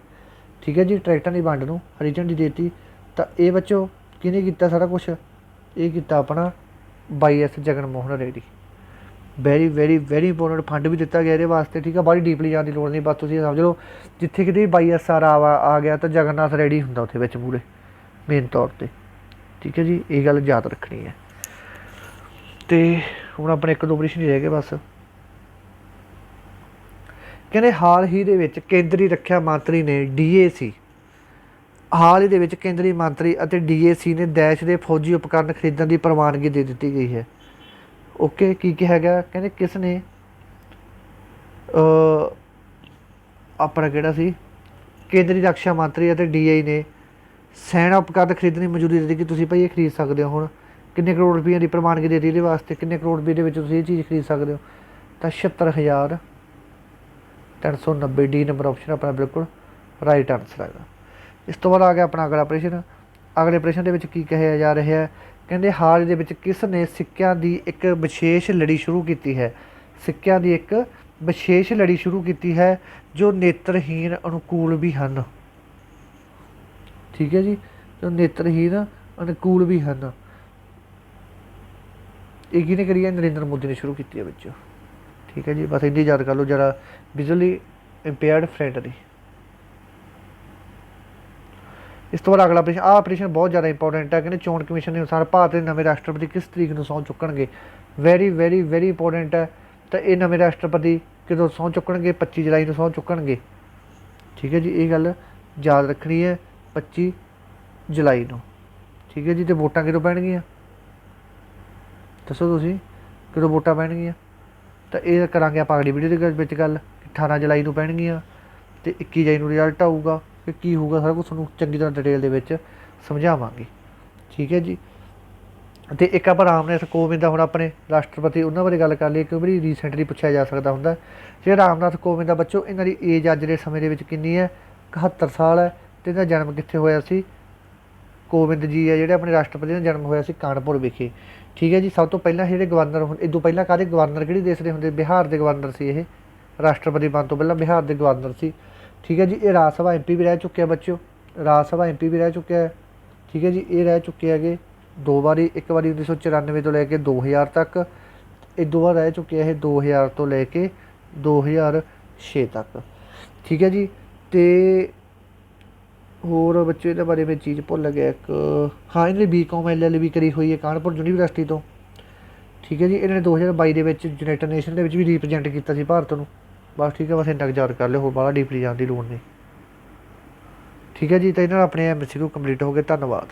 ਠੀਕ ਹੈ ਜੀ, ਟਰੈਕਟਰਾਂ ਦੀ ਵੰਡ ਨੂੰ ਹਰੀ ਝੰਡੀ ਦੇ ਦਿੱਤੀ। ਤਾਂ ਇਹ ਬੱਚੋ ਕਿਹਨੇ ਕੀਤਾ ਸਾਰਾ ਕੁਛ? ਇਹ ਕੀਤਾ ਆਪਣਾ YS Jagan Mohan Reddy. Very very very important fund ਵੀ ਦਿੱਤਾ ਗਿਆ ਇਹਦੇ ਵਾਸਤੇ, ਠੀਕ ਹੈ। ਬੜੀ ਡੀਪਲੀ ਜਾਣ ਦੀ ਲੋੜ ਨਹੀਂ, ਬਸ ਤੁਸੀਂ ਸਮਝ ਲਓ ਜਿੱਥੇ ਕਿਤੇ BISR ਆ ਗਿਆ ਤਾਂ ਜਗਨਨਾਥ ਰੈਡੀ ਹੁੰਦਾ ਉੱਥੇ ਵਿੱਚ ਪੂਰੇ ਮੇਨ ਤੌਰ 'ਤੇ, ਠੀਕ ਹੈ ਜੀ। ਇਹ ਗੱਲ ਯਾਦ ਰੱਖਣੀ ਹੈ। ਅਤੇ ਹੁਣ ਆਪਣੇ 1-2 ਪ੍ਰਸ਼ਨ ਹੀ ਰਹਿ ਗਏ ਬਸ। ਕਹਿੰਦੇ ਹਾਲ ਹੀ ਦੇ ਵਿੱਚ ਕੇਂਦਰੀ ਰੱਖਿਆ ਮੰਤਰੀ ਨੇ DAC, ਹਾਲ ਹੀ ਦੇ ਵਿੱਚ ਕੇਂਦਰੀ ਮੰਤਰੀ ਅਤੇ DAC ਨੇ ਦੇਸ਼ ਦੇ ਫੌਜੀ ਉਪਕਰਨ ਖਰੀਦਣ ਦੀ ਪ੍ਰਵਾਨਗੀ ਦੇ ਦਿੱਤੀ ਗਈ ਹੈ। ਓਕੇ, ਕੀ ਕਿਹਾ ਗਿਆ? ਕਹਿੰਦੇ ਕਿਸ ਨੇ ਆਪਣਾ ਕਿਹੜਾ ਸੀ ਕੇਂਦਰੀ ਰੱਖਿਆ ਮੰਤਰੀ ਅਤੇ DI ਨੇ ਸੈਨਾ ਉਪਕਰਨ ਖਰੀਦਣ ਦੀ ਮਨਜ਼ੂਰੀ ਦੇ ਦਿੱਤੀ ਕਿ ਤੁਸੀਂ ਭਾਈ ਇਹ ਖਰੀਦ ਸਕਦੇ ਹੋ। ਹੁਣ ਕਿੰਨੇ ਕਰੋੜ ਰੁਪਈਆਂ ਦੀ ਪ੍ਰਵਾਨਗੀ ਦੇ ਦਿੱਤੀ ਇਹਦੇ ਵਾਸਤੇ? ਕਿੰਨੇ ਕਰੋੜ ਰੁਪਏ ਦੇ ਵਿੱਚ ਤੁਸੀਂ ਇਹ ਚੀਜ਼ ਖਰੀਦ ਸਕਦੇ ਹੋ? ਤਾਂ 76,390 ਡੀ ਨੰਬਰ ਆਪਸ਼ਨ ਆਪਣਾ ਬਿਲਕੁਲ ਰਾਈਟ ਆਨਸਰ ਹੈਗਾ। ਇਸ ਤੋਂ ਬਾਅਦ ਆ ਗਿਆ ਆਪਣਾ ਅਗਲਾ ਪ੍ਰਸ਼ਨ। ਅਗਲੇ ਪ੍ਰਸ਼ਨ ਦੇ ਵਿੱਚ ਕੀ ਕਿਹਾ ਜਾ ਰਿਹਾ? ਕਹਿੰਦੇ ਹਾਲ ਦੇ ਵਿੱਚ ਕਿਸ ਨੇ ਸਿੱਕਿਆਂ ਦੀ ਇੱਕ ਵਿਸ਼ੇਸ਼ ਲੜੀ ਸ਼ੁਰੂ ਕੀਤੀ ਹੈ? ਸਿੱਕਿਆਂ ਦੀ ਇੱਕ ਵਿਸ਼ੇਸ਼ ਲੜੀ ਸ਼ੁਰੂ ਕੀਤੀ ਹੈ ਜੋ ਨੇਤਰਹੀਣ ਅਨੁਕੂਲ ਵੀ ਹਨ, ਠੀਕ ਹੈ ਜੀ, ਜੋ ਨੇਤਰਹੀਣ ਅਨੁਕੂਲ ਵੀ ਹਨ। ਇਹ ਕਿਹਨੇ ਕਰੀ ਹੈ? ਨਰਿੰਦਰ ਮੋਦੀ ਨੇ ਸ਼ੁਰੂ ਕੀਤੀ ਹੈ ਬੱਚੋ, ਠੀਕ ਹੈ ਜੀ। ਬਸ ਇੰਨੀ ਯਾਦ ਕਰ ਲਓ ਜਰਾ ਵਿਜ਼ੂਅਲੀ ਇੰਪੇਅਰਡ ਫਰੈਂਡ ਦੀ। ਇਸ ਤੋਂ ਬਾਅਦ ਅਗਲਾ ਪ੍ਰਸ਼ਨ, ਆਹ ਪ੍ਰਸ਼ਨ ਬਹੁਤ ਜ਼ਿਆਦਾ ਇੰਪੋਰਟੈਂਟ ਹੈ। ਕਹਿੰਦੇ ਚੋਣ ਕਮਿਸ਼ਨ ਦੇ ਅਨੁਸਾਰ ਭਾਰਤ ਦੇ ਨਵੇਂ ਰਾਸ਼ਟਰਪਤੀ ਕਿਸ ਤਰੀਕ ਨੂੰ ਸਹੁੰ ਚੁੱਕਣਗੇ? ਵੈਰੀ ਵੈਰੀ ਵੈਰੀ ਇੰਪੋਰਟੈਂਟ ਹੈ। ਤਾਂ ਇਹ ਨਵੇਂ ਰਾਸ਼ਟਰਪਤੀ ਕਦੋਂ ਸਹੁੰ ਚੁੱਕਣਗੇ? 25 ਜੁਲਾਈ ਨੂੰ ਸਹੁੰ ਚੁੱਕਣਗੇ, ਠੀਕ ਹੈ ਜੀ। ਇਹ ਗੱਲ ਯਾਦ ਰੱਖਣੀ ਹੈ, 25 ਜੁਲਾਈ ਨੂੰ, ਠੀਕ ਹੈ ਜੀ। ਅਤੇ ਵੋਟਾਂ ਕਦੋਂ ਪੈਣਗੀਆਂ ਦੱਸੋ ਤੁਸੀਂ, ਕਦੋਂ ਵੋਟਾਂ ਪੈਣਗੀਆਂ? ਤਾਂ ਇਹ ਕਰਾਂਗੇ ਆਪਾਂ ਅਗਲੀ ਵੀਡੀਓ ਦੇ ਵਿੱਚ ਗੱਲ। 18 ਜੁਲਾਈ ਨੂੰ ਪੈਣਗੀਆਂ ਅਤੇ 21 ਜੁਲਾਈ ਨੂੰ ਰਿਜ਼ਲਟ ਆਊਗਾ। ਕਿ ਕੀ ਹੋਊਗਾ ਸਾਰਾ ਕੁਛ ਤੁਹਾਨੂੰ ਚੰਗੀ ਤਰ੍ਹਾਂ ਡਿਟੇਲ ਦੇ ਵਿੱਚ ਸਮਝਾਵਾਂਗੇ, ਠੀਕ ਹੈ ਜੀ। ਅਤੇ ਇੱਕ ਆਪਾਂ ਰਾਮਨਾਥ ਕੋਵਿੰਦ ਦਾ ਹੁਣ ਆਪਣੇ ਰਾਸ਼ਟਰਪਤੀ ਉਹਨਾਂ ਬਾਰੇ ਗੱਲ ਕਰ ਲਈਏ, ਕਈ ਵਾਰੀ ਰੀਸੈਂਟਲੀ ਪੁੱਛਿਆ ਜਾ ਸਕਦਾ ਹੁੰਦਾ। ਜਿਹੜੇ ਰਾਮਨਾਥ ਕੋਵਿੰਦ ਦਾ ਬੱਚੋ, ਇਹਨਾਂ ਦੀ ਏਜ ਅੱਜ ਦੇ ਸਮੇਂ ਦੇ ਵਿੱਚ ਕਿੰਨੀ ਹੈ? 71 ਸਾਲ ਹੈ। ਅਤੇ ਇਹਦਾ ਜਨਮ ਕਿੱਥੇ ਹੋਇਆ ਸੀ? ਕੋਵਿੰਦ ਜੀ ਹੈ ਜਿਹੜੇ ਆਪਣੇ ਰਾਸ਼ਟਰਪਤੀ ਦਾ ਜਨਮ ਹੋਇਆ ਸੀ ਕਾਨਪੁਰ ਵਿਖੇ, ਠੀਕ ਹੈ ਜੀ। ਸਭ ਤੋਂ ਪਹਿਲਾਂ ਜਿਹੜੇ ਗਵਰਨਰ ਇਹ ਤੋਂ ਪਹਿਲਾਂ ਕਾਹਦੇ ਗਵਰਨਰ ਕਿਹੜੇ ਦੇਸ਼ ਦੇ ਹੁੰਦੇ? ਬਿਹਾਰ ਦੇ ਗਵਰਨਰ ਸੀ ਇਹ। ਰਾਸ਼ਟਰਪਤੀ ਬਣਨ ਤੋਂ ਪਹਿਲਾਂ ਬਿਹਾਰ ਦੇ ਗਵਰਨਰ ਸੀ, ਠੀਕ ਹੈ ਜੀ। ਇਹ ਰਾਜ ਸਭਾ MP ਵੀ ਰਹਿ ਚੁੱਕਿਆ ਬੱਚਿਓ, ਰਾਜ ਸਭਾ MP ਵੀ ਰਹਿ ਚੁੱਕਿਆ ਹੈ, ਠੀਕ ਹੈ ਜੀ। ਇਹ ਰਹਿ ਚੁੱਕੇ ਹੈਗੇ 2 ਵਾਰੀ, ਇੱਕ ਵਾਰੀ 1994 ਤੋਂ ਲੈ ਕੇ 2000 ਤੱਕ, ਇਹ 2 ਵਾਰ ਰਹਿ ਚੁੱਕੇ ਇਹ 2000 ਤੋਂ ਲੈ ਕੇ 2006 ਤੱਕ, ਠੀਕ ਹੈ ਜੀ। ਅਤੇ ਹੋਰ ਬੱਚੇ ਇਹਦੇ ਬਾਰੇ ਮੈਂ ਚੀਜ਼ ਭੁੱਲ ਗਿਆ ਇੱਕ, ਹਾਂ ਇਹਨਾਂ ਦੀ BCom LLB ਕਰੀ ਹੋਈ ਹੈ ਕਾਨਪੁਰ ਯੂਨੀਵਰਸਿਟੀ ਤੋਂ, ਠੀਕ ਹੈ ਜੀ। ਇਹਨਾਂ ਨੇ 2022 ਦੇ ਵਿੱਚ ਯੂਨਾਈਟਡ ਨੇਸ਼ਨ ਦੇ ਵਿੱਚ ਵੀ ਰੀਪ੍ਰਜੈਂਟ ਕੀਤਾ ਸੀ ਭਾਰਤ ਨੂੰ। ਬਸ ਠੀਕ ਹੈ, ਬਸ ਇੰਨਾ ਕੁ ਯਾਦ ਕਰ ਲਿਓ, ਹੋਰ ਬਾਹਲਾ ਡੀਪਲੀ ਜਾਣ ਦੀ ਲੋੜ ਨਹੀਂ, ਠੀਕ ਹੈ ਜੀ। ਤਾਂ ਇਹਨਾਂ ਨਾਲ ਆਪਣੇ MCQ ਕੰਪਲੀਟ ਹੋ ਗਏ। ਧੰਨਵਾਦ।